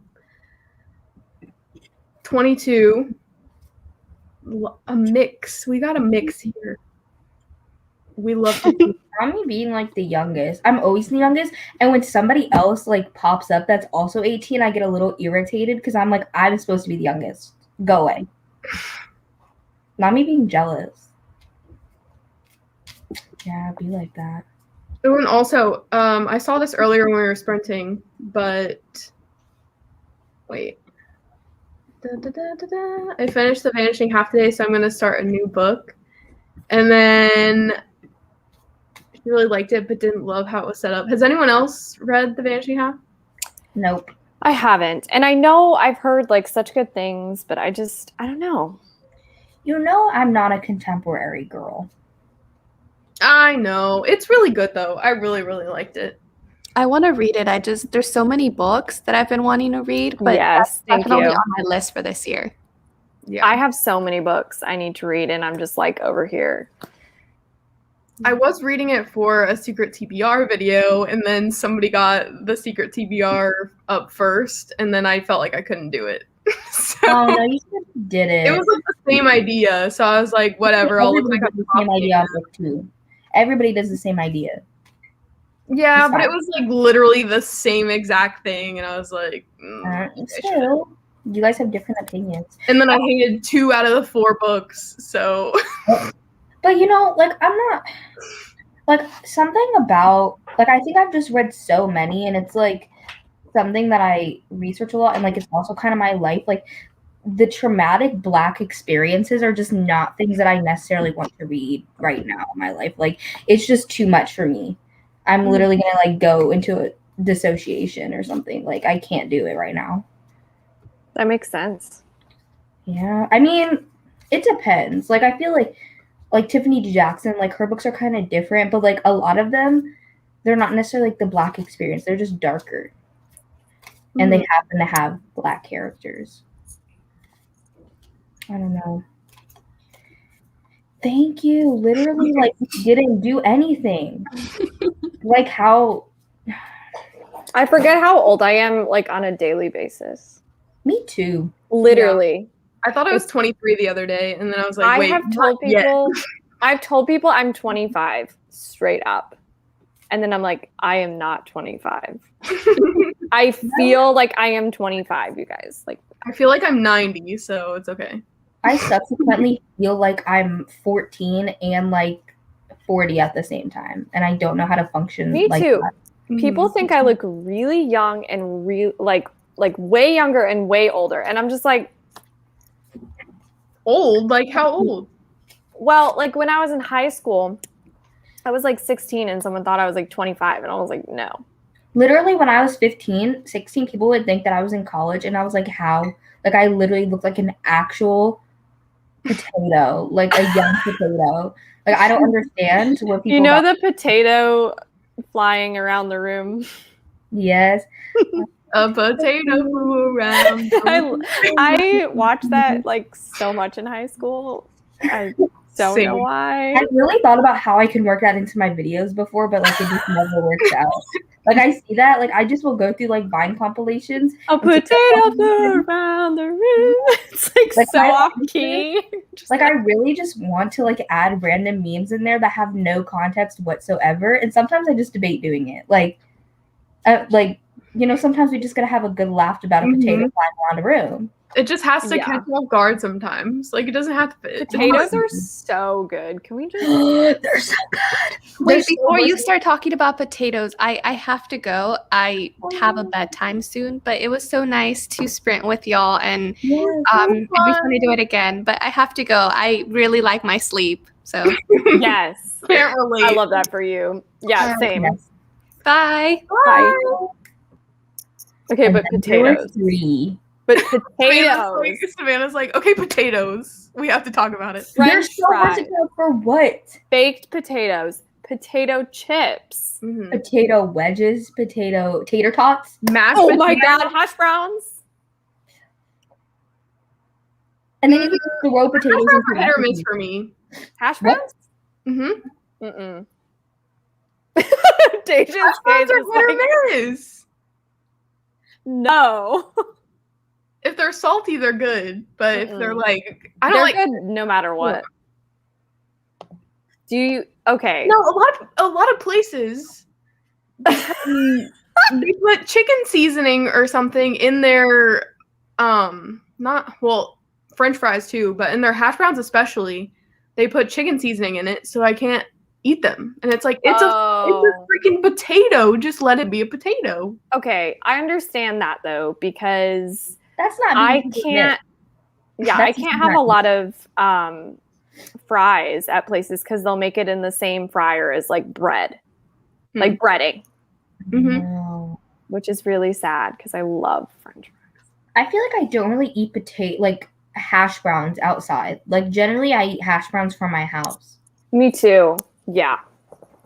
22. A mix. We got a mix here. We love to
I'm me being like the youngest. I'm always the youngest. And when somebody else like pops up that's also 18, I get a little irritated because I'm like, I'm supposed to be the youngest. Go away. Not me being jealous. Yeah, be like that.
Oh, and also, I saw this earlier when we were sprinting, but wait. I finished The Vanishing Half today, so I'm going to start a new book. And then she really liked it, but didn't love how it was set up. Has anyone else read The Vanishing Half?
Nope.
I haven't. And I know I've heard like such good things, but I don't know.
You know I'm not a contemporary girl.
I know. It's really good, though. I really, really liked it.
I want to read it. There's so many books that I've been wanting to read, but
Yes,
that's
thank
definitely
you.
on my list for this year.
Yeah.
I have so many books I need to read, and I'm just like over here.
I was reading it for a secret TBR video, and then somebody got the secret TBR up first, and then I felt like I couldn't do it. So
Oh no, you did it.
it was like the same idea, so I was like, whatever. I'll look
Everybody
like
does
I'm
the same
copying
idea on
it.
book 2. Everybody does the same idea.
Yeah,
It's
but it
fine.
was like literally the same exact thing, and I was like, I should.
Still, you guys have different opinions.
And then I hated 2 out of the 4 books, so
But you know, like I'm not like something about like I think I've just read so many and it's like something that I research a lot and like it's also kind of my life. Like the traumatic Black experiences are just not things that I necessarily want to read right now in my life. Like it's just too much for me. I'm literally gonna like go into a dissociation or something. Like I can't do it right now.
That makes sense.
Yeah, I mean, it depends. Like I feel like Tiffany D. Jackson, like her books are kind of different, but like a lot of them, they're not necessarily like the Black experience. They're just darker, and they happen to have Black characters. I don't know. Thank you. Literally, like didn't do anything. Like how?
I forget how old I am, like on a daily basis.
Me too.
Literally.
I thought I was 23 the other day, and then I was like,
I
wait,
have told
not yet.
people I've told people I'm 25 straight up. And then I'm like, I am not 25. I feel like I am 25, you guys. Like
I feel like I'm 90, so it's okay.
I subsequently feel like I'm 14 and like 40 at the same time, and I don't know how to function.
Me
like
too.
that.
People think I look really young and like way younger and way older. And I'm just like,
Old? Like how old?
well, like when I was in high school, I was like 16 and someone thought I was like 25 and I was like, no.
Literally, when I was 15, 16, people would think that I was in college, and I was like, how? Like, I literally looked like an actual potato, like a young potato. Like, I don't understand what people...
You know the potato flying around the room?
Yes.
A potato flew around.
I watched that like so much in high school. I don't know why.
I really thought about how I could work that into my videos before, but like it just never works out. Like I see that, like I just will go through like Vine compilations.
A potato flew around the room. It's like so off key.
Like I really just want to like add random memes in there that have no context whatsoever, and sometimes I just debate doing it. Like you know, sometimes we just gotta have a good laugh about a potato flying around a room.
It just has to catch you off guard sometimes. Like it doesn't have to fit.
Potatoes are so good. Can we just
They're so good.
Wait, before you start talking about potatoes, I have to go. I have a bedtime soon, but it was so nice to sprint with y'all, and it'd be fun to do it again. But I have to go. I really like my sleep, so
yes.
Can't relate.
I love that for you. Yeah, same.
Yes.
bye.
Bye. Okay, but
And then there were
potatoes.
3.
But potatoes.
Savannah's like, okay, potatoes. We have to talk about it.
They're
French
so
fries.
versatile for what?
Baked potatoes. Potato chips.
Potato wedges, potato tater tots.
Mashed
Oh my
potatoes.
god, hash browns.
And then you can throw potatoes
Hash
into
browns are hit or miss
that.
for me.
Hash
What?
browns?
Mm-hmm.
Mm-mm. Deja's
Hash
face
browns are
is
hit or
like,
miss.
no.
If they're salty, they're good. But if they're
Mm-mm.
like, I don't
They're
like.
good no matter what. Do you? Okay.
No, a lot of places they put chicken seasoning or something in their not well French fries too, but in their hash browns especially, they put chicken seasoning in it, so I can't eat them. And it's like it's a freaking potato. Just let it be a potato.
Okay, I understand that though, because
That's not.
I
being hit or
can't.
miss.
Yeah, I
That's
can't
not-
have a lot of fries at places because they'll make it in the same fryer as like bread, like breading,
Mm-hmm.
No.
which is really sad because I love French fries.
I feel like I don't really eat like hash browns outside. Like generally, I eat hash browns from my house,
Me too. Yeah,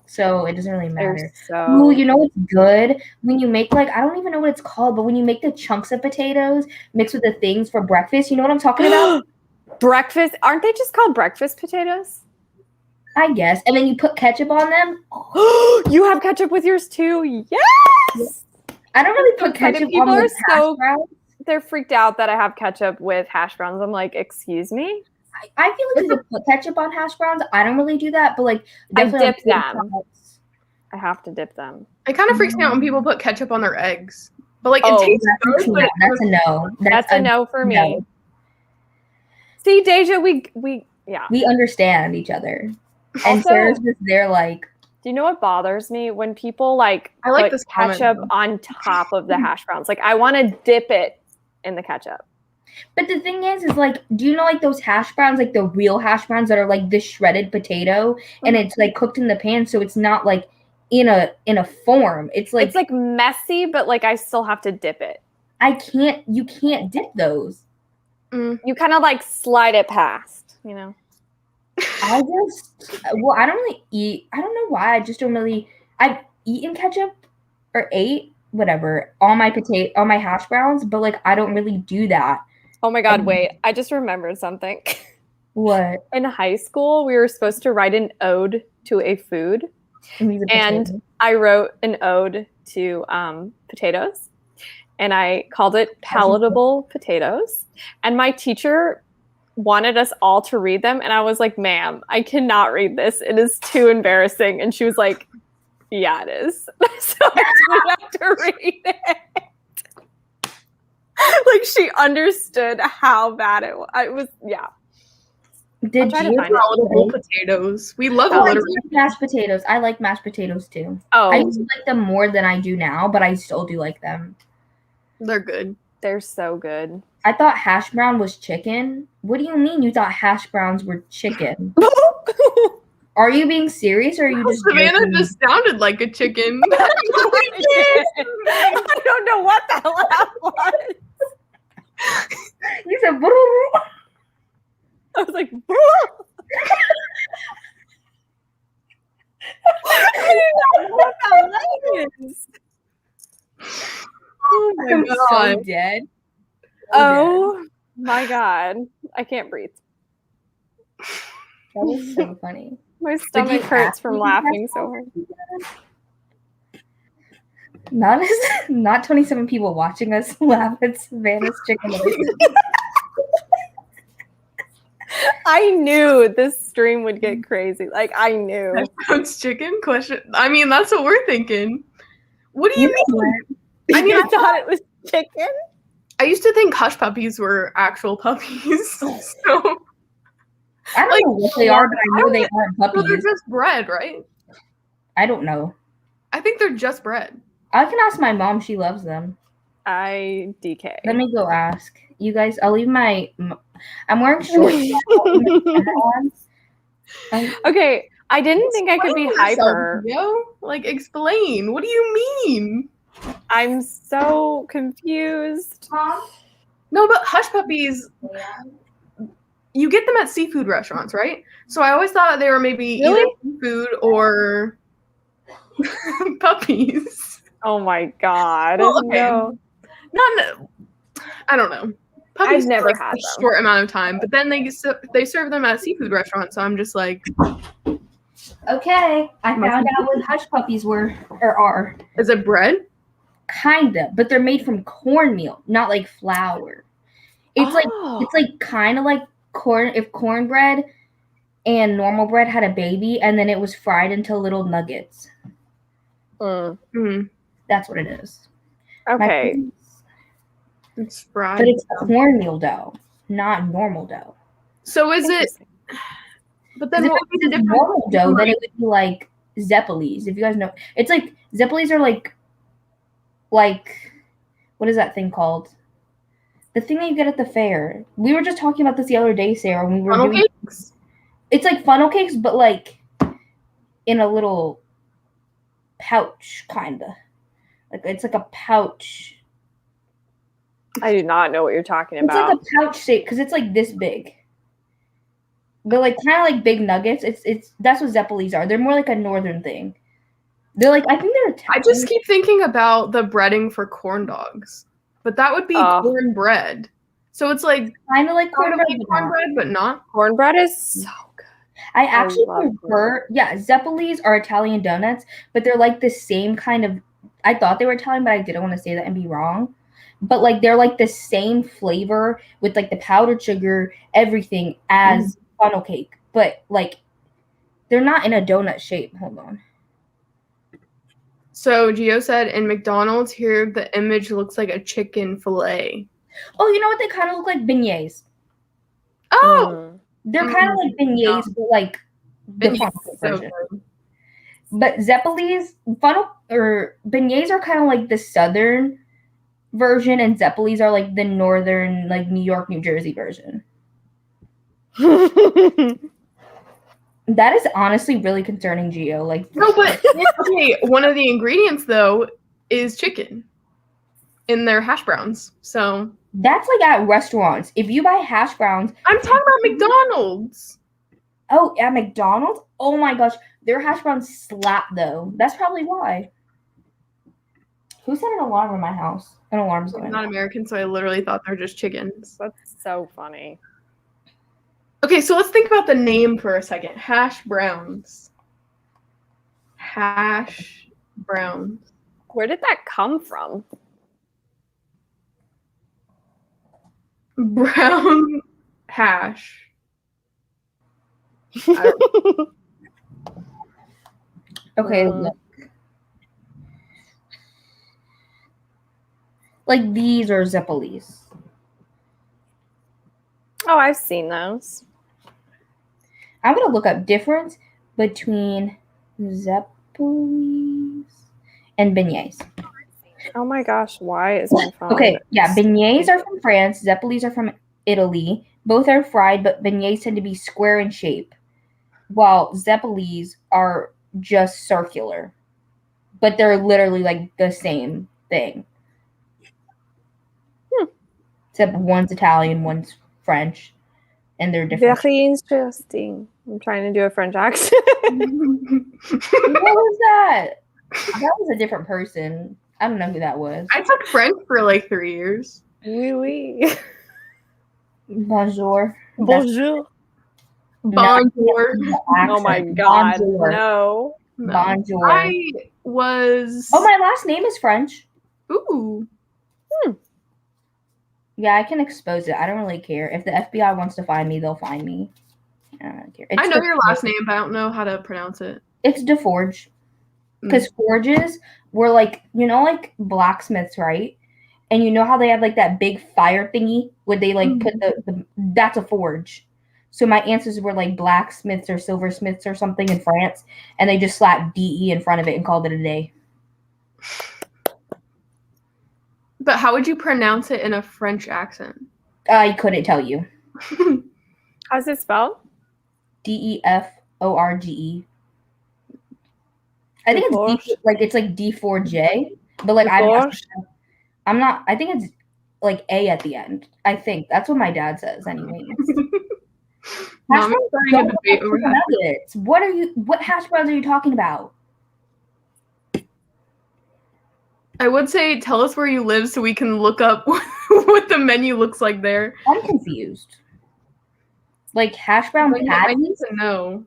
so it doesn't really
they're
matter.
so.
Ooh, you know what's good? When you make like I don't even know what it's called, but when you make the chunks of potatoes mixed with the things for breakfast, you know what I'm talking about?
Breakfast? Aren't they just called breakfast potatoes?
I guess. And then you put ketchup on them.
You have ketchup with yours too? Yes.
I don't really put
excited.
ketchup
People
on
are
the hash
so-
browns.
They're freaked out that I have ketchup with hash browns. I'm like, excuse me?
I feel like you could put ketchup on hash browns. I don't really do that, but like
I
definitely
dip
on
them.
fries.
I have to dip them.
It kind of freaks me out when people put ketchup on their eggs. But like
Oh,
it tastes
That's
good,
a
but
no. That's a no.
That's a no for me.
no.
See, Deja, we yeah.
We understand each other. And
Also-
Sarah's just there like,
Do you know what bothers me when people like
I like
put
this comment,
ketchup
though.
on top of the hash browns? Like, I want to dip it in the ketchup.
but the thing is like, do you know like those hash browns, like the real hash browns that are like this shredded potato and it's like cooked in the pan, so it's not like in a form. It's like
messy, but like I still have to dip it.
you can't dip those.
You kind of like slide it past, you know.
I don't really eat. I don't know why. I just don't really. I've eaten ketchup or ate whatever on my hash browns, but like I don't really do that.
Oh my god, wait. I just remembered something.
What?
In high school, we were supposed to write an ode to a food. And I wrote an ode to potatoes, and I called it Palatable Potatoes. And my teacher wanted us all to read them, and I was like, ma'am, I cannot read this. It is too embarrassing. And she was like, yeah, it is. So I didn't have to read it. Like, she understood how bad it was. It was, yeah.
Did
try to
you?
find it.
Palatable potatoes. We love
Oh, I
alliteration.
like mashed potatoes. I like mashed potatoes too.
Oh,
I used to like them more than I do now, but I still do like them.
They're good.
they're so good.
I thought hash brown was chicken. What do you mean you thought hash browns were chicken? Are you being serious or are you just
Savannah
joking?
just sounded like a chicken.
I don't know what that laugh was.
You said
I was like, I didn't know what that was.
Oh my
I'm so
god.
dead.
Oh my god. I can't breathe.
That was so funny.
My stomach hurts from laughing so hard.
Not 27 people watching us laugh at Savannah's chicken.
I knew this stream would get crazy. Like, I knew.
It's chicken? Question. I mean, that's what we're thinking. What do you mean?
I mean, I thought it was chicken.
I used to think hush puppies were actual puppies. So
I don't
Like,
know what they are, but I know they aren't
well, they're
puppies.
just bread, right?
I don't know.
I think they're just bread.
I can ask my mom. She loves them.
I DK.
Let me go ask. You guys, I'll leave my. I'm wearing shorts.
Okay, I didn't think I could be
Explain yourself,
hyper.
Yo, like explain. What do you mean?
I'm so confused.
No, but hush puppies, you get them at seafood restaurants, right? So I always thought they were maybe
Really?
either seafood or puppies.
Oh my god.
Well, okay.
No.
I don't know. puppies
I've never
for,
had
a
them.
short amount of time, but then they serve them at a seafood restaurant, so I'm just like,
Okay, I found out what hush puppies are.
is it bread?
Kinda, but they're made from cornmeal, not like flour. It's
Oh.
like kind of like cornbread and normal bread had a baby, and then it was fried into little nuggets.
Mm,
That's what it is.
Okay.
it's fried.
But it's cornmeal dough, not normal dough.
So is it? But then
If
what would be the
it's
difference?
normal dough, then it would be like Zeppelis. If you guys know, it's like Zeppelis are like what is that thing called? The thing that you get at the fair. We were just talking about this the other day, Sarah. When we were
Funnel
doing.
cakes?
It's like funnel cakes, but like in a little pouch, kinda. Like it's like a pouch.
I do not know what you're talking
It's
about.
like a pouch shape because it's like this big. They're like kind of like big nuggets. It's that's what Zeppelis are. They're more like a northern thing. They're like I think they're Italian.
I just keep thinking about the breading for corn dogs, but that would be cornbread. So it's like
kind of like cornbread.
cornbread, but not.
Cornbread is so good.
I actually
love
prefer, Zeppelis are Italian donuts, but they're like the same kind of. I thought they were Italian, but I didn't want to say that and be wrong. But like they're like the same flavor with like the powdered sugar, everything as funnel cake, but like they're not in a donut shape. Hold on.
So Gio said in McDonald's here the image looks like a chicken fillet.
Oh, you know what? They kind of look like beignets.
Oh,
They're kind of like beignets, but like the
beignets,
funnel cake
so
version.
good.
But Zeppelis beignets are kind of like the southern version, and Zeppelis are like the northern, like New York, New Jersey version. That is honestly really concerning, Gio. Like
No, but okay, one of the ingredients though is chicken in their hash browns. So
that's like at restaurants. If you buy hash browns,
I'm talking about McDonald's.
oh, at McDonald's, oh my gosh, their hash browns slap though. That's probably why. Who set an alarm in my house? An alarm's going
I'm not
off.
American, so I literally thought they're just chickens.
That's so funny.
Okay, so let's think about the name for a second. Hash browns. Hash browns.
Where did that come from?
Brown hash.
Okay, look. Like these are Zeppelis.
Oh, I've seen those.
I'm gonna look up difference between Zeppelis and beignets.
Oh my gosh, why is my phone?
Okay, yeah, beignets are from France, Zeppelis are from Italy. Both are fried, but beignets tend to be square in shape, while Zeppelis are just circular. But they're literally like the same thing. Except one's Italian, one's French, and they're different.
Very interesting. I'm trying to do a French accent.
What was that? That was a different person. I don't know who that was.
I took French for like 3 years.
Oui, oui.
Bonjour.
Bonjour.
Bonjour.
Oh my god,
Bonjour.
no.
No.
Bonjour.
I was.
Oh, my last name is French.
Ooh.
Yeah, I can expose it. I don't really care. If the FBI wants to find me, they'll find me. I don't care.
I know your last name, but I don't know how to pronounce it.
It's DeForge. Because forges were like, you know, like blacksmiths, right? And you know how they have like that big fire thingy where they like put the that's a forge. So my ancestors were like blacksmiths or silversmiths or something in France, and they just slapped DE in front of it and called it a day.
But how would you pronounce it in a French accent?
I couldn't tell you.
How's it spelled?
DEFORGE. I think it's like D4J, but like I'm not. I think it's like A at the end. I think that's what my dad says, anyways.
No, I'm starting a debate over hash
nuggets. What hash browns are you talking about?
I would say tell us where you live so we can look up what the menu looks like there.
I'm confused. Like hash brown
I
patties?
need to know.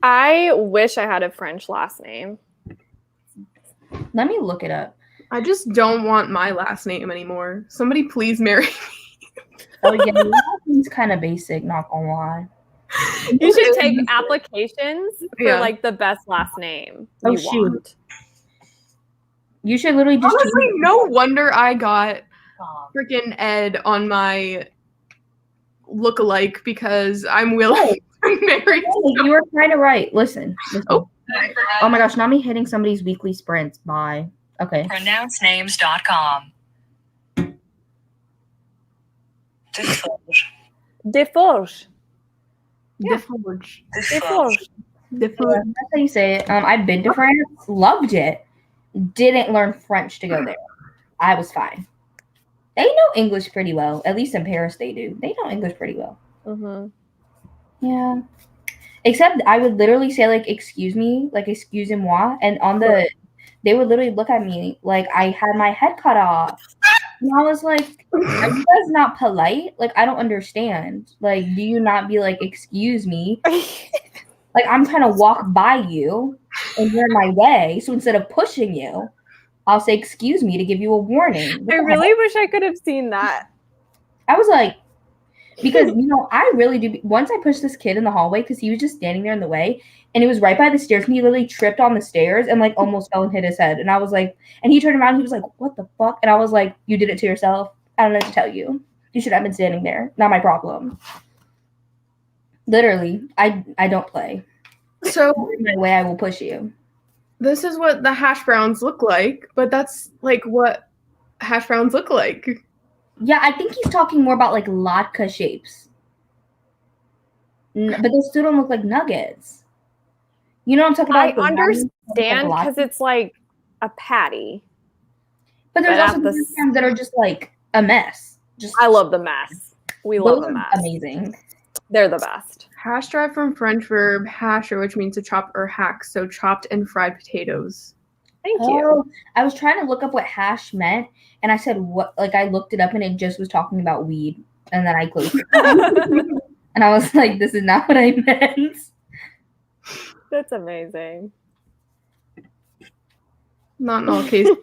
I wish I had a French last name.
Let me look it up.
I just don't want my last name anymore. Somebody please marry me.
Oh yeah, your last name's kind of basic, not gonna lie.
You should take applications for
Yeah.
like the best last name
Oh,
you
shoot.
want.
You should literally just
Honestly,
change
no wonder I got
it.
freaking Ed on my look-alike because I'm willing to marry.
Hey, you were kind of right. Listen.
Oh.
Oh my gosh, not me hitting somebody's weekly sprints. Bye. Okay.
Pronouncenames.com. Deforge.
Deforge.
Deforge.
Deforge.
Deforge.
That's how you say it. I've been to France, loved it. Didn't learn French to go there. I was fine. They know English pretty well. At least in Paris, they do. They know English pretty well.
Mm-hmm.
Yeah. Except I would literally say like, excuse me, like excusez-moi, and on the, they would literally look at me like I had my head cut off. And I was like, are you guys not polite? Like, I don't understand. Like, do you not be like, excuse me? Like, I'm trying to walk by you and you're in my way. So instead of pushing you, I'll say, excuse me to give you a warning.
I really wish I could have seen that.
I was like, because, you know, I really do. Once I pushed this kid in the hallway because he was just standing there in the way and it was right by the stairs and he literally tripped on the stairs and like almost fell and hit his head. And I was like, and he turned around and he was like, what the fuck? And I was like, you did it to yourself. I don't know what to tell you. You should have been standing there. Not my problem. Literally, I don't play.
So
In my way, I will push you.
this is what the hash browns look like, but that's like what hash browns look like.
Yeah, I think he's talking more about like latke shapes. But they still don't look like nuggets. You know what I'm talking about?
I
Like the round
understand
latke?
because it's like a patty.
But there's
but
also
at the
these ones that are just like a mess. Just
I love the mess. We love
those
the
are
mess.
amazing.
They're the best.
Hash derived from French verb hasher, which means to chop or hack. So chopped and fried potatoes.
Thank you.
Oh, I was trying to look up what hash meant, and I said what? Like I looked it up, and it just was talking about weed, and then I closed it. And I was like, "This is not what I meant."
That's amazing.
Not in all cases.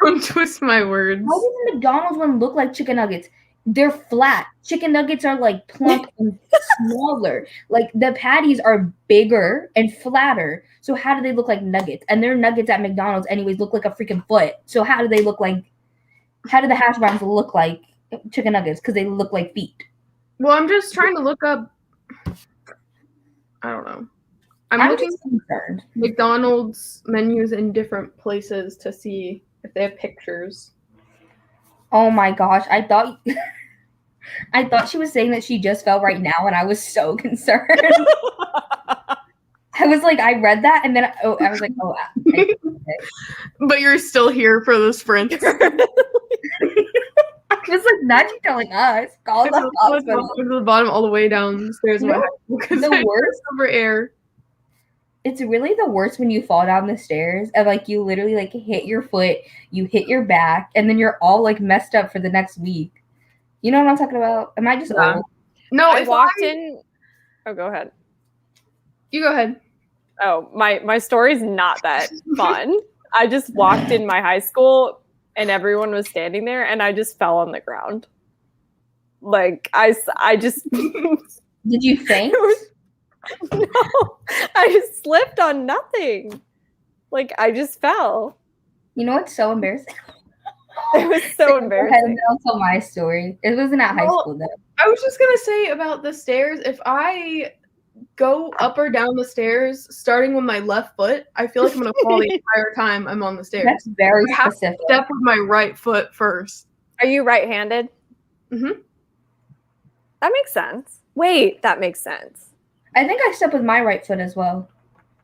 Don't twist my words.
Why does the McDonald's one look like chicken nuggets? They're flat. Chicken nuggets are like plump and smaller. Like the patties are bigger and flatter. So how do they look like nuggets? And their nuggets at McDonald's anyways look like a freaking foot. So how do they look like? How do the hash browns look like chicken nuggets? Because they look like feet.
Well, I'm just trying to look up. I don't know. I'm looking
just concerned.
at McDonald's menus in different places to see if they have pictures.
Oh my gosh, I thought she was saying that she just fell right now, and I was so concerned. I was like, I read that, and then I was like, oh.
But you're still here for the sprint.
I was like, not you telling us. Call
It's
the hospital.
to the bottom all the way downstairs.
No,
Because
the worst.
over air.
It's really the worst when you fall down the stairs and like you literally like hit your foot, you hit your back, and then you're all like messed up for the next week. You know what I'm talking about? Am I just
Yeah.
old?
No,
I
if
walked in. Oh, go ahead.
You go ahead.
Oh, my story's not that fun. I just walked in my high school and everyone was standing there and I just fell on the ground. Like I just
Did you faint?
no, I just slipped on nothing. Like I just fell.
You know what's so embarrassing?
It was so
Go ahead,
embarrassing.
and I'll tell my story. It wasn't at high
Well,
school though.
I was just gonna say about the stairs. If I go up or down the stairs, starting with my left foot, I feel like I'm gonna fall the entire time I'm on the stairs.
That's very
I have to
specific.
step with my right foot first.
Are you right-handed?
Mhm.
That makes sense. Wait, that makes sense.
I think I step with my right foot as well.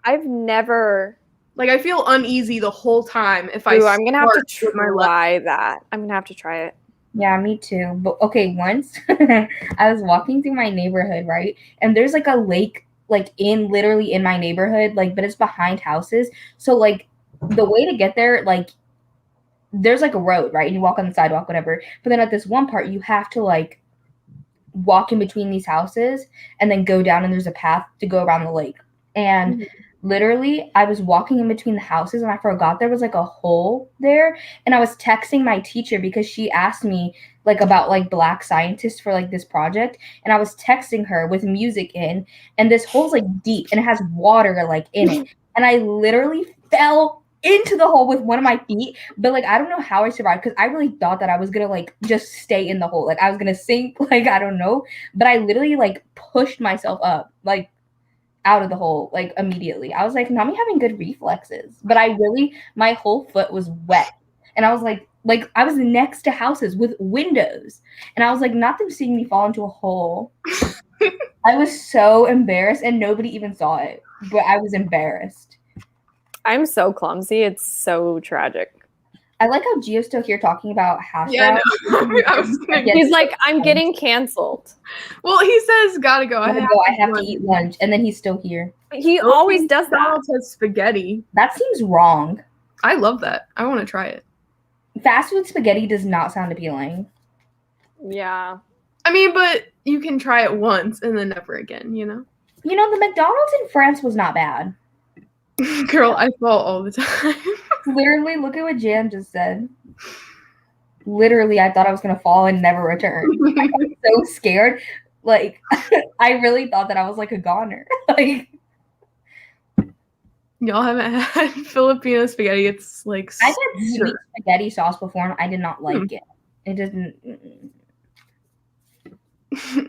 I've never.
Like I feel uneasy the whole time if I.
Ooh, I'm gonna have to
start with my left.
try that. I'm gonna have to try it.
Yeah, me too. But okay, once I was walking through my neighborhood, right? And there's like a lake like literally in my neighborhood, like but it's behind houses. So like the way to get there, like there's like a road, right? And you walk on the sidewalk, whatever. But then at this one part, you have to like walk in between these houses and then go down, and there's a path to go around the lake. And literally, I was walking in between the houses and I forgot there was like a hole there. And I was texting my teacher because she asked me like about like Black scientists for like this project. And I was texting her with music in, and this hole's like deep and it has water like in it. And I literally fell into the hole with one of my feet, but like I don't know how I survived, because I really thought that I was gonna like just stay in the hole, like I was gonna sink, like I don't know, but I literally like pushed myself up like out of the hole like immediately. I was like, Nami having good reflexes, but I really, my whole foot was wet, and I was like I was next to houses with windows, and I was like, not them seeing me fall into a hole. I was so embarrassed, and nobody even saw it, but I was embarrassed.
I'm so clumsy. It's so tragic.
I like how Gio's still here talking about hash
Yeah,
browns.
I was gonna
He's like, I'm getting canceled.
Well, he says, gotta go.
I have to eat lunch, and then he's still here.
He always does that.
McDonald's has spaghetti.
That seems wrong.
I love that. I want to try it.
Fast food spaghetti does not sound appealing.
Yeah.
I mean, but you can try it once and then never again, you know?
You know, the McDonald's in France was not bad.
Girl, I fall all the time.
Literally, look at what Jan just said. Literally, I thought I was going to fall and never return. I was so scared. Like, I really thought that I was like a goner. Like,
Y'all haven't had Filipino spaghetti. It's like
I've had sweet spaghetti sauce before, and I did not like it. It doesn't.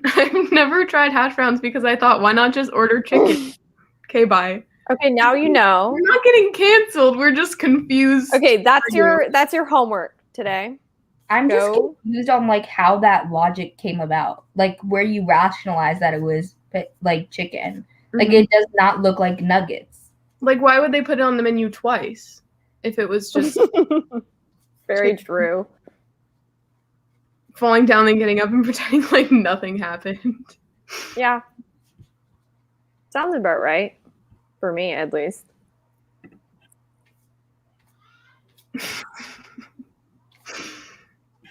I've never tried hash browns because I thought, why not just order chicken? Okay, bye.
Okay, now you know.
We're not getting canceled. We're just confused.
Okay, that's your homework today.
I'm just confused on like how that logic came about, like where you rationalize that it was like chicken. Like it does not look like nuggets.
Like, why would they put it on the menu twice if it was just
very true?
Falling down and getting up and pretending like nothing happened.
Yeah, sounds about right for me, at least.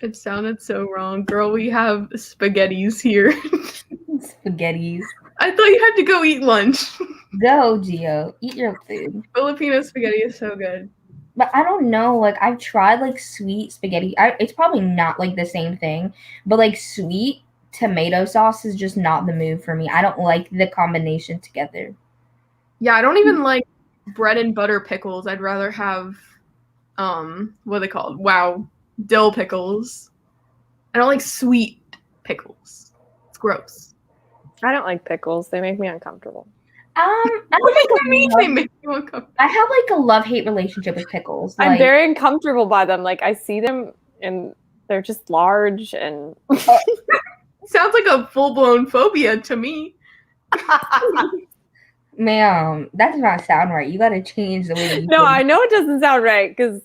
It sounded so wrong. Girl, we have spaghettis here.
Spaghettis.
I thought you had to go eat lunch.
Go, Gio. Eat your food.
Filipino spaghetti is so good.
But I don't know. Like, I've tried, like, sweet spaghetti. It's probably not, like, the same thing. But, like, sweet tomato sauce is just not the move for me. I don't like the combination together.
Yeah, I don't even like bread and butter pickles. I'd rather have, what are they called? Wow. Dill pickles. I don't like sweet pickles. It's gross.
I don't like pickles. They make me uncomfortable.
I
They make you uncomfortable.
I have like a love-hate relationship with pickles.
I'm
Like,
very uncomfortable by them. Like, I see them and they're just large and
Sounds like a full-blown phobia to me.
ma'am, that does not sound right. You gotta change the way you
No,
think.
I know it doesn't sound right because,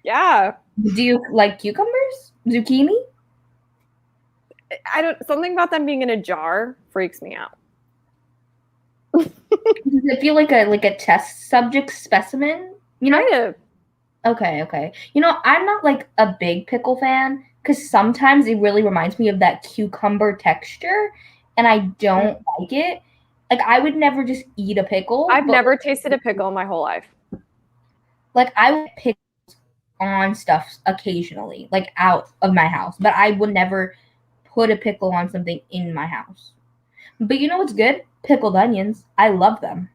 yeah.
Do you like cucumbers? Zucchini?
Something about them being in a jar freaks me out.
Does it feel like a test subject specimen? You know?
Kind of.
Okay. You know, I'm not like a big pickle fan because sometimes it really reminds me of that cucumber texture, and I don't like it. Like, I would never just eat a pickle.
I've never tasted a pickle in my whole life.
Like, I would pick on stuff occasionally, like out of my house, but I would never put a pickle on something in my house. But you know what's good? Pickled onions. I love them.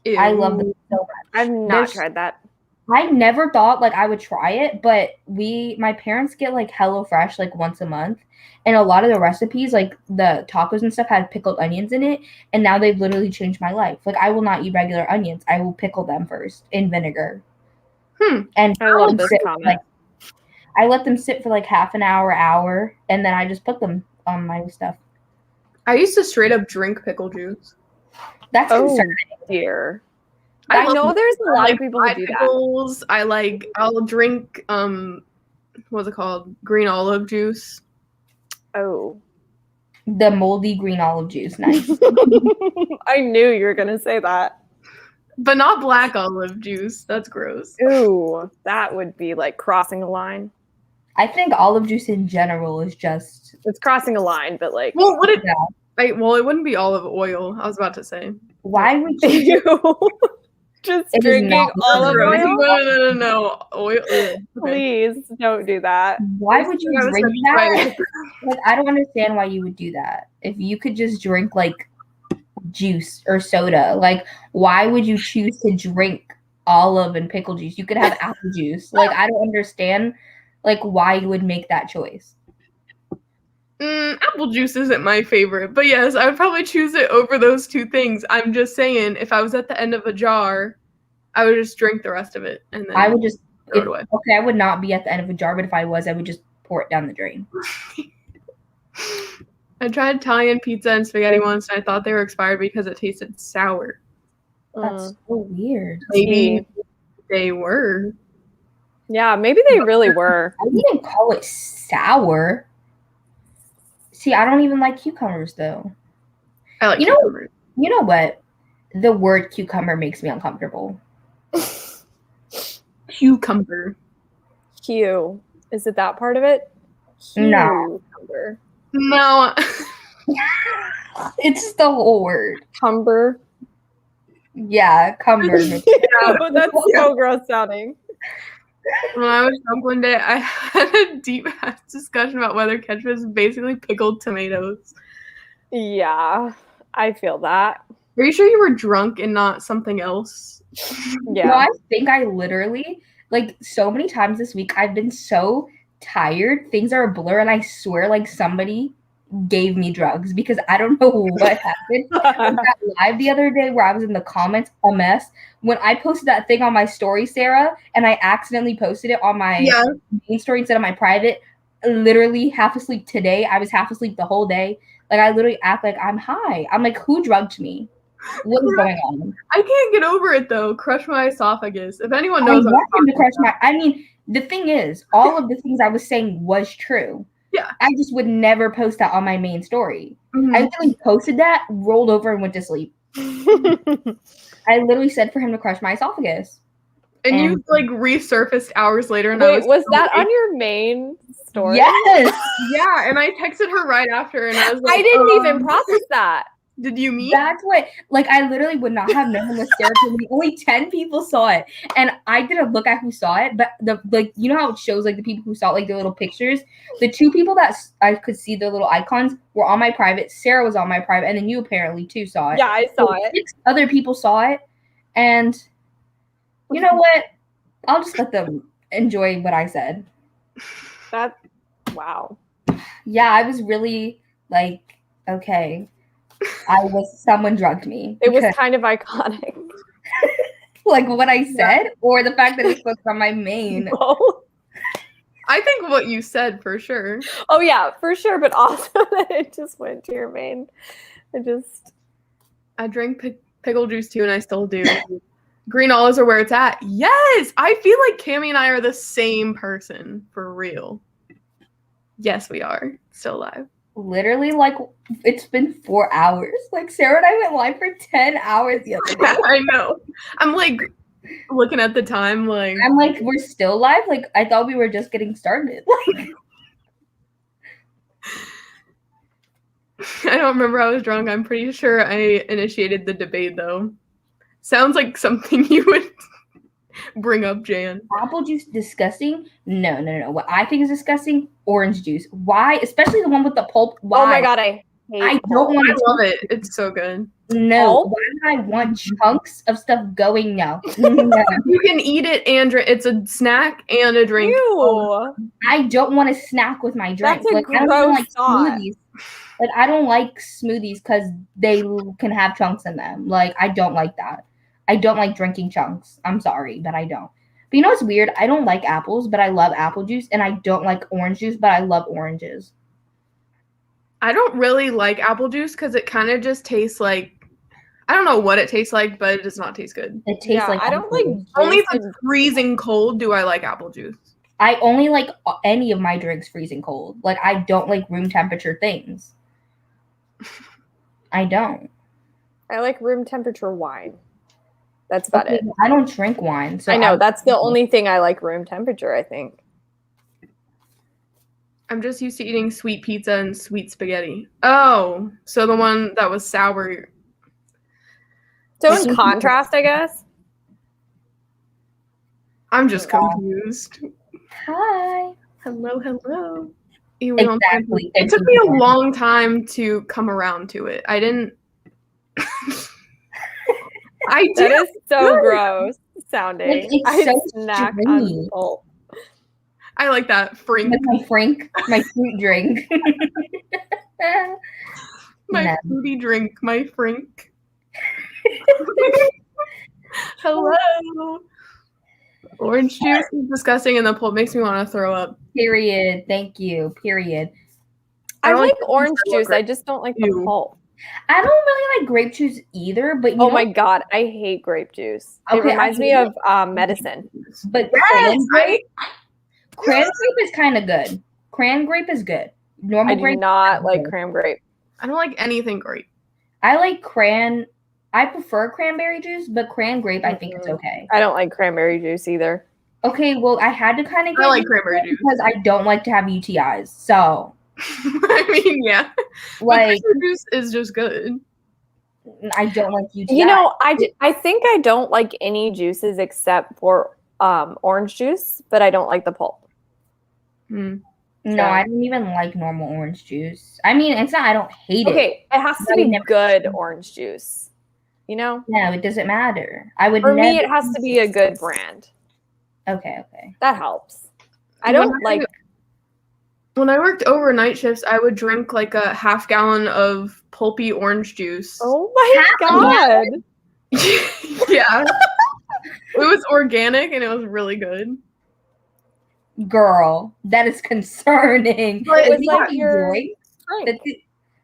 Ew.
I love them so much.
I've not tried that.
I never thought like I would try it, but my parents get like HelloFresh like once a month, and a lot of the recipes, like the tacos and stuff, had pickled onions in it, and now they've literally changed my life. Like, I will not eat regular onions. I will pickle them first in vinegar. And
I love this comment.
I let them sit for like half an hour, and then I just put them on my stuff.
I used to straight up drink pickle juice.
That's concerning.
Dear.
I
I know
love
there's a lot
like
of people who
fried
do that.
pickles. I'll drink what's it called? Green olive juice.
Oh.
The moldy green olive juice. Nice.
I knew you were gonna say that.
But not black olive juice. That's gross.
Ooh, that would be like crossing a line.
I think olive juice in general is just
It's crossing a line, but like
Well, would it?
Yeah.
Well, it wouldn't be olive oil. I was about to say.
why would you
ew. Just
It is
drinking
not
olive
Gross.
oil.
No. Oil. Ugh. Okay.
Please don't do that.
why would you
I was
drink
trying
that?
to-
Like I don't understand why you would do that. If you could just drink like juice or soda, like why would you choose to drink olive and pickle juice? You could have apple juice. Like I don't understand like why you would make that choice.
Apple juice isn't my favorite, but yes, I would probably choose it over those two things. I'm just saying, if I was at the end of a jar, I would just drink the rest of it and then
I would just
throw it away.
okay, I would not be at the end of a jar, but if I was, I would just pour it down the drain.
I tried Italian pizza and spaghetti once, and I thought they were expired because it tasted sour.
That's so weird.
Maybe they were.
Yeah, maybe they really were.
I wouldn't call it sour. See, I don't even like cucumbers though.
I like
You know-
cucumbers.
You know what? The word cucumber makes me uncomfortable.
Cucumber.
Q. Is it that part of it?
No.
Cucumber.
No.
It's the whole word.
Cumber.
Yeah, cumber.
Ew, that's so gross sounding.
When I was drunk one day, I had a deep ass discussion about whether ketchup is basically pickled tomatoes.
Yeah, I feel that.
Are you sure you were drunk and not something else?
Yeah.
No, I think I literally, like, so many times this week, I've been so tired. Things are a blur, and I swear, like, somebody gave me drugs because I don't know what happened. That live the other day where I was in the comments, a mess. When I posted that thing on my story, Sarah, and I accidentally posted it on my
Yeah.
main story instead of my private, literally half asleep today. I was half asleep the whole day. Like, I literally act like I'm high. I'm like, who drugged me? What is going on?
I can't get over it though. Crush my esophagus. If anyone
I
knows,
want him to crush my. I mean, the thing is, all of the things I was saying was true.
Yeah.
I just would never post that on my main story. I literally posted that, rolled over, and went to sleep. I literally said for him to crush my esophagus.
and you like resurfaced hours later, and
Wait, was
so
that on
awake.
your main story?
Yes.
Yeah, and I texted her right after, and I was like,
I didn't even process that.
Did you meet?
That's what, like, I literally would not have known unless Sarah told me. Only 10 people saw it. And I didn't look at who saw it, but you know how it shows, like, the people who saw it, like, the little pictures? The 2 people that I could see their little icons were on my private. Sarah was on my private, and then you apparently, too, saw it.
Yeah, I saw
So
it.
6 other people saw it. And you know what? I'll just let them enjoy what I said.
That, wow.
Yeah, I was really, like, okay. Someone drugged me.
It was
because-
kind of iconic.
like what I said, or the fact that it was from my main.
Both.
I think what you said for sure.
Oh yeah, for sure, but also that it just went to your main.
I drank pickle juice too, and I still do. Green olives are where it's at. Yes, I feel like Cammie and I are the same person for real. Yes, we are still alive.
Literally, like, it's been 4 hours. Like, Sarah and I went live for 10 hours the other day.
I know. I'm like looking at the time, like
I'm like, we're still live? Like, I thought we were just getting started. Like,
I don't remember I was drunk. I'm pretty sure I initiated the debate though. Sounds like something you would bring up, Jan.
apple juice disgusting? No. What I think is disgusting, orange juice. Why? Especially the one with the pulp. Why?
Oh my god, I hate
I
pulp.
don't want
I
to.
love it. It's so good.
No.
Pulp?
Why would I want chunks of stuff going? No. No.
You can eat it and drink. It's a snack and a drink.
Ew.
I don't want to snack with my drink.
That's a
Like, I don't even
gross
like
thought.
smoothies. Like, I don't like smoothies because they can have chunks in them. Like, I don't like that. I don't like drinking chunks. I'm sorry, but I don't. But you know what's weird? I don't like apples, but I love apple juice. And I don't like orange juice, but I love oranges.
I don't really like apple juice because it kind of just tastes like, I don't know what it tastes like, but it does not taste good.
It tastes
Yeah,
like
I don't
apple
like
juice.
Only if
juice
it's freezing cold do I like apple juice.
I only like any of my drinks freezing cold. Like, I don't like room temperature things. I don't.
I like room temperature wine. That's about it.
I don't drink wine, so
I know that's the only thing I like room temperature, I think.
I'm just used to eating sweet pizza and sweet spaghetti. Oh, so the one that was sour.
So in contrast, I guess.
I'm just confused.
Hi.
Hello, hello. Ew, we don't-
Exactly.
It took me a long time to come around to it. I didn't. I
That
did.
is so gross sounding.
It's
I
so
snack
stringy.
on pulp.
I like that. Frink.
With my frink, my fruit drink.
My
No.
fruity drink. My frink. Hello. Orange juice is disgusting and the pulp makes me want to throw up.
Period. Thank you. Period.
I
don't
like
like
orange
the
juice.
grape.
I just don't like the
Ew.
pulp.
I don't really like grape juice either, but
Oh my god, I hate grape juice. It
Okay, I
reminds me
hate
of medicine.
But
Yes,
cran grape is kind of good. Cran grape is good. Normal
I do
grape.
not like cran grape.
I don't like anything great.
I like cran. I prefer cranberry juice, but cran grape, I think it's
Mhm.
okay.
I don't like cranberry juice either.
Okay, well, I had to kind of
I like cranberry juice.
because I don't like to have UTIs. So,
I mean, yeah. But
like,
cranberry juice is just good.
I don't like UTIs.
You know, I think I don't like any juices except for orange juice, but I don't like the pulp.
Hmm.
No,
So-
I don't even like normal orange juice. I mean, it's not. I don't hate it.
Okay, it has to
I
be
never-
good orange juice. You know?
No, it doesn't matter. I would.
For me,
never-
it has to be a good brand.
Okay.
That helps. I
When
don't like.
When I worked overnight shifts, I would drink like a half gallon of pulpy orange juice.
Oh my god!
Yeah. It was organic and it was really good.
Girl, that is concerning.
But
It was
Is
like
that
your
drink?
drink.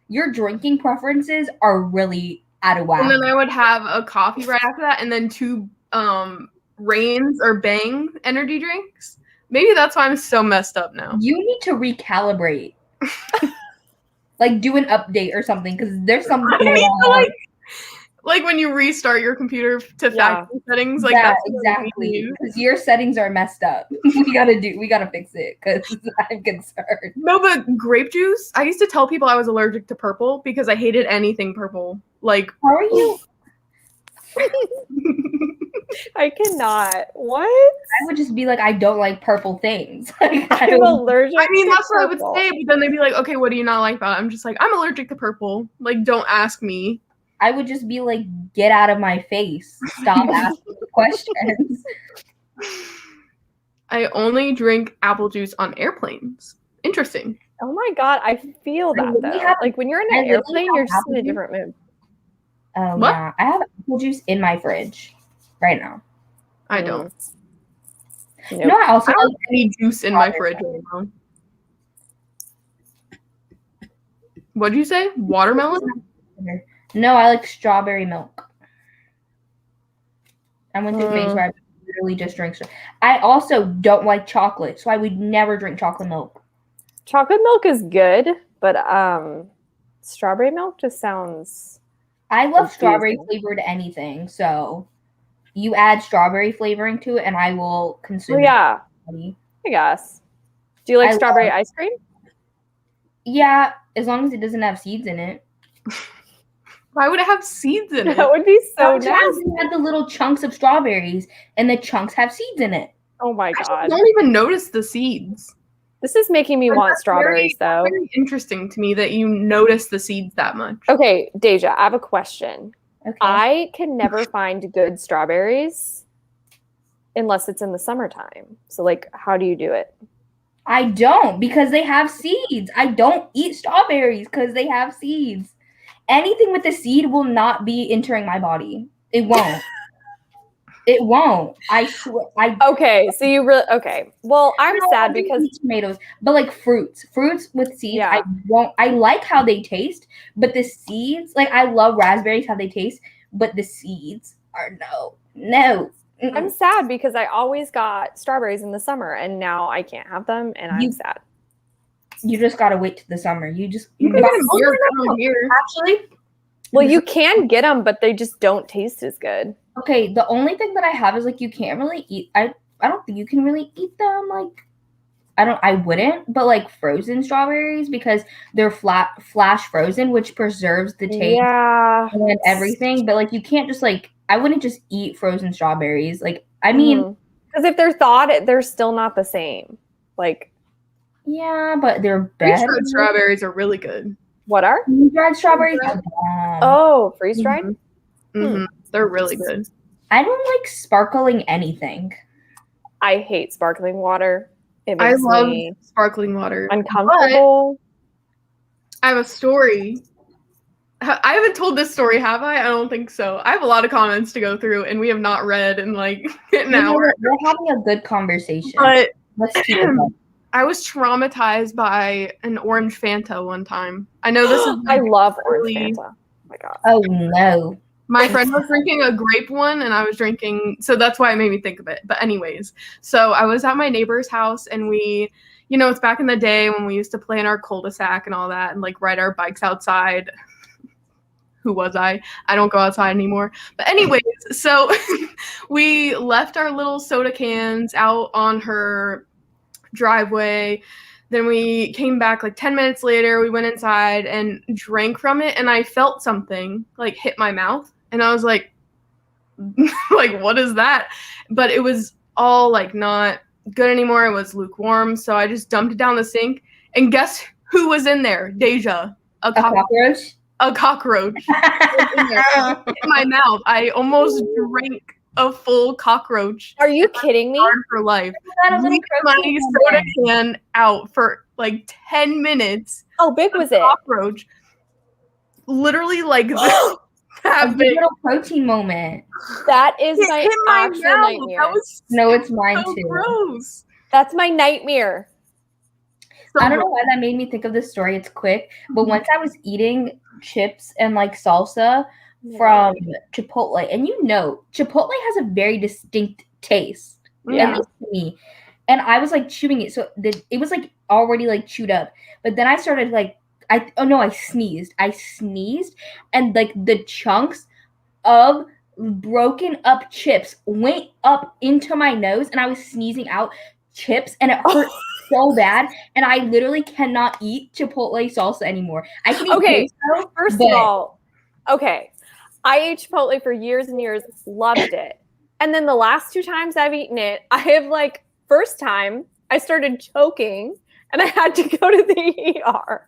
Your drinking preferences are really out of whack.
And then I would have a coffee right after that and then two Reigns or Bang energy drinks. Maybe that's why I'm so messed up now.
You need to recalibrate. Like do an update or something because there's something going on.
Like when you restart your computer to
Yeah.
factory settings, like
Yeah,
that's what I
exactly.
use.
Because your settings are messed up. we gotta fix it because I'm concerned.
No, but grape juice. I used to tell people I was allergic to purple because I hated anything purple. Like,
How are you?
I cannot. What?
I would just be like, I don't like purple things. Like, I
I'm
don't-
allergic.
I mean,
to
that's what I would
purple.
say. But then they'd be like, "Okay, what do you not like about it?" I'm just like, "I'm allergic to purple." Like, don't ask me.
I would just be like, get out of my face. Stop asking questions.
I only drink apple juice on airplanes. Interesting.
Oh my god, I feel
I
that
literally
though.
have-
Like when you're in
I
an
literally
airplane,
have
you're just in a
apple juice.
different mood.
Oh
What?
yeah, I have apple juice in my fridge right now.
I don't.
Nope.
You know, I also
I don't
like
have any juice in my fridge right now. What'd you say? Watermelon?
No, I like strawberry milk. I went through a phase where I literally just drink. I also don't like chocolate, so I would never drink chocolate milk.
Chocolate milk is good, but strawberry milk just sounds.
I love
Confusing.
strawberry flavored anything, so you add strawberry flavoring to it, and I will consume.
Oh yeah,
it.
I guess. Do you like
I
strawberry
love-
ice cream?
Yeah, as long as it doesn't have seeds in it.
Why would it have seeds in it?
That would be so
Sometimes
nasty.
you have the little chunks of strawberries, and the chunks have seeds in it.
Oh my
I just
god,
don't even notice the seeds.
this is making me
Like,
want
that's
strawberries though.
Very interesting to me that you notice the seeds that much.
Okay, Deja, I have a question.
Okay.
I can never find good strawberries unless it's in the summertime. So like, how do you do it?
I don't because they have seeds. I don't eat strawberries because they have seeds. Anything with a seed will not be entering my body. It won't. It won't. I swear.
Okay, so you really okay. Well, I'm
No, I
sad
don't
because
eat tomatoes, but like fruits with seeds.
Yeah.
I won't. I like how they taste, but the seeds, like I love raspberries how they taste, but the seeds are no. Mm-mm.
I'm sad because I always got strawberries in the summer and now I can't have them and I'm
You-
sad.
You just gotta wait till the summer. You just
You can get them here, I don't here.
actually.
Well, you can get them, but they just don't taste as good.
Okay, the only thing that I have is like you can't really eat. I don't think you can really eat them. Like I wouldn't. But like frozen strawberries because they're flash frozen, which preserves the taste
Yeah.
and everything. But like you can't just like I wouldn't just eat frozen strawberries. Like I mean,
because if they're thawed, they're still not the same. Like,
yeah, but they're
Freeze-dried
better.
strawberries are really good.
what are?
Freeze-dried strawberries. are bomb.
Oh, freeze dried.
Mm-hmm. They're really good.
I don't like sparkling anything.
I hate sparkling water. It
I
makes
love
me
sparkling water.
uncomfortable.
I have a story. I haven't told this story, have I? I don't think so. I have a lot of comments to go through, and we have not read in like an hour.
We're having a good conversation.
But
Let's keep it up.
I was traumatized by an orange Fanta one time. I know this is
I love orange
really-
Fanta. Oh my god.
Oh no.
my friend was drinking a grape one and I was drinking, so that's why it made me think of it. But anyways, so I was at my neighbor's house and we, you know, it's back in the day when we used to play in our cul-de-sac and all that and like ride our bikes outside. Who was I? I don't go outside anymore. But anyways, so we left our little soda cans out on her driveway. Then we came back like 10 minutes later. We went inside and drank from it, and I felt something like hit my mouth, and I was like, like, what is that? But it was all like not good anymore. It was lukewarm, so I just dumped it down the sink. And guess who was in there? Deja,
A cockroach?
a cockroach in there, in my mouth. I almost drank a full cockroach.
Are you kidding me?
Hard for life. Leaked my soda can out for like 10 minutes.
How big was it?
Cockroach, literally like this.
A
That big.
little protein moment.
That is
It
my
hit my
actual
mouth.
nightmare.
That was
No, it's mine
so
too.
gross.
That's my nightmare.
So
I don't know why that made me think of this story. It's quick, but once I was eating chips and like salsa from Chipotle, and you know, Chipotle has a very distinct taste,
Yeah.
at least to me. And I was like chewing it, so it was like already like chewed up. But then I started like I sneezed. I sneezed, and like the chunks of broken up chips went up into my nose, and I was sneezing out chips, and it hurt so bad. And I literally cannot eat Chipotle salsa anymore. I can eat
Okay,
queso,
First
but
of all, okay, I ate Chipotle for years and years, loved it. And then the last 2 times I've eaten it, I have like, first time I started choking and I had to go to the ER.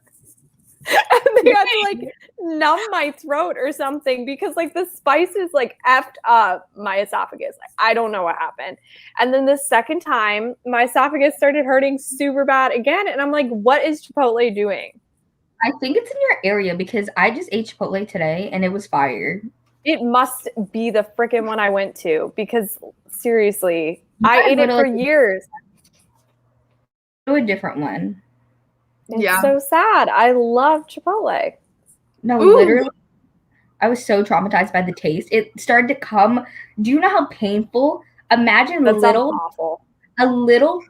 And they had to like numb my throat or something because like the spices like effed up my esophagus. Like, I don't know what happened. And then the second time, my esophagus started hurting super bad again. And I'm like, what is Chipotle doing?
I think it's in your area because I just ate Chipotle today and it was fire.
It must be the freaking one I went to because seriously, I ate it for years.
Do a different one.
It's
Yeah.
so sad. I love Chipotle.
No,
Ooh.
literally, I was so traumatized by the taste. It started to come. Do you know how painful? Imagine
That sounds
little
awful.
a little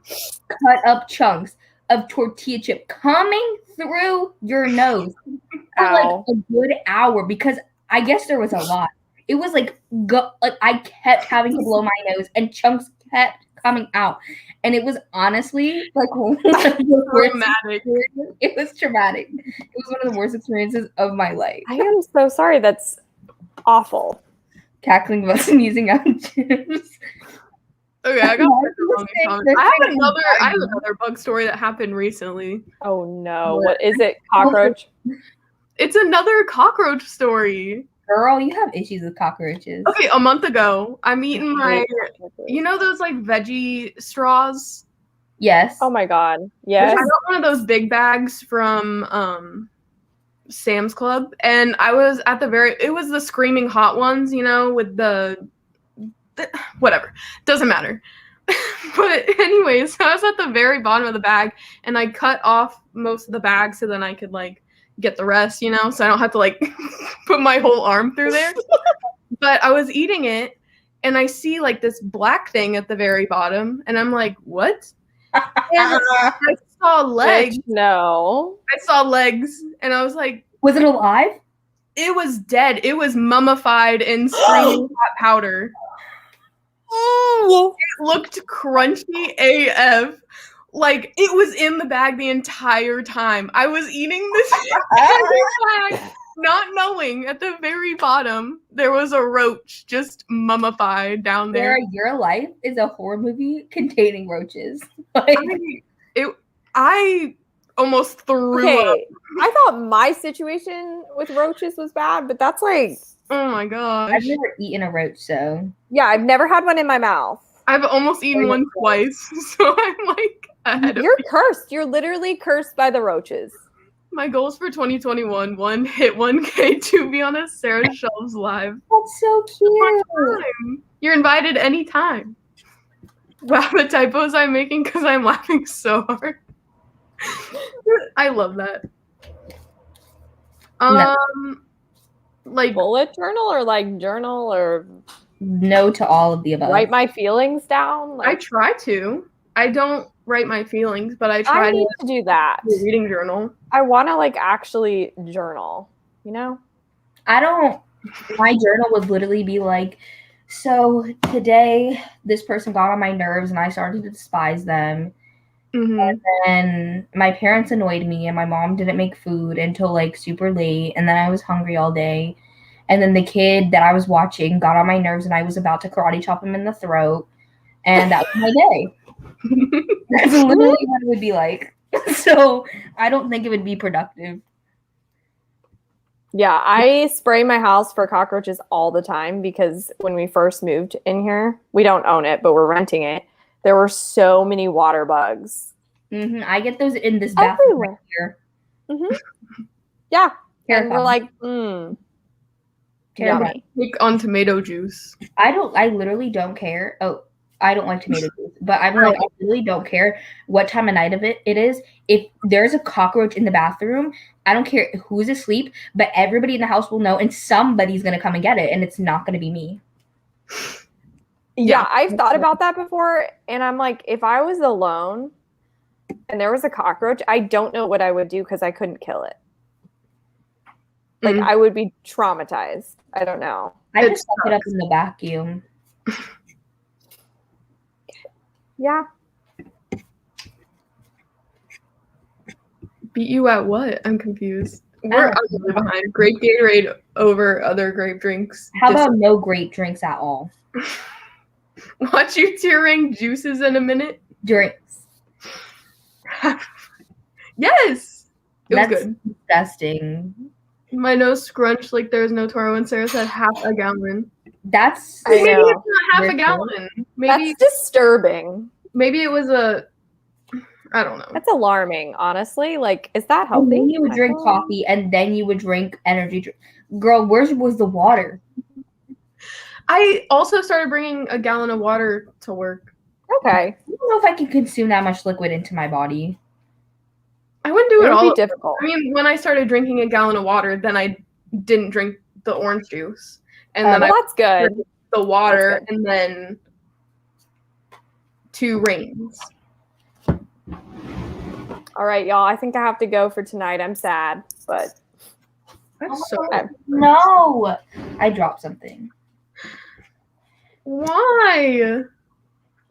cut up chunks of tortilla chip coming through your nose for like
Ow.
a good hour because I guess there was a lot. It was like I kept having to blow my nose and chunks kept coming out, and it was honestly like one of the worst
Dramatic.
experiences. It was traumatic. It was one of the worst experiences of my life.
I am so sorry. That's awful.
Cackling about sneezing out chips.
Okay, I got
They're saying
I have another bug story that happened recently.
Oh no. What is it? Cockroach?
It's another cockroach story.
Girl, you have issues with cockroaches.
Okay, a month ago, I'm eating my, you know those like veggie straws?
Yes.
Oh my god.
I
Yes.
got one of those big bags from Sam's Club, and I was at it was the screaming hot ones, you know, with the whatever, doesn't matter. But anyways, I was at the very bottom of the bag, and I cut off most of the bag so then I could like get the rest, you know, so I don't have to like put my whole arm through there. But I was eating it, and I see like this black thing at the very bottom, and I'm like, what? And I saw legs.
No.
I saw legs, and I was like,
Was it alive?
It was dead. It was mummified in screaming hot powder.
Oh,
It looked crunchy AF. Like, it was in the bag the entire time. I was eating this bag, not knowing at the very bottom there was a roach just mummified down there.
Sarah, your life is a horror movie containing roaches. Like,
I almost threw up.
okay. I thought my situation with roaches was bad, but that's like,
Oh my gosh.
I've never eaten a roach, so
yeah, I've never had one in my mouth.
I've almost eaten one twice, so I'm like ahead of
You're cursed. You're literally cursed by the roaches.
my goals for 2021. 1, hit 1K. 2, be on a Sarah Shelves live.
that's so cute.
Time. You're invited anytime. Wow, the typos I'm making because I'm laughing so hard. I love that. Like
Bullet journal or like journal or
No to all of the above.
write my feelings down.
I
Like,
try to. I don't write my feelings, but I try
I need to do that.
do a reading journal.
I want to like actually journal, you know?
I don't. My journal would literally be like, so today this person got on my nerves and I started to despise them.
Mm-hmm.
And my parents annoyed me and my mom didn't make food until like super late. And then I was hungry all day. And then the kid that I was watching got on my nerves and I was about to karate chop him in the throat. And that was my day. That's literally what it would be like. So I don't think it would be productive.
Yeah, I spray my house for cockroaches all the time because when we first moved in here, we don't own it, but we're renting it. There were so many water bugs.
I get those in this bathroom right here.
Yeah. And we're
Terrifying.
like,
Terrifying.
yummy.
Take on tomato juice.
I literally don't care. Oh, I don't like tomato juice, but I'm like, I really don't care what time of night of it is. If there's a cockroach in the bathroom, I don't care who's asleep, but everybody in the house will know, and somebody's gonna come and get it, and it's not gonna be me.
Yeah, I've thought about that before, and I'm like, if I was alone and there was a cockroach, I don't know what I would do because I couldn't kill it. Like, I would be traumatized. I don't know.
I
It
just suck it up in the vacuum.
Yeah.
Beat you at what? I'm confused. We're utterly behind. Grape Gatorade over other grape drinks.
How about no grape drinks at all?
Watch you tearing juices in a minute?
Drinks.
Yes! It was
That's
good.
disgusting.
My nose scrunched like there was no tomorrow when Sarah said half a gallon.
That's
I
Maybe
know.
it's not half a
Very
gallon. Maybe
That's disturbing.
maybe it was a I don't know.
That's alarming, honestly. Like, is that
And
healthy?
then you would drink coffee, and then you would drink energy drink. Girl, where was the water?
I also started bringing a gallon of water to work.
Okay.
I don't know if I can consume that much liquid into my body.
I wouldn't do
It
it
would
all.
be difficult.
I mean, when I started drinking a gallon of water, then I didn't drink the orange juice. And then
Well,
I
that's good.
drank the water
That's
and then 2 rains.
All right, y'all. I think I have to go for tonight. I'm sad, but
That's so
Okay.
No, I dropped something.
Why?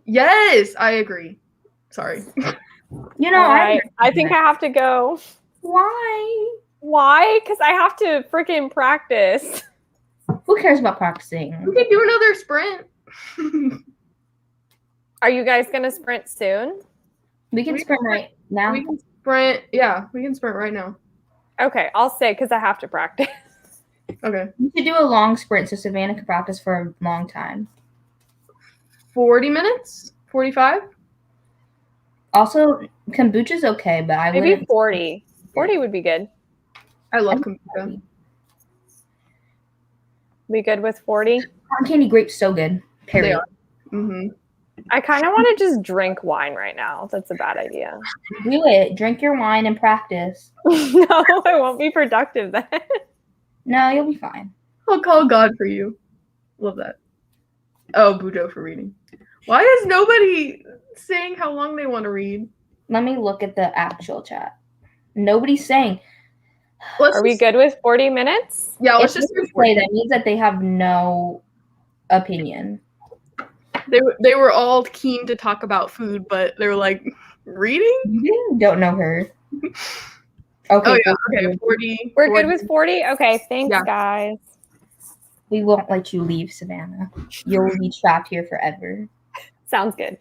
Yes, I agree. Sorry.
You know,
all right. I think I have to go.
why?
Why? Because I have to freaking practice.
Who cares about practicing?
We could do another sprint.
Are you guys gonna sprint soon?
We can sprint right now.
We can sprint. Yeah, we can sprint right now.
Okay, I'll say because I have to practice.
Okay.
We should do a long sprint so Savannah can practice for a long time.
40 minutes? 45?
Also, kombucha's okay, but I
Maybe
wouldn't.
40. 40 would be good.
I love kombucha.
Be good with 40.
Cotton candy grapes so good.
They
Period.
are. Mm-hmm.
I kind of want to just drink wine right now. That's a bad idea.
Do it. Drink your wine and practice.
No, I won't be productive then.
No, you'll be fine.
I'll call God for you. Love that. Oh, Bujo for reading. Why is nobody saying how long they want to read?
Let me look at the actual chat. Nobody's saying.
Let's
Are we
just-
good with 40 minutes?
Yeah, let's
If
just
they
do 40.
say that means that they have no opinion.
They were all keen to talk about food, but they were like, reading?
You don't know her. Okay.
Oh yeah,
so
okay, 40.
We're
40.
good with 40? Okay, thanks,
Yeah.
guys.
We won't let you leave, Savannah. You'll be trapped here forever.
Sounds good.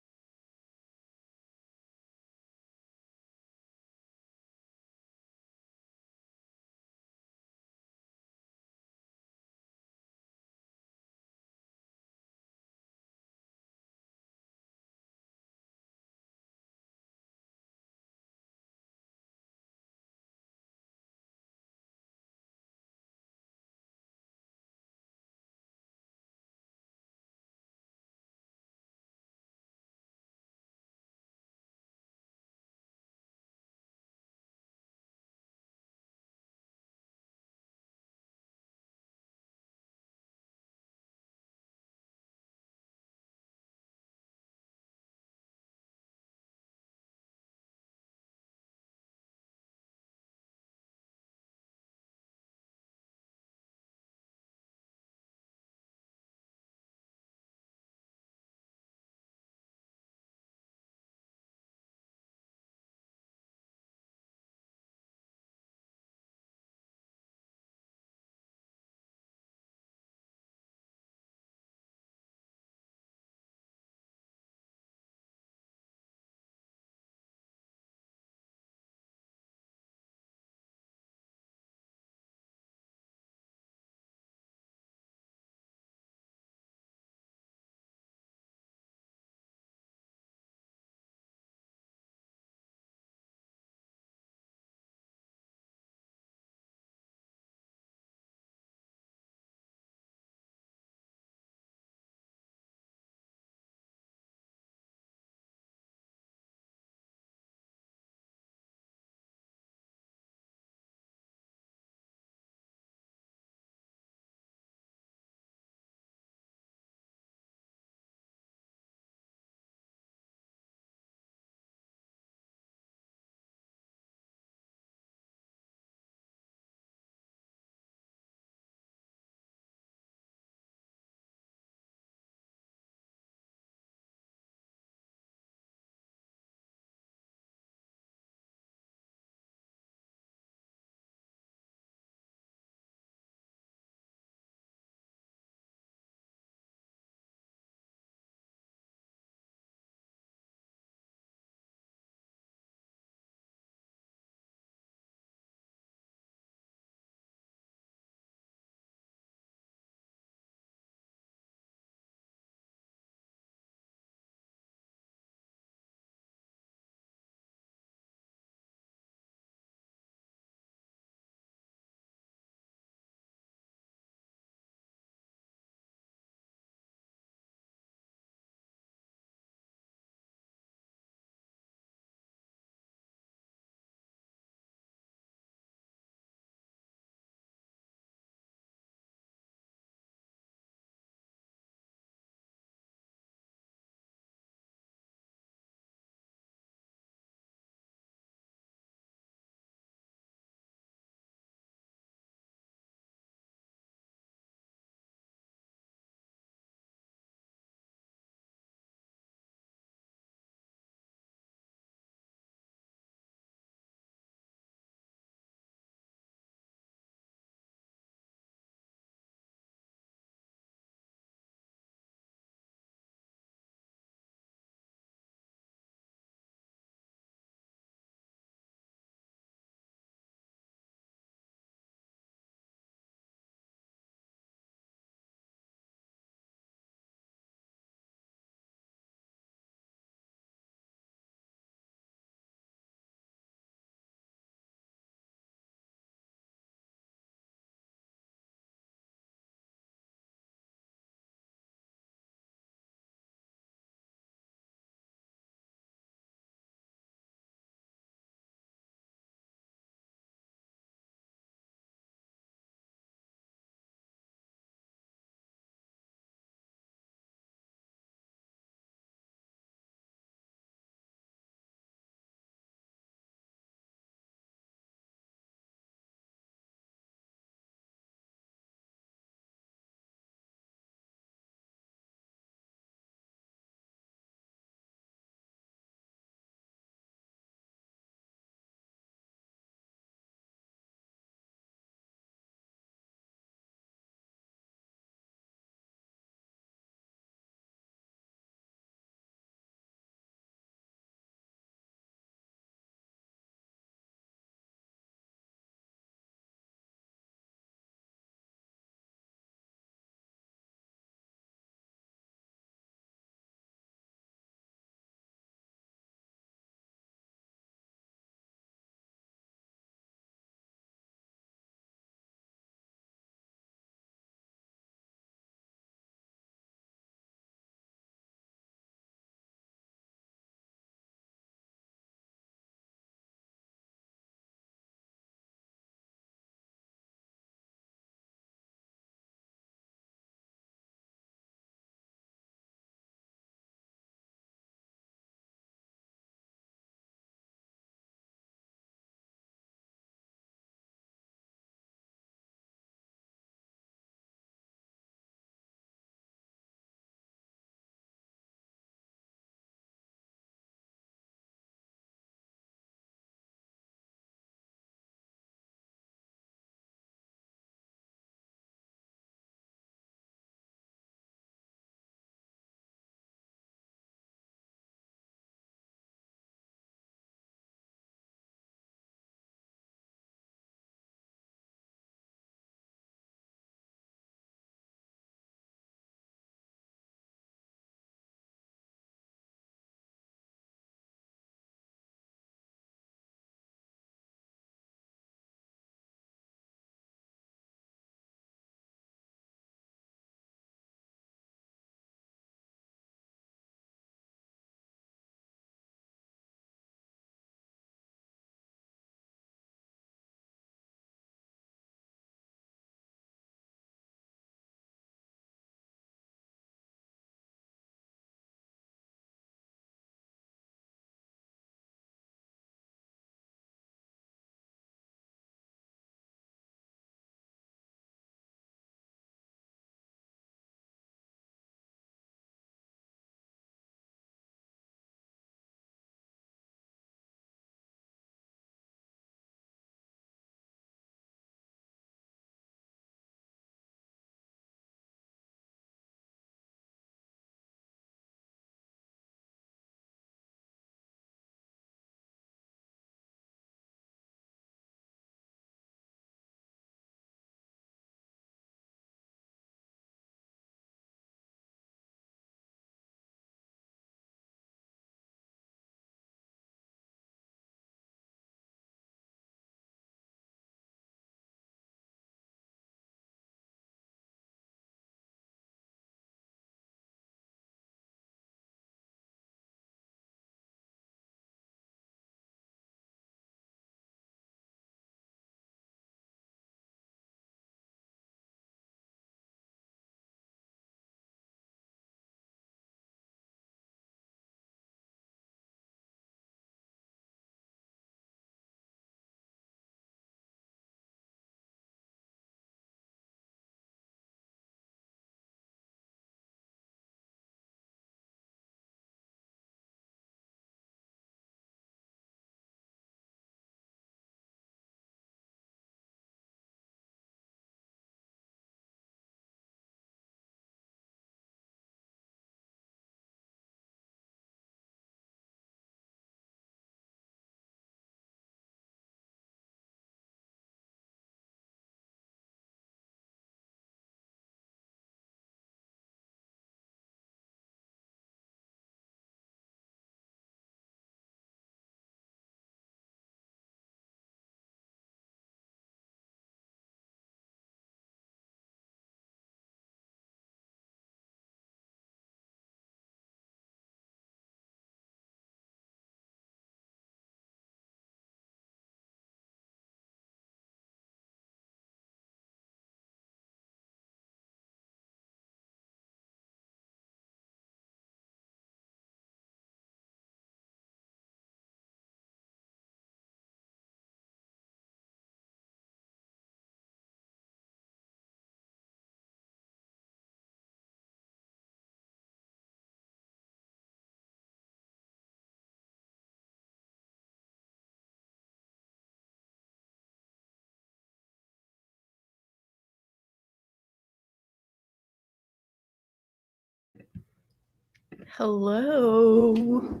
Hello.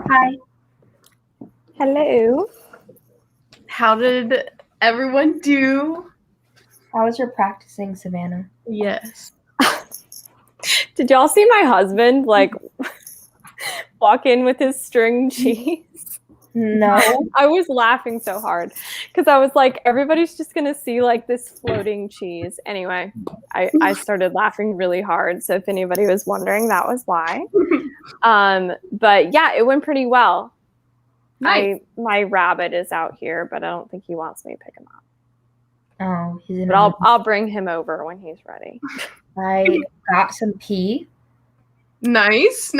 Hi.
Hello.
How did everyone do?
How was your practicing, Savannah?
Yes.
Did y'all see my husband like walk in with his string cheese?
No.
I was laughing so hard because I was like, everybody's just gonna see like this floating cheese. Anyway, I started laughing really hard. So if anybody was wondering, that was why. But yeah, it went pretty well.
Nice.
My rabbit is out here, but I don't think he wants me to pick him up.
Oh, he's in.
But I'll bring him over when he's ready.
I got some pea.
Nice.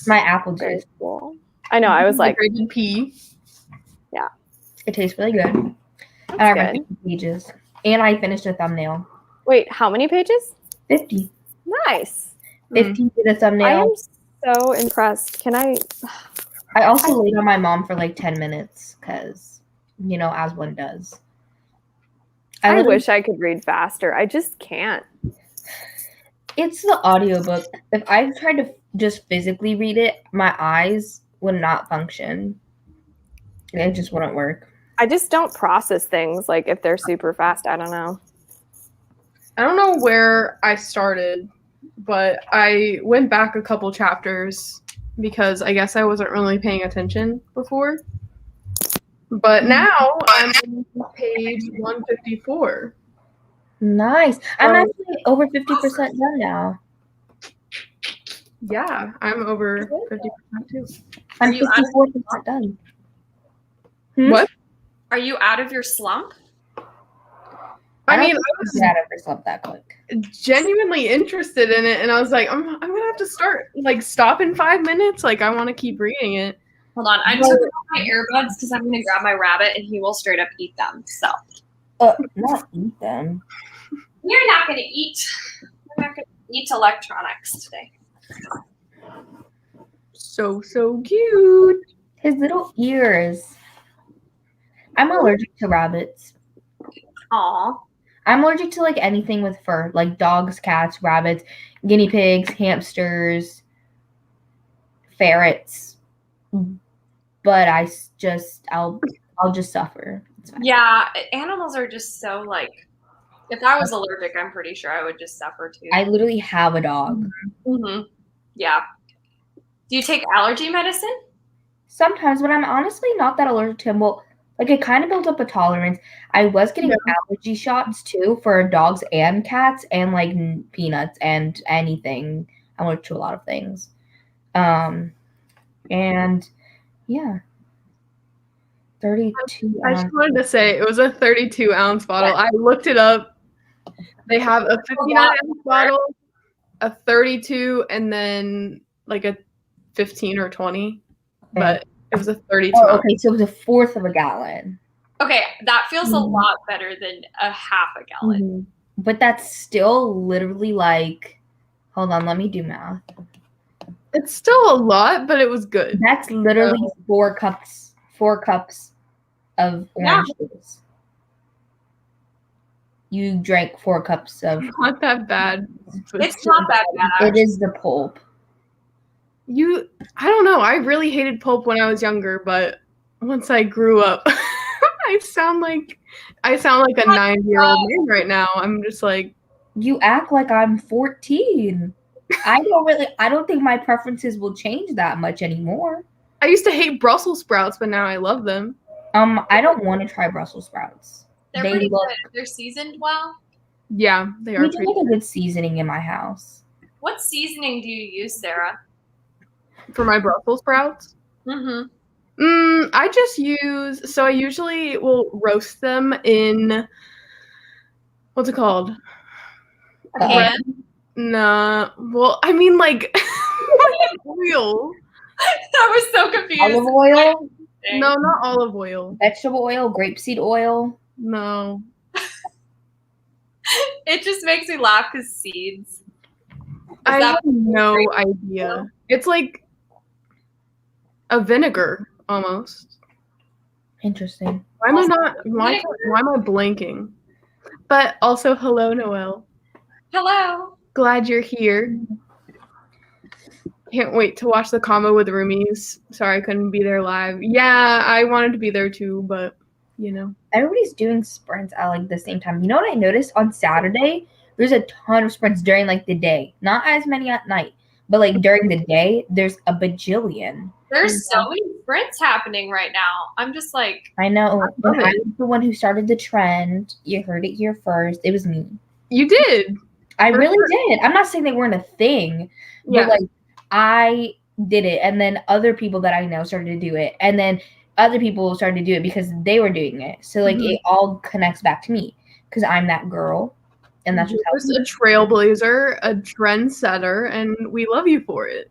My apple
Very
juice.
cool. I know. I was like,
Dehydrated pea.
It tastes really good. And
that's
I read
good.
50 pages. And I finished a thumbnail.
Wait, how many pages?
50.
Nice.
50 did a
I
thumbnail.
am so impressed. Can I?
I also laid on my mom for like 10 minutes because, as one does.
I
literally-
wish I could read faster. I just can't.
It's the audiobook. If I tried to just physically read it, my eyes would not function. It just wouldn't work.
I just don't process things like if they're super fast. I don't know.
I don't know where I started, but I went back a couple chapters because I guess I wasn't really paying attention before. But now I'm on page 154.
Nice. I'm
Um,
actually over 50% done now.
Yeah, I'm over 50% too.
I'm
Are you out of
54% done.
What?
Are you out of your slump?
I
don't
mean,
think
I was
you got over slump that quick.
genuinely interested in it, and I was like, I'm gonna have to stop in 5 minutes. Like, I want to keep reading it.
Hold on, I took off my earbuds because I'm gonna grab my rabbit and he will straight up eat them. So
Not eat them.
you're not gonna eat. We're not gonna eat electronics today.
So cute.
His little ears. I'm allergic to rabbits.
Aw.
I'm allergic to like anything with fur, like dogs, cats, rabbits, guinea pigs, hamsters, ferrets. But I'll just suffer. It's fine.
Yeah, animals are just so like. If I was allergic, I'm pretty sure I would just suffer too.
I literally have a dog.
Mm-hmm. Yeah. Do you take allergy medicine?
Sometimes, but I'm honestly not that allergic to him. Well, like it kind of builds up a tolerance. I was getting allergy shots too for dogs and cats and like peanuts and anything. I'm allergic to a lot of things. And yeah. 32
I just wanted to say it was a 32-ounce bottle. I looked it up. They have a 59-ounce bottle, a 32, and then like a 15 or 20. But it was a 32
Oh,
ounce.
okay, so it was a fourth of a gallon.
Okay, that feels a
Mhm.
lot better than a half a gallon.
But that's still literally like, hold on, let me do math.
It's still a lot, but it was good.
That's literally 4 cups of orange juice. You drank 4 cups of.
Not that bad. but
It's not that bad.
It is the pulp.
I don't know. I really hated pulp when I was younger, but once I grew up, I sound like a 9-year-old man right now. I'm just like,
You act like I'm 14. I don't think my preferences will change that much anymore.
I used to hate Brussels sprouts, but now I love them.
I don't want to try Brussels sprouts.
They're
They
pretty
look-
good. They're seasoned well.
Yeah, they are
We do
pretty
make a good seasoning in my house.
What seasoning do you use, Sarah?
for my Brussels sprouts.
Mm-hmm.
I usually will roast them in, what's it called?
A pan?
Nah, well, I mean like oil.
I was so confused.
Olive oil,
No, not olive oil.
vegetable oil, grapeseed oil.
No.
It just makes me laugh because seeds.
I
that
have no
grape
idea.
oil?
It's like a vinegar almost.
Interesting.
Why am I blanking? But also, hello, Noelle.
Hello.
Glad you're here. Can't wait to watch the combo with roomies. Sorry I couldn't be there live. Yeah, I wanted to be there too, but you know.
Everybody's doing sprints at like the same time. You know what I noticed on Saturday? There's a ton of sprints during like the day. Not as many at night, but like during the day, there's a bajillion.
There's so many sprints happening right now. I'm just like,
I know.
love
And I
it.
was the one who started the trend. You heard it here first. It was me.
You did.
I
For
really
sure.
did. I'm not saying they weren't a thing,
Yeah.
but like I did it, and then other people that I know started to do it, and then other people started to do it because they were doing it. So like
Mhm.
it all connects back to me because I'm that girl, and that's just how.
You're just a trailblazer, a trendsetter, and we love you for it.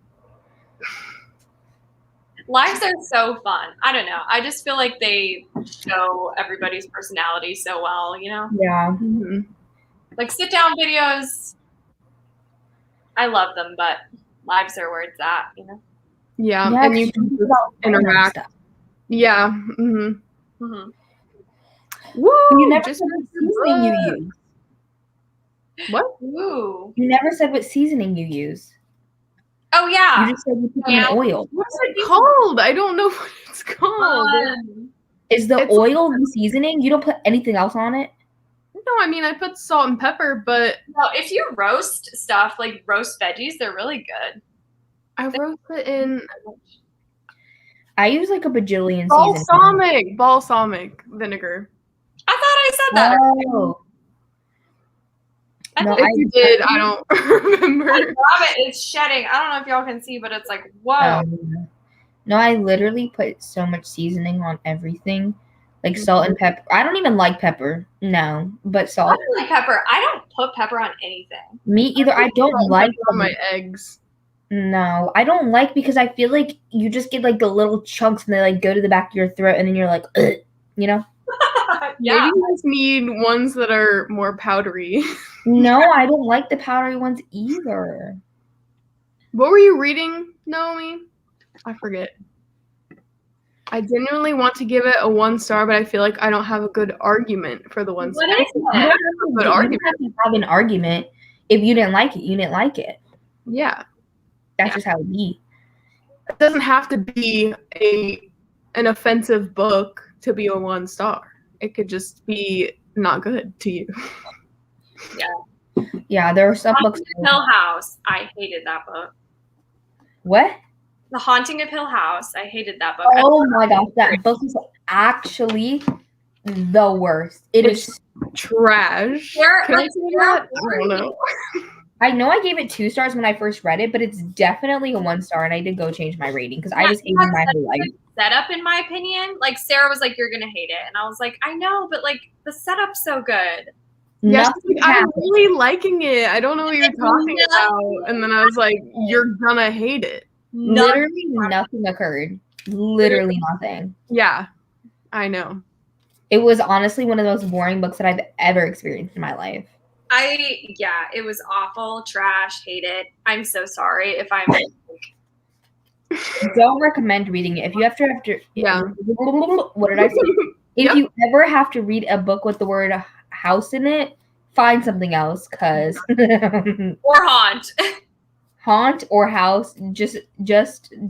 lives are so fun. I don't know. I just feel like they show everybody's personality so well, you know?
Yeah.
Mhm.
Like sit down videos, I love them, but lives are where it's at, you know?
Yeah,
Yeah,
and you
'cause
can
it's
just
about
interact.
stuff.
Yeah. Mm-hmm.
hmm
Woo!
You never
just
said what seasoning you use.
what?
Ooh.
You never said what seasoning you use.
Oh, yeah.
You just said you put in
Yeah.
oil.
What's it called? I don't know what it's called.
Is the
It's-
oil the seasoning? You don't put anything else on it?
No, I mean I put salt and pepper, but
Well, if you roast stuff, like roast veggies, they're really good.
I roast it in
I use like a bajillion seasoning.
balsamic vinegar.
I thought I said that.
Oh.
I
No,
thought
If
I-
you did, I don't remember.
my rabbit is shedding. I don't know if y'all can see, but it's like, whoa.
No, I literally put so much seasoning on everything. Like salt and pepper. I don't even like pepper. No, but
I
salt.
don't like pepper. I don't put pepper on anything.
Me either. I don't like
on my eggs.
No, I don't like because I feel like you just get like the little chunks and they like go to the back of your throat and then you're like, ugh, you know?
Yeah.
Maybe you just need ones that are more powdery.
No, I don't like the powdery ones either.
What were you reading, Naomi? I forget. I genuinely want to give it a 1 star, but I feel like I don't have a good argument for the 1 star.
What is
You
it?
don't have
Good
to- you
argument.
don't have to have an argument. If you didn't like it, you didn't like it.
Yeah.
That's
Yeah.
just how it be.
It doesn't have to be an offensive book to be a 1 star. It could just be not good to you.
Yeah, there are some books.
Hill House. I hated that book.
What?
The Haunting of Hill House. I hated that book.
Oh my gosh, that book is actually the worst. It is.
Trash.
There-
Can I
like,
say
there
that?
are
I don't know.
I know I gave it 2 stars when I first read it, but it's definitely a 1 star, and I did go change my rating because I just hated my whole life.
Setup, in my opinion. Like Sarah was like, "You're gonna hate it," and I was like, "I know, but like the setup's so good."
Yeah,
Nothing
she's like, I'm
happened.
really liking it. I don't know what you're talking about. And then I was like, you're gonna hate it.
Literally nothing occurred. Literally nothing.
Yeah, I know.
It was honestly one of the most boring books that I've ever experienced in my life.
It was awful, trash, hate it. I'm so sorry if I'm.
Don't recommend reading it. If you have to,
Yeah.
What did I say? If
Yep.
you ever have to read a book with the word house in it, find something else because
Or haunt.
haunt or house, just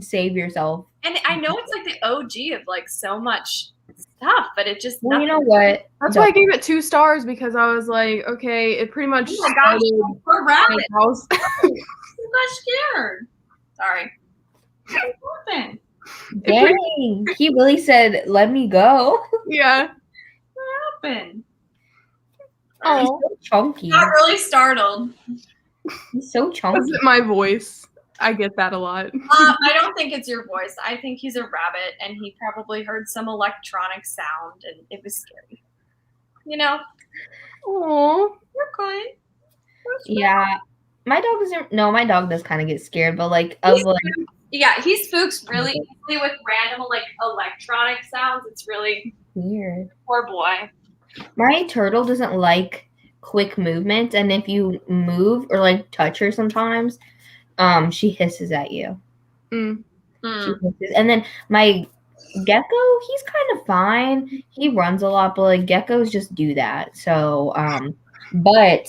save yourself.
And I know it's like the OG of like so much stuff, but it just.
Well, you know
nothing-
what?
That's why I gave it 2 stars because I was like, okay, it pretty much
Oh my gosh,
started
poor rabbit.
my house.
I got scared. Sorry. What happened?
Dang, he really said, "Let me go."
Yeah.
What happened?
He's
Oh,
so chunky.
Got really startled.
He's so
was
chunky.
it my voice? I get that a lot.
I don't think it's your voice. I think he's a rabbit, and he probably heard some electronic sound, and it was scary. You know,
Oh,
you're good.
Yeah, my dog doesn't. No, my dog does kind of get scared, but like of like.
Yeah, he spooks really easily with random like electronic sounds. It's really
Weird.
poor boy.
My turtle doesn't like quick movement, and if you move or like touch her sometimes, she hisses at you.
Mm.
She hisses. And then my gecko, he's kind of fine. He runs a lot, but like geckos just do that. So, but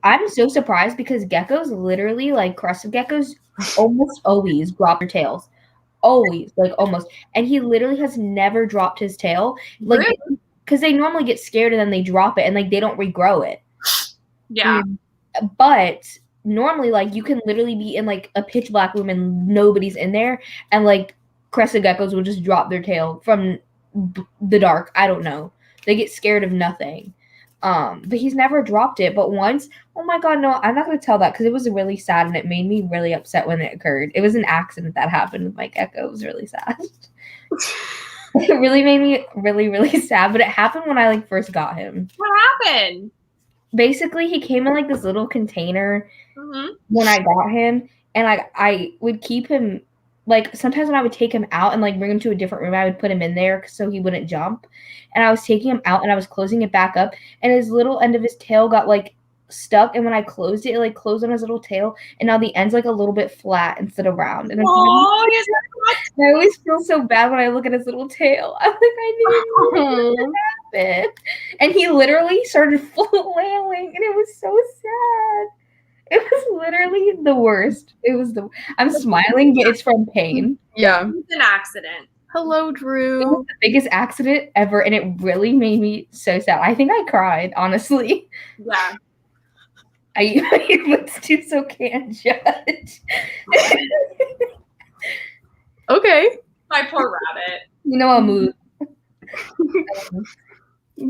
I'm so surprised because geckos literally, like crested geckos, almost always drop their tails. Always, like almost. And he literally has never dropped his tail. Like,
Really?
because they normally get scared and then they drop it and like they don't regrow it.
Yeah.
But normally, like, you can literally be in like a pitch black room and nobody's in there, and like crested geckos will just drop their tail from the dark. I don't know. They get scared of nothing. But he's never dropped it. But once, oh my god, no, I'm not gonna tell that because it was really sad and it made me really upset when it occurred. It was an accident that happened with my gecko. It was really sad. It really made me really, really sad. But it happened when I like first got him.
What happened?
Basically, he came in like this little container
Mm-hmm.
when I got him, and like I would keep him. Like sometimes when I would take him out and like bring him to a different room, I would put him in there so he wouldn't jump. And I was taking him out and I was closing it back up, and his little end of his tail got like stuck. And when I closed it, it like closed on his little tail, and now the end's like a little bit flat instead of round. And
Oh,
I always feel so bad when I look at his little tail. I'm like, I didn't know that happened. And he literally started flailing, and it was so sad. It was literally the worst. It was I'm smiling, but it's from pain.
Yeah.
it's an accident.
Hello,
It was
Drew.
the biggest accident ever, and it really made me so sad. I think I cried, honestly.
Yeah.
But Stu can't judge.
Okay.
My poor rabbit.
You know, I'll move.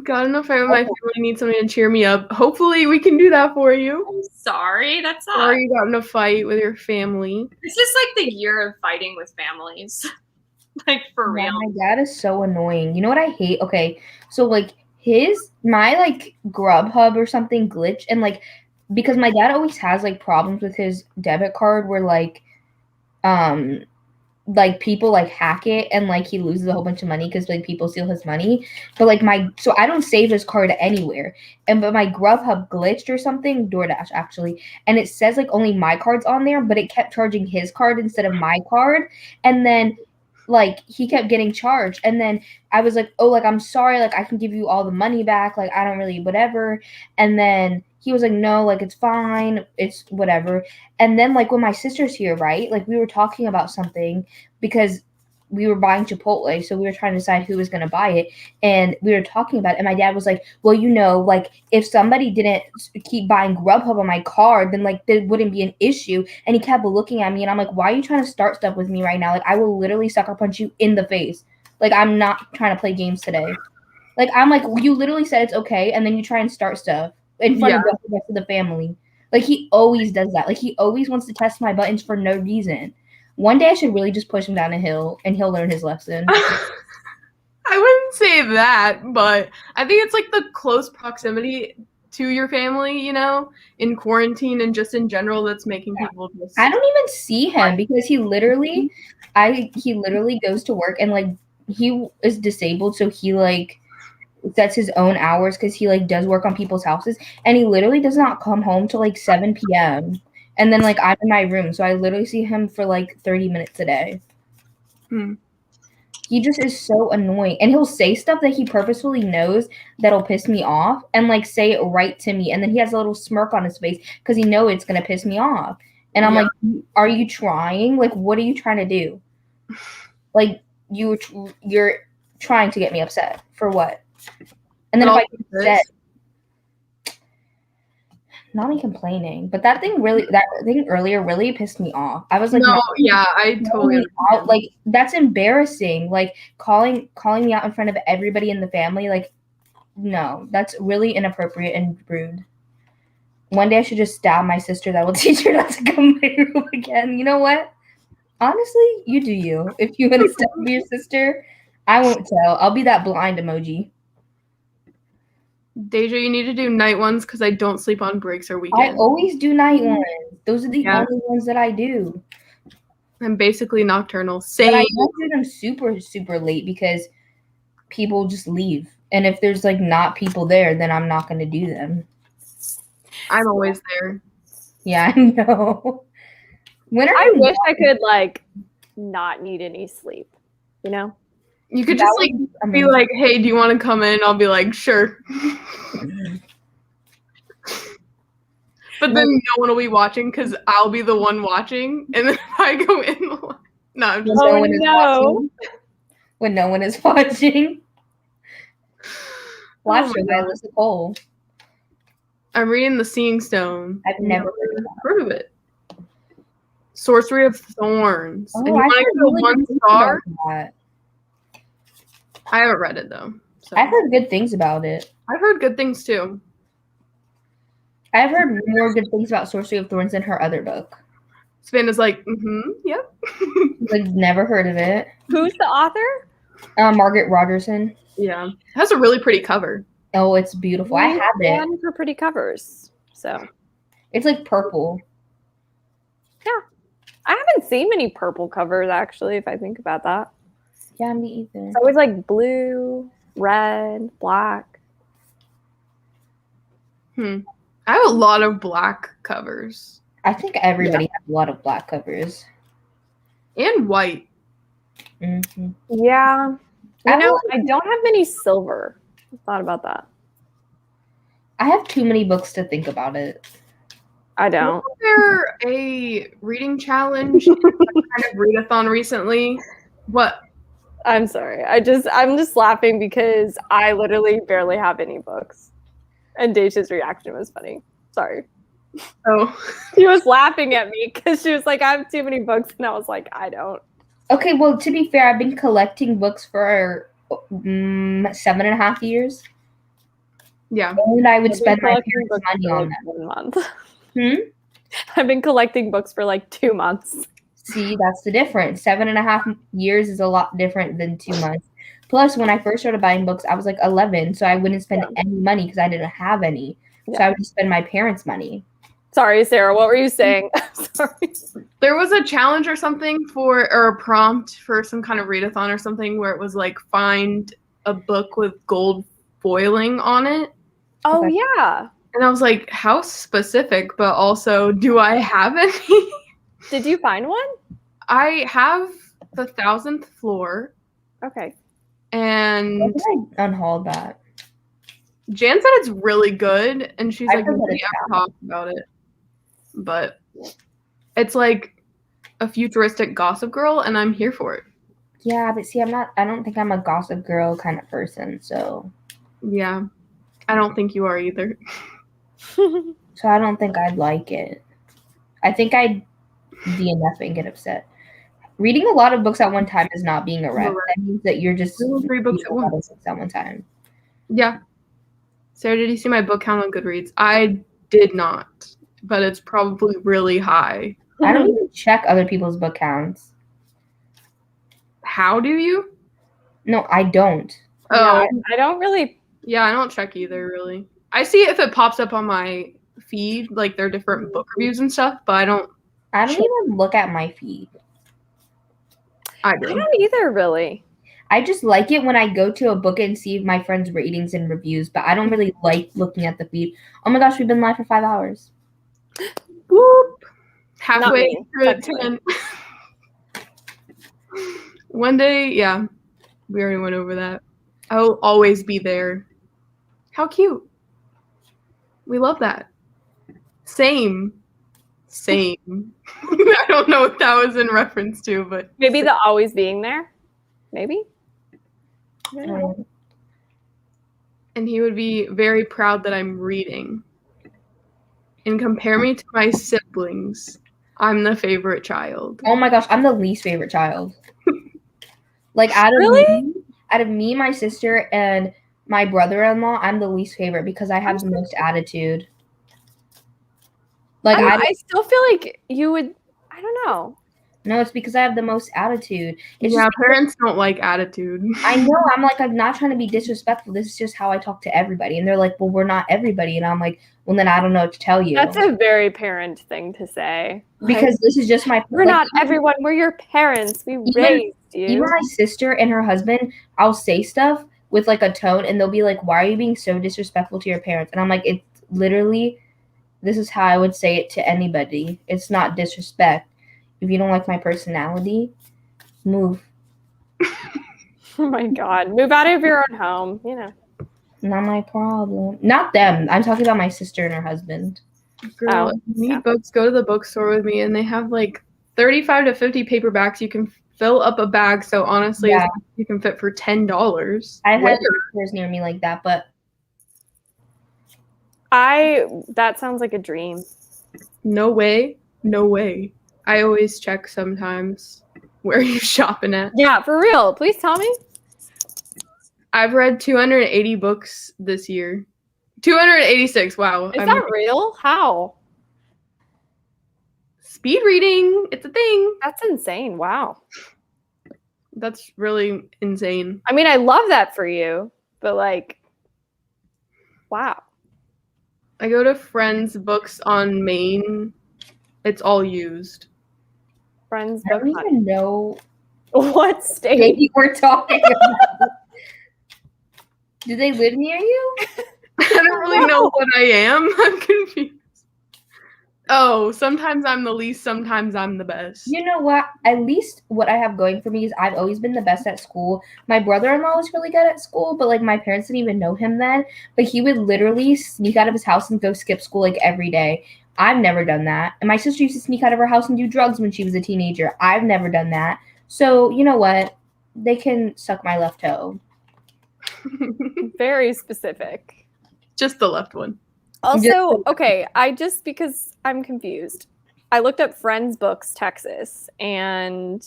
Got in a fight with my family. Need somebody to cheer me up. Hopefully, we can do that for you.
I'm sorry. That's
Or
not.
you got in a fight with your family.
This is like the year of fighting with families. Like for
Yeah,
real.
my dad is so annoying. You know what I hate? Okay, so like my like Grubhub or something glitch, and like because my dad always has like problems with his debit card where like people like hack it and like he loses a whole bunch of money because like people steal his money. But like so I don't save his card anywhere. But my Grubhub glitched or something, DoorDash actually, and it says like only my card's on there, but it kept charging his card instead of my card, and then like he kept getting charged, and then I was like, oh, like I'm sorry, like I can give you all the money back, like I don't really whatever. And then he was like, no, like it's fine, it's whatever. And then like when my sister's here, right, like we were talking about something because we were buying Chipotle, so we were trying to decide who was going to buy it, and we were talking about it, and my dad was like, well, you know, like if somebody didn't keep buying Grubhub on my card, then like there wouldn't be an issue. And he kept looking at me, and I'm like, why are you trying to start stuff with me right now? Like I will literally sucker punch you in the face. Like I'm not trying to play games today. Like I'm like, you literally said it's okay, and then you try and start stuff in front of the rest of the family. Like he always does that. Like he always wants to test my buttons for no reason. One day I should really just push him down a hill and he'll learn his lesson.
I wouldn't say that, but I think it's like the close proximity to your family, you know, in quarantine and just in general that's making people just
I don't even see him because he literally goes to work and like he is disabled, so he like sets his own hours because he like does work on people's houses, and he literally does not come home till like 7 p.m. And then like I'm in my room, so I literally see him for like 30 minutes a day. He just is so annoying, and he'll say stuff that he purposefully knows that'll piss me off, and like say it right to me, and then he has a little smirk on his face because he knows it's gonna piss me off. And I'm like, are you trying? Like, what are you trying to do? Like you're trying to get me upset for what? And then if I get upset, not me complaining, but that thing earlier really pissed me off. I was like,
no, yeah, I totally
out. Like that's embarrassing. Like calling me out in front of everybody in the family. Like, no, that's really inappropriate and rude. One day I should just stab my sister. That will teach her not to come to my room again. You know what? Honestly, you do you. If you want to stab your sister, I won't tell. I'll be that blind emoji.
Deja, you need to do night ones because I don't sleep on breaks or weekends.
I always do night ones. Those are the only ones that I do.
I'm basically nocturnal. Same.
But I don't do them super, super late because people just leave. And if there's like not people there, then I'm not going to do them.
I'm always there.
Yeah, I know.
I wish I could like not need any sleep, you know?
You could just like be like, hey, do you want to come in? I'll be like, sure. But then no one will be watching because I'll be the one watching, and then if I go in, no, I'm just
Oh,
no one is
no.
watching. When no one is watching. Watch
Oh my
it by
God.
Alyssa Cole.
I'm reading The Seeing Stone.
I've never heard of that.
heard of it. Sorcery of Thorns.
Oh,
And you
I've
want to
heard
go
really
one
good things
star?
about that.
I haven't read it though. So.
I've heard good things about it.
I've heard good things too.
I've heard more good things about Sorcery of Thorns than her other book.
Savannah's like, yep.
I've never heard of it.
Who's the author?
Margaret Rogerson.
Yeah. It has a really pretty cover.
Oh, it's beautiful. I have it.
One for pretty covers. So
It's like purple.
I haven't seen many purple covers actually, if I think about that.
Yeah, me either.
It's always like blue, red, black.
I have a lot of black covers.
I think everybody has a lot of black covers.
And white.
Mm-hmm.
Yeah.
I
You know,
will-
I don't have many silver. I thought about that.
I have too many books to think about it.
I don't.
Was there a reading challenge, kind of readathon recently? What?
I'm sorry. I'm just laughing because I literally barely have any books. And Deja's reaction was funny. Sorry.
Oh.
She was laughing at me because she was like, I have too many books. And I was like, I don't.
Okay, well, to be fair, I've been collecting books for 7.5 years.
Yeah.
And I would
I've been
spend my
collecting
parents'
books
money
for,
on
like,
them.
1 month.
Hmm?
I've been collecting books for like 2 months.
See, that's the difference. 7.5 years is a lot different than 2 months. Plus, when I first started buying books, I was like 11, so I wouldn't spend any money because I didn't have any. So
Yeah.
I would just spend my parents' money.
Sorry, Sarah. What were you saying? Sorry.
There was a challenge or something or a prompt for some kind of readathon or something where it was like find a book with gold foiling on it.
Oh,
Okay.
yeah.
And I was like, how specific, but also, do I have any?
Did you find one?
I have The 1000th Floor,
Okay.
and
Why did I unhaul that?
Jan said it's really good, and she's
I've
like,
heard that
nobody
it's
ever
bad.
talked about it. But it's like a futuristic Gossip Girl, and I'm here for it.
Yeah, but see, I don't think I'm a Gossip Girl kind of person, so
Yeah. I don't think you are either.
I don't think I'd like it. I think I'd DNF and get upset. Reading a lot of books at one time is not being a rep.
Right.
That means that you're just
Reading 3 books
reading
at
a lot
once.
of books at one time.
Yeah. Sarah, did you see my book count on Goodreads? I did not, but it's probably really high.
I don't even check other people's book counts.
How do you?
No, I don't.
Oh,
Yeah, I don't really.
yeah, I don't check either, really. I see if it pops up on my feed, like their different book reviews and stuff, but I don't
even look at my feed.
I
I
do.
don't either, really.
I just like it when I go to a book and see my friends' ratings and reviews, but I don't really like looking at the feed. Oh my gosh, we've been live for 5 hours.
Whoop. Halfway
me,
through
technically.
10. One day, yeah, we already went over that. I'll always be there. How cute. We love that. Same. I don't know what that was in reference to, but
Maybe the always being there. Maybe.
and he would be very proud that I'm reading. And compare me to my siblings. I'm the favorite child.
Oh my gosh, I'm the least favorite child. Like out of me, my sister, and my brother-in-law, I'm the least favorite because I have the most attitude. Like
I still feel like you would. I don't know.
no, it's because I have the most attitude. It's
Yeah,
just
parents don't like attitude.
I know. I'm not trying to be disrespectful. This is just how I talk to everybody. And they're like, well, we're not everybody. And I'm like, well, then I don't know what to tell you.
That's a very parent thing to say.
because this is just my
We're
like,
not everyone. We're your parents. We raised you.
Even my sister and her husband, I'll say stuff with like a tone and they'll be like, why are you being so disrespectful to your parents? And I'm like, it's literally, this is how I would say it to anybody. It's not disrespect. If you don't like my personality, move.
Oh my God. Move out of your own home. You know.
Not my problem. Not them. I'm talking about my sister and her husband.
Girl,
Oh,
if you need
yeah.
books, go to the bookstore with me, and they have like 35 to 50 paperbacks. You can fill up a bag. So honestly,
Yeah.
you can fit for $10.
I've
Where?
had bookstores near me like that, but
That sounds like a dream.
No way. No way. I always check sometimes. Where are you shopping at?
Yeah, for real. Please tell me.
I've read 280 books this year. 286. Wow.
Is that real? How?
Speed reading. It's a thing.
That's insane. Wow.
That's really insane.
I mean, I love that for you, but like, wow.
I go to friends' books on Maine. It's all used.
Friends
I don't
book
even know
what state?
maybe we're talking about. Do they live near you?
I don't really know what I am. I'm confused. Oh, sometimes I'm the least, sometimes I'm the best.
You know what? At least what I have going for me is I've always been the best at school. My brother-in-law was really good at school, but like my parents didn't even know him then. But he would literally sneak out of his house and go skip school like every day. I've never done that. And my sister used to sneak out of her house and do drugs when she was a teenager. I've never done that. So you know what? They can suck my left toe.
Very specific.
Just the left one.
Also, okay, because I'm confused. I looked up Friends Books Texas, and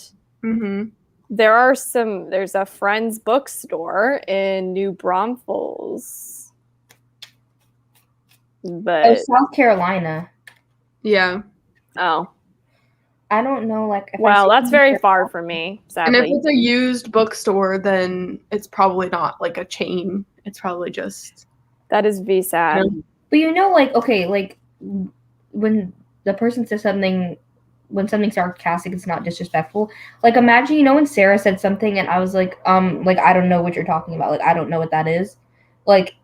Mm-hmm.
there's a Friends bookstore in New Braunfels.
Oh,
But
South Carolina.
Yeah.
I don't know, like. If I
well,
see
that's very
something-
far from me,
And if
sadly.
it's a used bookstore, then it's probably not like a chain. It's probably just.
That is V sad.
But you know, like, okay, like when the person says something, when something's sarcastic, it's not disrespectful. Like, imagine, you know, when Sarah said something and I was like, I don't know what you're talking about. Like, I don't know what that is. Like,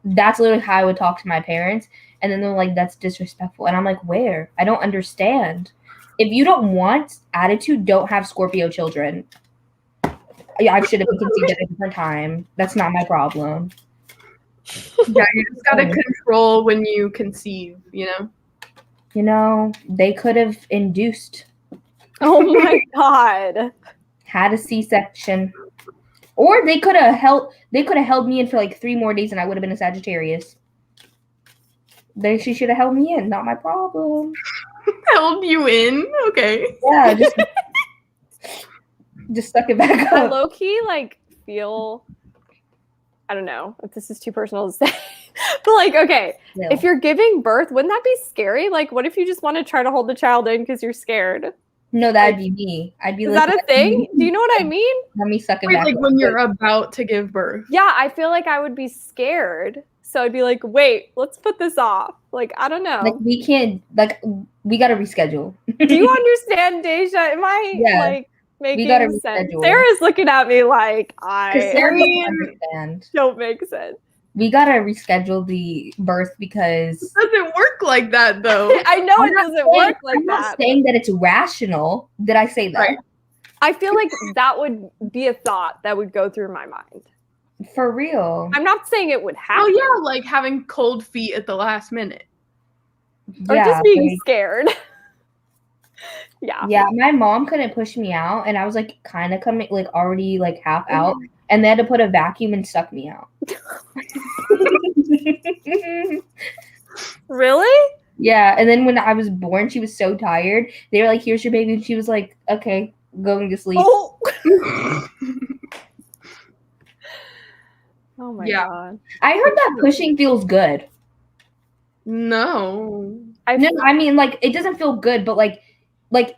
that's literally how I would talk to my parents. And then they're like, that's disrespectful. And I'm like, where? I don't understand. If you don't want attitude, don't have Scorpio children. Yeah, I should have conceived at a different time. That's not my problem.
Yeah, you just gotta control when you conceive, you know?
You know, they could have induced,
Oh my god.
had a C-section, or they could have held me in for like 3 more days, and I would have been a Sagittarius. She should have held me in. Not my problem.
Held you in? Okay.
Yeah, just stuck it back
I
up.
low key like feel I don't know if this is too personal to say. But like, okay,
No.
if you're giving birth, wouldn't that be scary? Like, what if you just want to try to hold the child in because you're scared?
No, that'd be me. I'd be
Is
like,
that a thing? Do you know what I mean?
Let me suck it
Wait,
back
like
up.
when you're about to give birth.
Yeah, I feel like I would be scared. So I'd be like, wait, let's put this off. Like, I don't know.
Like, we can't, like, we gotta reschedule.
Do you understand, Deja? Am I
Yeah.
like making
gotta
sense?
reschedule.
Sarah's looking at me like
Because
I
Sarah doesn't understand.
don't make sense.
We gotta reschedule the birth because
It doesn't work like that though.
I know
I'm
it
not
doesn't
saying-
work like
I'm not
that.
saying that it's rational. Did I say that?
Right.
I feel like that would be a thought that would go through my mind.
For real.
I'm not saying it would
Oh
happen.
yeah, like having cold feet at the last minute.
Or
Yeah,
just being
like-
scared. Yeah.
Yeah, my mom couldn't push me out, and I was like kind of coming, like already like half out, and they had to put a vacuum and suck me out.
Really?
Yeah, and then when I was born, she was so tired. They were like, "Here's your baby," and she was like, "Okay, going to sleep."
Oh. Oh my
Yeah.
god.
I heard that pushing feels good.
No.
No, I mean like it doesn't feel good, but like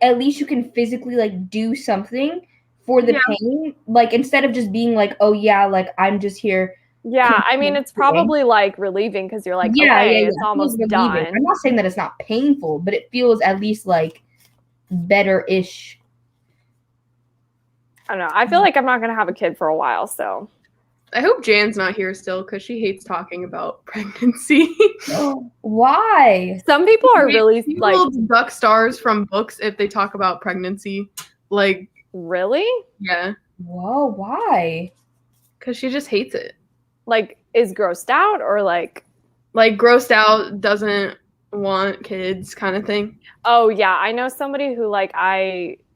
at least you can physically like do something for the
Yeah.
pain. Like instead of just being like, "Oh yeah, like I'm just here."
Yeah, I mean it's probably like relieving because you're like, okay, it's
It
almost
feels
done.
relieving. I'm not saying that it's not painful, but it feels at least like better-ish.
I don't know. I feel like I'm not gonna have a kid for a while, so
I hope Jan's not here still because she hates talking about pregnancy.
Why?
some people are really
People
like,
will deduct stars from books if they talk about pregnancy. Like,
really?
yeah,
Whoa, why?
because she just hates it.
Like is grossed out or like
Like, grossed out, doesn't want kids kind of thing.
Oh yeah, I know somebody who like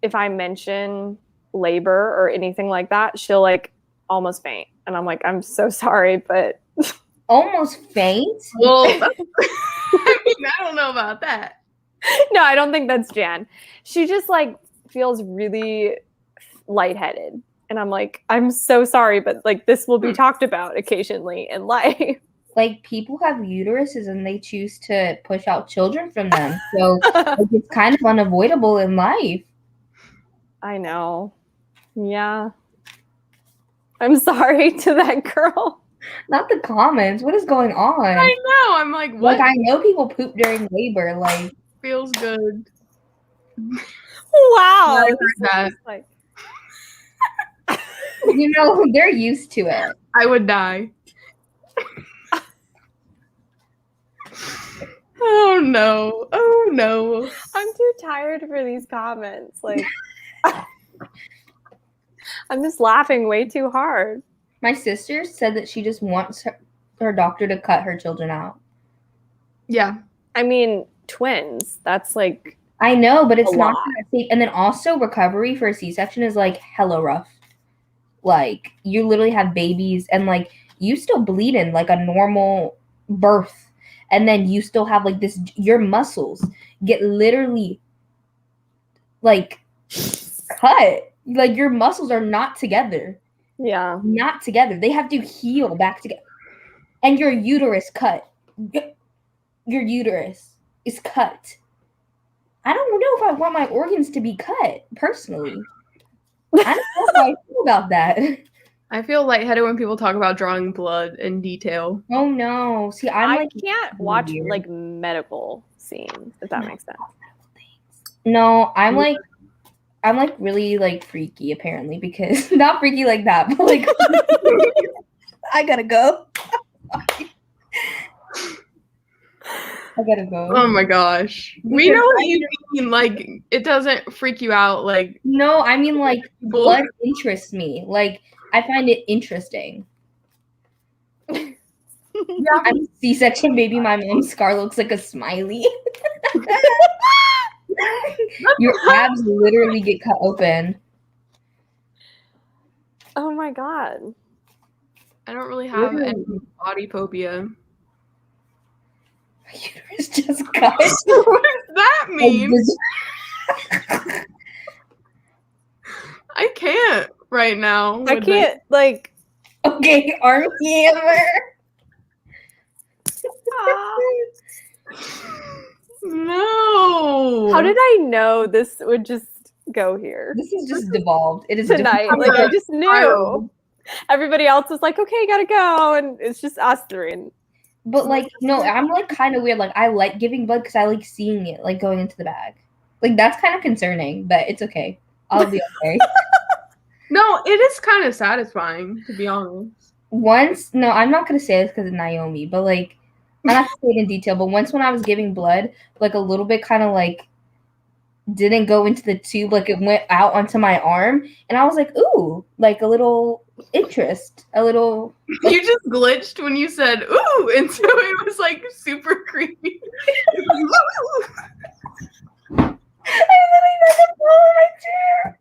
if I mention labor or anything like that, she'll like almost faint. And I'm like, I'm so sorry, but
Almost faint?
Well, I mean, I don't know about that.
no, I don't think that's Jan. She just like feels really lightheaded. And I'm like, I'm so sorry, but like this will be talked about occasionally in life.
Like, people have uteruses and they choose to push out children from them. So like, it's kind of unavoidable in life.
I know. Yeah. I'm sorry to that girl.
Not the comments. What is going on?
I know. I'm like, what
Like, I know people poop during labor. Like,
feels good?
Wow.
I heard that.
Like,
you know, they're used to it.
I would die. Oh no. Oh no.
I'm too tired for these comments. Like, I'm just laughing way too hard.
My sister said that she just wants her doctor to cut her children out.
Yeah.
I mean, twins. That's like,
I know, but it's
A
not
lot.
that safe. And then also recovery for a C-section is like hella rough. Like, you literally have babies and like you still bleeding like a normal birth. And then you still have like this, your muscles get literally like cut. Like, your muscles are not together.
yeah.
Not together. They have to heal back together. And your uterus cut. Your uterus is cut. I don't know if I want my organs to be cut, personally. I don't know how I feel about that.
I feel lightheaded when people talk about drawing blood in detail.
Oh no. See, I'm
I
like,
can't watch
weird.
like medical scenes, if that makes sense.
no, I'm like really like freaky apparently, because not freaky like that, but like I gotta go. I gotta go.
Oh my gosh. We know what you mean. Like, it doesn't freak you out. Like,
No, I mean like
people-
blood interests me. Like, I find it interesting. I'm a C-section baby. My mom's scar looks like a smiley. Your abs literally get cut open.
Oh my god.
I don't really have any
Literally.
body phobia.
My uterus just cut.
What does that mean? I can't right now.
I
with
can't like
Okay, arm hammer.
this. No.
how did I know this would just go here
This is just devolved. It is
tonight?
devolved.
Like I just knew.
Wild.
Everybody else was like, okay, gotta go, and it's just us three. And
But like, no, I'm like kind of weird. Like, I like giving blood because I like seeing it like going into the bag. Like, that's kind of concerning, but it's okay. I'll be okay.
No, it is kind of satisfying, to be honest.
Once, no, I'm not gonna say this because of Naomi, but like, I'm not gonna say it in detail. But once when I was giving blood, like a little bit kind of like didn't go into the tube, like it went out onto my arm, and I was like, ooh, like a little interest, a little.
You just glitched when you said "ooh," and so it was like super creepy.
I literally had to fall in my chair.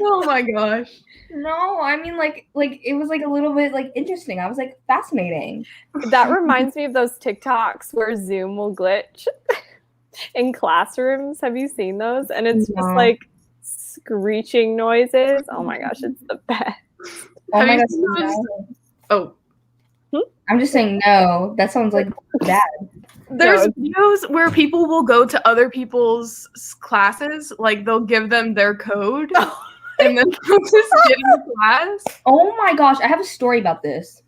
Oh my gosh.
No, I mean like it was like a little bit like interesting. I was like fascinating.
that reminds me of those TikToks where Zoom will glitch in classrooms. Have you seen those? And it's just
No.
like screeching noises. Oh my gosh, it's the best.
Oh
Have
my
you
gosh,
seen those?
no.
Oh,
I'm just saying no. That sounds like bad.
there's
No.
videos where people will go to other people's classes, like they'll give them their code, and then they'll just get in the class.
Oh my gosh, I have a story about this.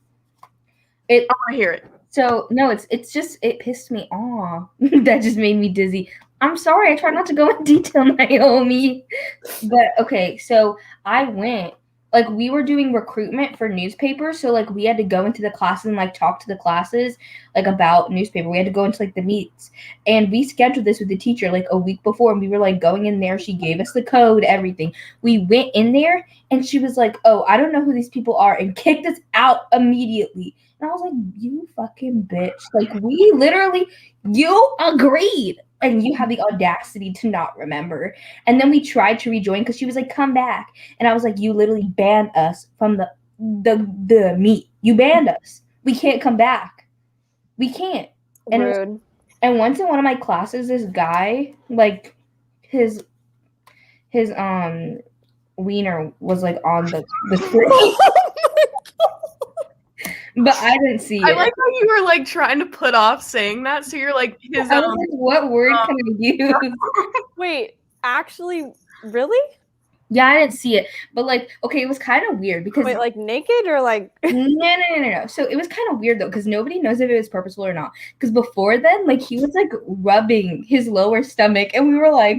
I want to hear it.
So no, it's just it pissed me off. That just made me dizzy. I'm sorry, I try not to go in detail, Naomi. But okay, so I went like we were doing recruitment for newspapers, so like we had to go into the classes and like talk to the classes like about newspaper. We had to go into like the meets, and we scheduled this with the teacher like a week before, and we were like going in there. She gave us the code, everything. We went in there, and she was like, "Oh, I don't know who these people are," and kicked us out immediately. And I was like, "You fucking bitch! Like we literally, you agreed." And you have the audacity to not remember. And then we tried to rejoin because she was like, "Come back." And I was like, "You literally banned us from the meet. You banned us. We can't come back. We can't." And
Rude.
and once in one of my classes, this guy, like his wiener was like on the screen. But I didn't see it.
I like how you were like trying to put off saying that. So you're like his
I was like, what word can I use?
Wait, actually, really?
Yeah, I didn't see it. But like, okay, it was kind of weird because
Wait, like naked or like?
no. So it was kind of weird though, because nobody knows if it was purposeful or not. Because before then, like he was like rubbing his lower stomach, and we were like,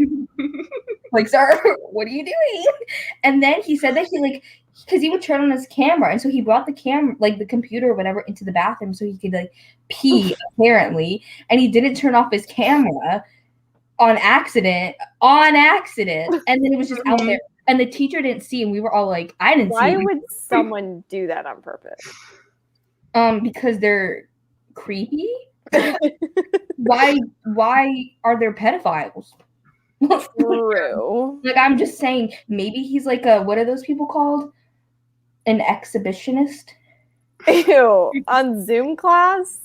sir, what are you doing? And then he said that he like, because he would turn on his camera, and so he brought the camera, like the computer or whatever, into the bathroom so he could like pee apparently, and he didn't turn off his camera on accident, and then it was just out there. And the teacher didn't see, and we were all like, I didn't see.
Why would someone do that on purpose?
Because they're creepy. Why are there pedophiles?
True.
Like, I'm just saying, maybe he's like a, what are those people called? An exhibitionist?
Ew. On Zoom class?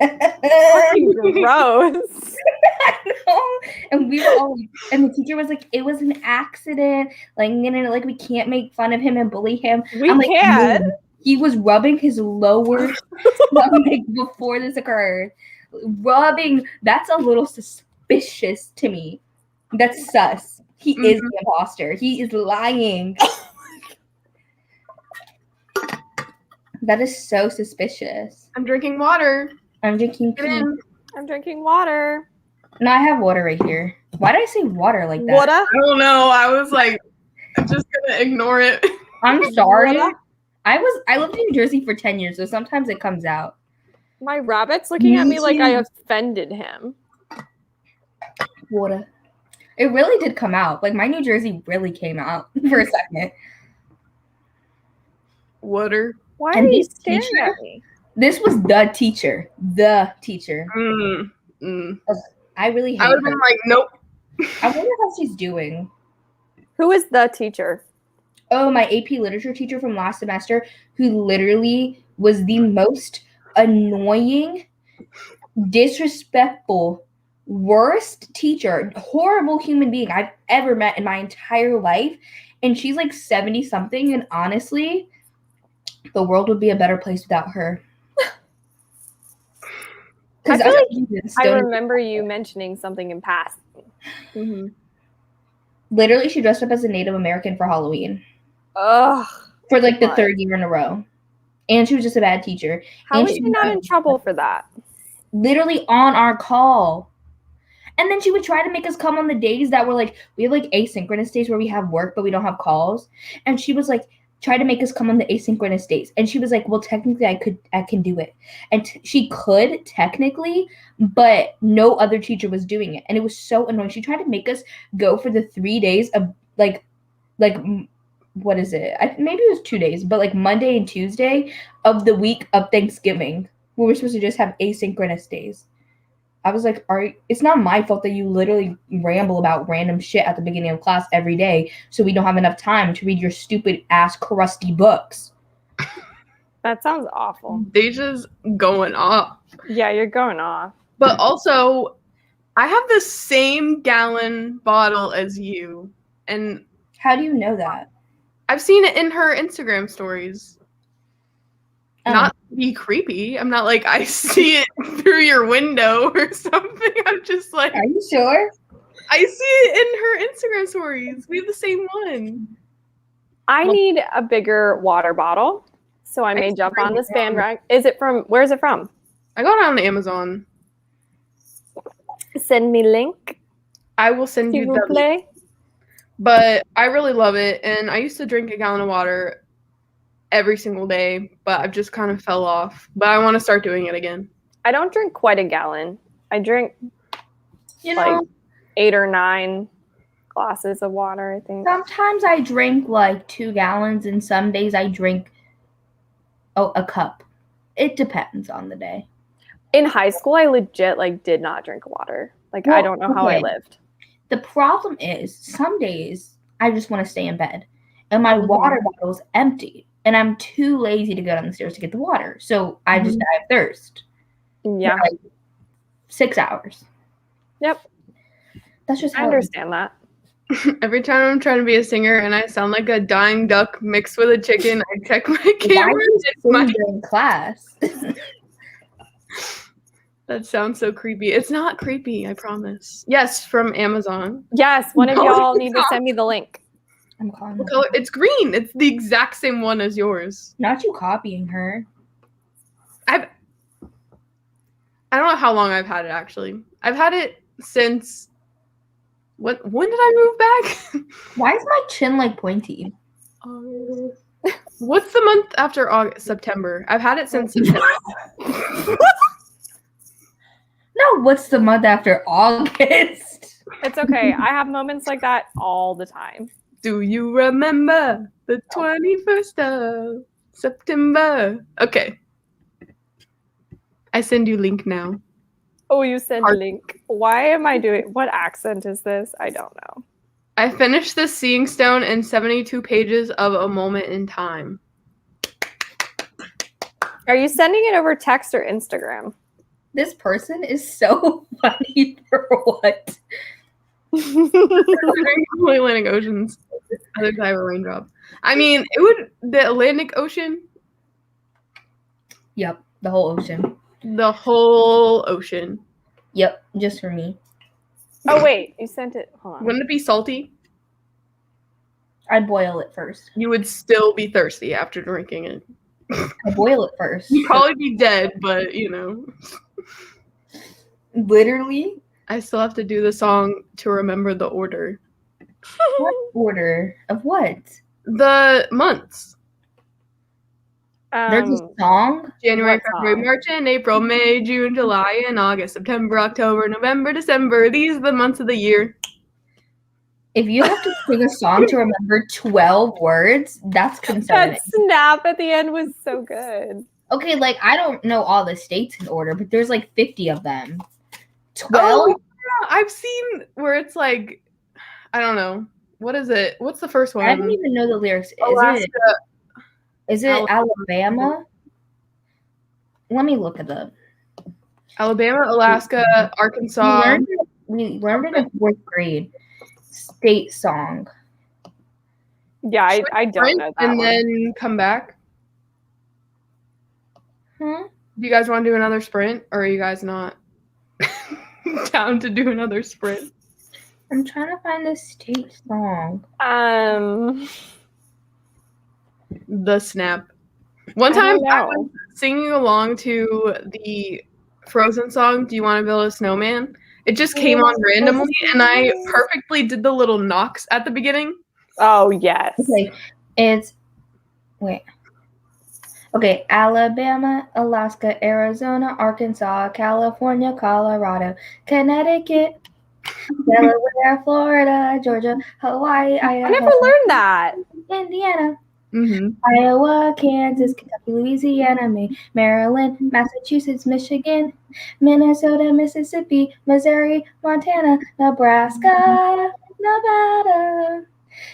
Fucking gross.
And we were all, and the teacher was like, it was an accident. Like, like we can't make fun of him and bully him.
We
I'm like,
can.
"No." He was rubbing his lower stomach before this occurred. Rubbing, that's a little suspicious to me. That's sus. He is the imposter. He is lying. That is so suspicious.
I'm drinking water.
I'm drinking tea.
I'm drinking water.
No, I have water right here. Why did I say water like that?
Water?
I don't know. I was like, I'm just gonna ignore it.
I'm sorry.
Water?
I lived in New Jersey for 10 years, so sometimes it comes out.
My rabbit's looking at
Me
me like I
too.
offended him.
Water. It really did come out. Like my New Jersey really came out for a second.
Water.
Why
And
are you
this
staring
teacher-
at me?
This was the teacher. The teacher.
Mm.
I really hate
I would have
her.
been like, nope.
I wonder how she's doing.
Who is the teacher?
Oh, my AP literature teacher from last semester, who literally was the most annoying, disrespectful, worst teacher, horrible human being I've ever met in my entire life. And she's like 70 something. And honestly, the world would be a better place without her.
I feel
Because
I remember you mentioning something in past.
literally, she dressed up as a Native American for Halloween
Ugh.
for like the
God.
3rd year in a row. And she was just a bad teacher.
How
And
is she not in trouble for that?
Literally on our call. And then she would try to make us come on the days that were like, we have like asynchronous days where we have work, but we don't have calls. And she was like, try to make us come on the asynchronous days. And she was like, well, technically I can do it. And she could technically, but no other teacher was doing it. And it was so annoying. She tried to make us go for the 3 days of like, what is it? Maybe it was 2 days, but like Monday and Tuesday of the week of Thanksgiving, where we're supposed to just have asynchronous days. I was like, it's not my fault that you literally ramble about random shit at the beginning of class every day, so we don't have enough time to read your stupid ass crusty books.
That sounds awful.
Deja's going off.
Yeah, you're going off.
But also, I have the same gallon bottle as you. And
How do you know that?
I've seen it in her Instagram stories.
Oh.
Not to be creepy. I'm not like, I see it through your window or something. I'm just like,
Are you sure?
I see it in her Instagram stories. We have the same one.
I need a bigger water bottle, so I may jump on this bandwagon. Where is it from?
I got it on Amazon.
Send me link.
I will send you
S'il vous
the
plaît.
But I really love it, and I used to drink a gallon of water every single day, but I've just kind of fell off. But I want to start doing it again.
I don't drink quite a gallon. I drink
You
like
know,
8 or 9 glasses of water, I think.
sometimes I drink like 2 gallons, and some days I drink a cup. It depends on the day.
In high school, I legit like did not drink water. Like I
Well,
don't know how I
okay.
lived.
The problem is some days I just want to stay in bed, and my
Mhm.
water bottle's empty, and I'm too lazy to go down the stairs to get the water, so I just die of thirst.
Yeah.
Like 6 hours.
Yep.
That's just
I
how it is.
understand that.
Every time I'm trying to be a singer and I sound like a dying duck mixed with a chicken, I check my
Why
camera.
do you
It's my-
sing during class?
That sounds so creepy. It's not creepy, I promise. Yes, from Amazon.
Yes, one of
No,
y'all
it's
need to
not.
send me the link.
I'm calling
What
her.
color? It's green. It's the exact same one as yours.
Not you copying her.
I don't know how long I've had it actually. I've had it since when did I move back?
Why is my chin like pointy?
What's the month after August? September. I've had it since September.
No, what's the month after August?
It's okay. I have moments like that all the time.
Do you remember the 21st of September? Okay. I send you link now.
Oh, you send
Hard-
link. Why am I doing what accent is this? I don't know.
I finished the Seeing Stone in 72 pages of A Moment in Time.
Are you sending it over text or Instagram?
This person is so funny for what?
The Atlantic Ocean's other side of a raindrop. I mean, it would the Atlantic Ocean,
Yep, the whole ocean.
the whole ocean.
Yep, just for me.
Oh wait, you sent it. Hold on.
Wouldn't it be salty?
I'd boil it first.
You would still be thirsty after drinking it.
I boil it first.
You'd probably be dead, but you know.
Literally,
I still have to do the song to remember the order.
what order of what?
The months.
There's a song.
January,
What
February,
song?
March, and April, May, June, July, and August, September, October, November, December. These are the months of the year.
If you have to sing a song to remember 12 words, that's concerning.
That snap at the end was so good.
Okay, like I don't know all the states in order, but there's like 50 of them. 12?
Oh, yeah, I've seen where it's like, I don't know. What is it? What's the first one?
I don't even know the lyrics.
Alaska.
Is it Alabama? Let me look it up.
Alabama, Alaska, Arkansas.
We learned it in 4th grade. State song.
Yeah, I don't
Sprint
know that
and
one.
then come back.
Huh?
Do you guys want to do another sprint, or are you guys not down to do another sprint?
I'm trying to find the state song.
The snap. One
I
time
don't
I
know.
was singing along to the Frozen song, Do You Want to Build a Snowman? It just came on randomly, and I perfectly did the little knocks at the beginning.
Oh yes.
Okay, Okay, Alabama, Alaska, Arizona, Arkansas, California, Colorado, Connecticut, Delaware, Florida, Georgia, Hawaii,
I never
Idaho,
learned that.
Indiana,
Mm-hmm.
Iowa, Kansas, Kentucky, Louisiana, Maryland, Massachusetts, Michigan, Minnesota, Mississippi, Missouri, Montana, Nebraska, Nevada,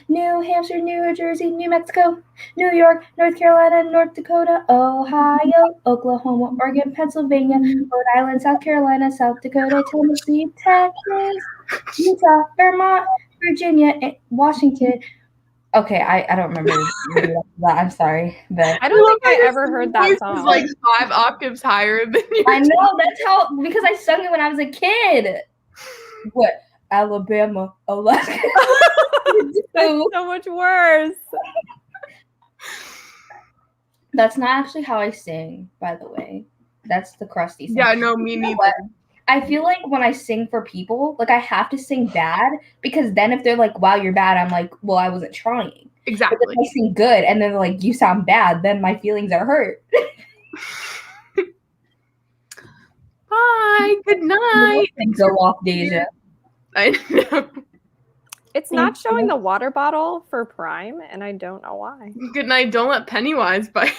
New Hampshire, New Jersey, New Mexico, New York, North Carolina, North Dakota, Ohio, Oklahoma, Oregon, Pennsylvania, Rhode Island, South Carolina, South Dakota, Tennessee, Texas, Utah, Vermont, Virginia, and Washington. Okay, I don't remember that. I'm sorry, but
I don't think I ever heard that
Voice is
song.
like 5 octaves higher than you.
I know that's how because I sung it when I was a kid. What? Alabama, Alaska.
That's so much worse.
That's not actually how I sing, by the way. That's the crusty song.
Yeah, no, me
You know
neither.
what? I feel like when I sing for people, like I have to sing bad because then if they're like, "Wow, you're bad," I'm like, "Well, I wasn't trying." But
Exactly.
if I sing good and then they're like, "You sound bad," then my feelings are hurt.
Bye. Good night.
Go off, Deja.
I know.
It's not showing the water bottle for Prime, and I don't know why.
Good night. Don't let Pennywise bite.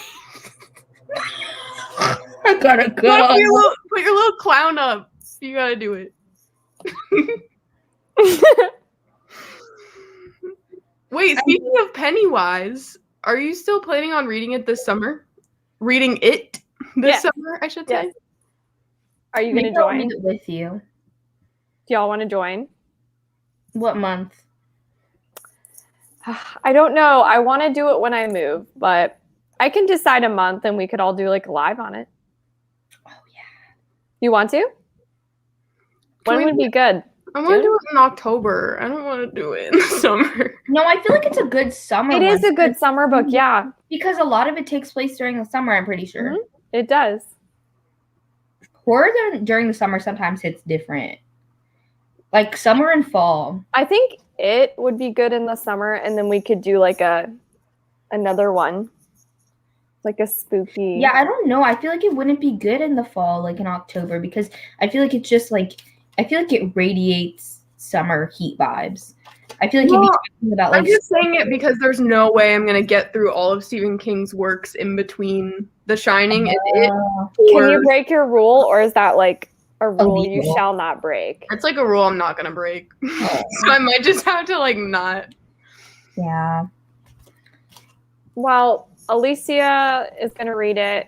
I gotta
Put
go.
your little clown up. You gotta do it. Wait, speaking of Pennywise, are you still planning on reading it this summer? Reading it this
Yes.
summer, I should say.
Yes. Are you going to
Maybe I'll
join?
read
Do
it with you.
y'all want to join?
What month?
I don't know. I want to do it when I move, but I can decide a month and we could all do like a live on it.
Oh yeah.
You want to?
Can
When
we
would be good?
I want to
June?
do it in October. I don't want to do it in the summer.
No, I feel like it's a good summer.
It is
one
a good summer book. Yeah,
because a lot of it takes place during the summer. I'm pretty sure.
Mhm. It does.
Horror during the summer sometimes hits different. Like summer and fall.
I think it would be good in the summer, and then we could do like another one, like a spooky.
Yeah, I don't know. I feel like it wouldn't be good in the fall, like in October, because I feel like it's just like I feel like it radiates summer heat vibes. I feel like it'd be talking about
I'm
like
just saying it because there's no way I'm gonna get through all of Stephen King's works in between The Shining and it.
Can you break your rule, or is that like a rule you
Illegal.
shall not break?
It's like a rule I'm not gonna break. So I might just have to like not.
Yeah.
Well, Alicia is going to read it.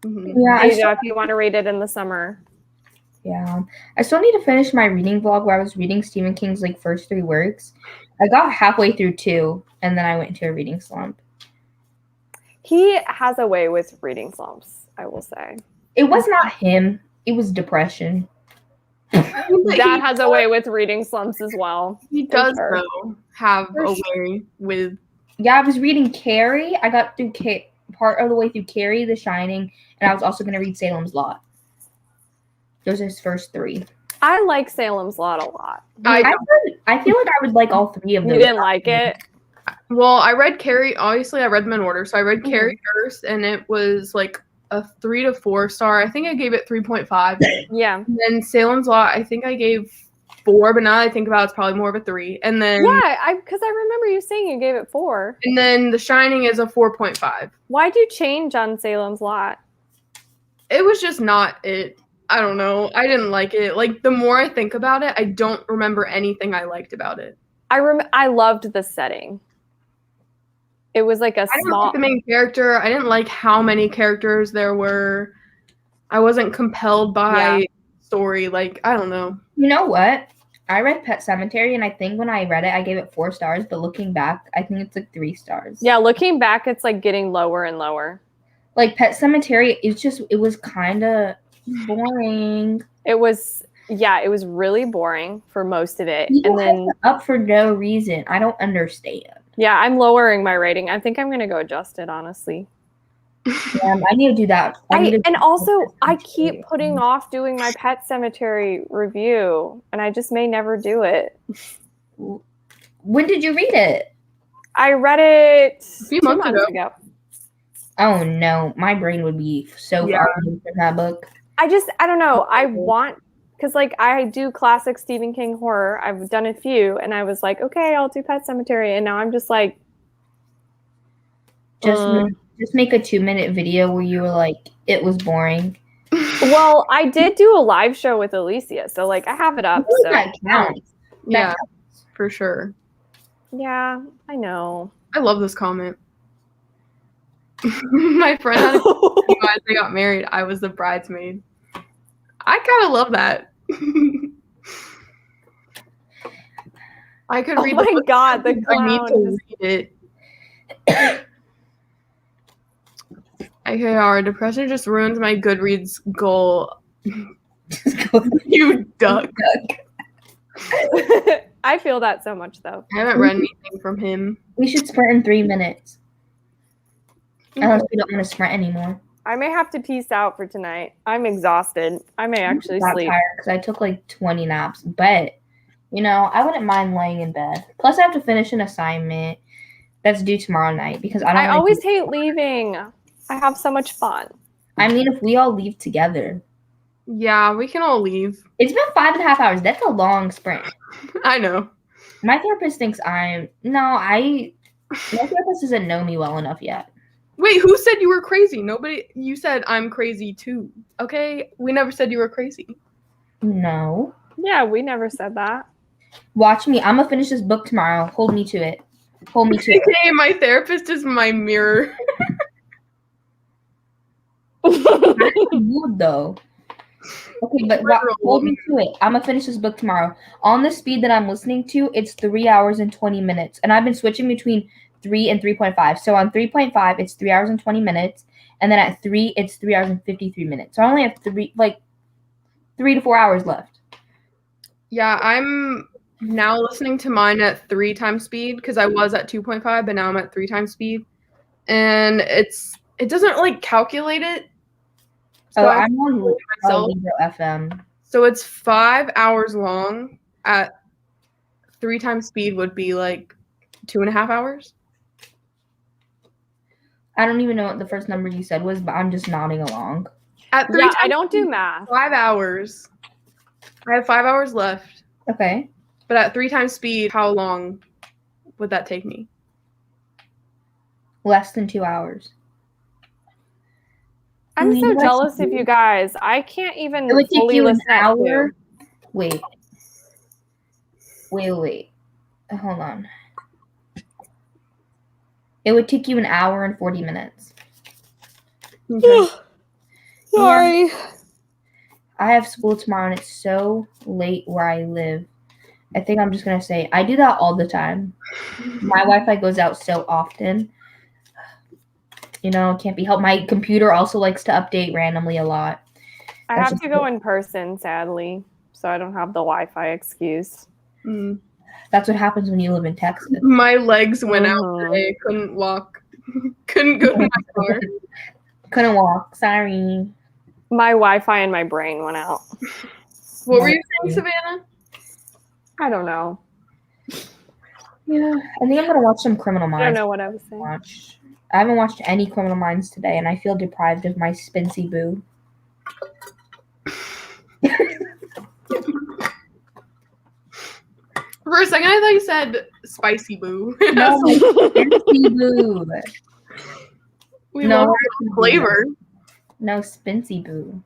Mhm.
Yeah,
Asia, if you want to read it in the summer.
Yeah. I still need to finish my reading vlog where I was reading Stephen King's like first 3 works. I got halfway through 2 and then I went into a reading slump.
He has a way with reading slumps, I will say.
It was not him. It was depression.
That has a way with reading slumps as well.
He does
sure.
though have
For
a
sure.
way with.
Yeah, I was reading Carrie. I got through part of the way through Carrie, The Shining, and I was also going to read Salem's Lot. Those are his first 3.
I like Salem's Lot a lot.
I feel like I would like all 3 of
You
those.
didn't like it?
Well, I read Carrie. Obviously, I read them in order. So I read
Mhm.
Carrie first, and it was like a 3 to 4 star. I think I gave it 3.5.
Yeah.
And then Salem's Lot, I think I gave 4, but now that I think about it, it's probably more of a 3. And then
Yeah, because I remember you saying you gave it 4.
and then The Shining is a 4.5.
Why'd you change on Salem's Lot?
It was just not it. I don't know. I didn't like it. Like the more I think about it, I don't remember anything I liked about it.
I loved the setting. It was like a
I didn't
small.
like the main character. I didn't like how many characters there were. I wasn't compelled by story. Like, I don't know.
You know what? I read Pet Sematary, and I think when I read it, I gave it 4 stars, but looking back, I think it's like 3 stars.
Yeah, looking back, it's like getting lower and lower.
Like Pet Sematary, it was kind of boring.
It was really boring for most of it.
People
And then,
hype it up for no reason. I don't understand.
yeah, I'm lowering my rating. I think I'm going to go adjust it, honestly.
I need to do that.
And also, I keep putting off doing my Pet Sematary review, and I just may never do it.
When did you read it?
I read it
A few
2
months
months
ago.
ago.
Oh no, my brain would be so
Yeah.
far away from that book.
I don't know. I want, because like I do classic Stephen King horror. I've done a few, and I was like, okay, I'll do Pet Sematary, and now I'm just like,
Just make a 2-minute video where you were like, it was boring.
well, I did do a live show with Alicia, so like I have it up.
I feel
So
like that counts.
Yeah, for sure.
yeah, I know.
I love this comment. My friend had a guys, they got married. I was the bridesmaid. I kind of love that. I could
Oh
read
my
the book.
God, the
I need to
clown.
read it. AKR, depression just ruins my Goodreads goal. You duck.
I feel that so much though.
I haven't read anything from him.
We should sprint in 3 minutes. Unless we don't want to sprint anymore.
I may have to peace out for tonight. I'm exhausted. I may actually
I'm
sleep.
tired because I took like 20 naps, but I wouldn't mind laying in bed. Plus, I have to finish an assignment that's due tomorrow night because I don't.
I always hate leaving. I have so much fun.
I mean, if we all leave together,
Yeah, we can all leave.
it's been 5.5 hours. That's a long sprint.
I know.
My therapist thinks my therapist doesn't know me well enough yet.
Wait, who said you were crazy? Nobody. You said I'm crazy too. Okay, we never said you were crazy.
No.
Yeah, we never said that.
Watch me. I'm gonna finish this book tomorrow. Hold me to it. Hold me to it.
Okay, my therapist is my mirror.
Mood though. Okay, but hold me to it. I'm gonna finish this book tomorrow. On the speed that I'm listening to, it's 3 hours and 20 minutes. And I've been switching between 3 and 3.5. So on 3.5, it's 3 hours and 20 minutes. And then at 3, it's 3 hours and 53 minutes. So I only have 3 to 4 hours left.
Yeah, I'm now listening to mine at 3 times speed because I was at 2.5, but now I'm at 3 times speed. And it doesn't like calculate it. So
I'm on
myself.
Libro FM.
So it's 5 hours long at 3 times speed would be like 2.5 hours.
I don't even know what the first number you said was, but I'm just nodding along.
At 3
Yeah,
times
I don't do
speed,
math.
5 hours. I have 5 hours left.
Okay.
But at 3 times speed, how long would that take me?
Less than 2 hours.
I'm so
Yes.
jealous of you guys. I can't even
It would take
fully
you an
listen at
hour.
2.
Wait. Hold on. It would take you an hour and 40 minutes.
Okay.
Sorry.
I have school tomorrow and it's so late where I live. I think I'm just going to say, I do that all the time. My Wi-Fi goes out so often. Can't be helped. My computer also likes to update randomly a lot.
I
That's
have
just
to go in person, sadly, so I don't have the Wi-Fi excuse.
Mm.
That's what happens when you live in Texas.
My legs went out
Mhm.
today. Couldn't walk. Couldn't go to my car.
Couldn't walk. Sorry.
My Wi-Fi in my brain went out.
What were you saying, Savannah?
I don't know.
Yeah. I think I'm going to watch some Criminal
I don't
Minds.
know what I was saying.
I haven't watched any Criminal Minds today, and I feel deprived of my Spency Boo.
For a second, I thought you said spicy boo.
No, my Spency Boo.
We
No,
love the flavor.
No, Spency Boo.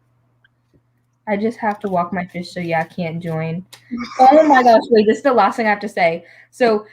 I just have to walk my fish, so yeah, I can't join. Oh my gosh, wait, this is the last thing I have to say. So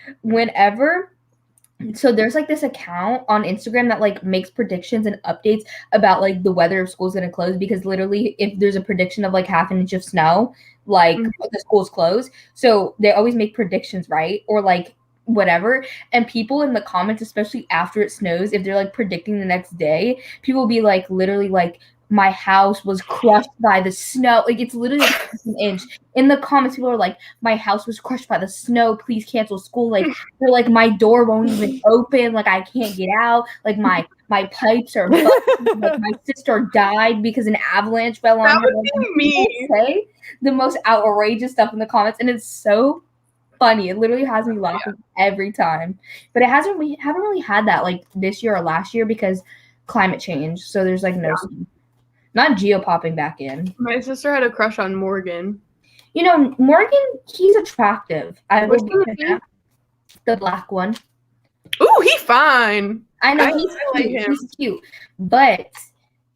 there's like this account on Instagram that like makes predictions and updates about like the weather if school's gonna close, because literally if there's a prediction of like half an inch of snow, like the school's closed. So they always make predictions, right? Or like whatever. And people in the comments, especially after it snows, if they're like predicting the next day, people will be like literally like, my house was crushed by the snow. Like, it's literally an inch. In the comments, people are like, my house was crushed by the snow. Please cancel school. Like, they're like, my door won't even open. Like, I can't get out. Like, my pipes are busted. Like, my sister died because an avalanche fell on
That
her.
would
Like,
be me.
people say the most outrageous stuff in the comments, and it's so funny. It literally has me laughing every time. But we haven't really had that like this year or last year because climate change. So there's like no snow. Not Geo popping back in.
My sister had a crush on Morgan.
Morgan, he's attractive. I will
Which
give
one
him
is he?
that. The black one.
Ooh, he fine.
I know
I
he's
like
cute.
him.
He's cute. But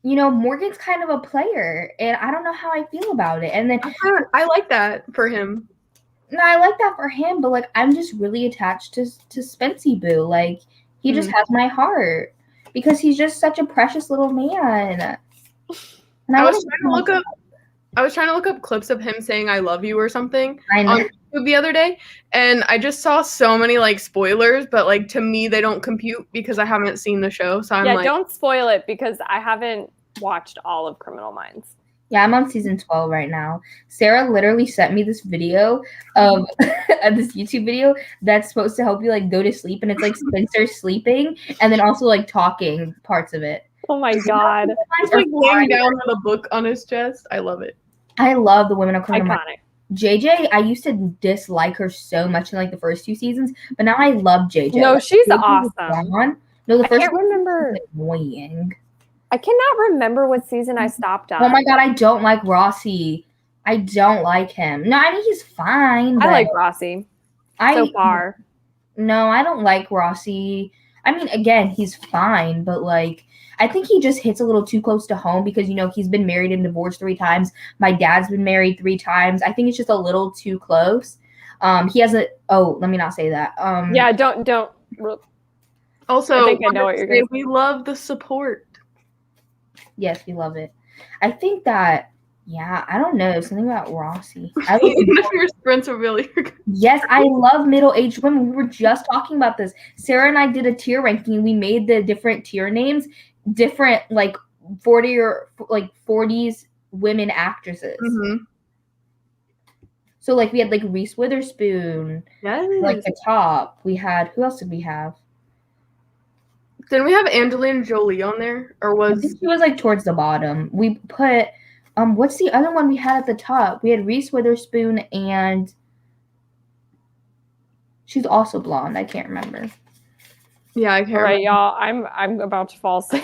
Morgan's kind of a player, and I don't know how I feel about it. And then
I like that for him.
no, I like that for him, but like I'm just really attached to Spency Boo. Like he just has my heart because he's just such a precious little man. And
I was
wanna-
trying to look up clips of him saying "I love you" or something
I know.
on YouTube the other day, and I just saw so many like spoilers, but like to me they don't compute because I haven't seen the show. So I'm
Yeah,
like,
don't spoil it because I haven't watched all of Criminal Minds.
Yeah, I'm on season 12 right now. Sarah literally sent me this video of this YouTube video that's supposed to help you like go to sleep, and it's like Spencer sleeping and then also like talking parts of it.
Oh my god.
He's like laying down with a book on his chest. I love it.
I love the women of color.
Iconic.
JJ, I used to dislike her so much in like the first 2 seasons, but now I love JJ.
No,
Like,
she's
JJ was
awesome.
gone. No, the
I
first
can't remember.
was annoying.
I cannot remember what season I stopped on.
Oh my god, I don't like Rossi. I don't like him. No, I mean he's fine. But
I like Rossi so far.
No, I don't like Rossi. I mean, again, he's fine, but like I think he just hits a little too close to home because he's been married and divorced 3 times. My dad's been married 3 times. I think it's just a little too close. He has a let me not say that.
Yeah, don't.
Also,
I think I know what you're gonna say.
we love the support.
Yes, we love it. I think that I don't know, something about Rossi.
Even if your sprints are really
Yes, I love middle-aged women. We were just talking about this. Sarah and I did a tier ranking. We made the different tier names, different like 40 or like 40s women actresses.
Mm-hmm.
So like we had like Reese Witherspoon,
Yes.
like the top. We had who else did we have?
Didn't we have Angelina Jolie on there? Or
I
was
think she was like towards the bottom. We put what's the other one we had at the top? We had Reese Witherspoon and she's also blonde. I can't remember.
Yeah, I can't
All right,
remember.
y'all. I'm about to fall asleep.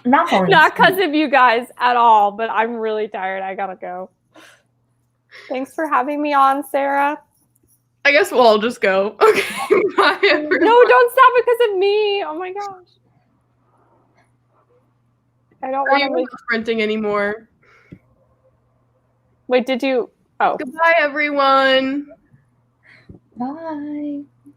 Not falling
Not
asleep.
because of you guys at all, but I'm really tired. I gotta go. Thanks for having me on, Sarah.
I guess we'll all just go. Okay. Bye, everyone.
No, don't stop because of me. Oh my gosh. I don't
Are you
want to.
not sprinting anymore?
Wait, did you? Oh.
Goodbye, everyone.
Bye.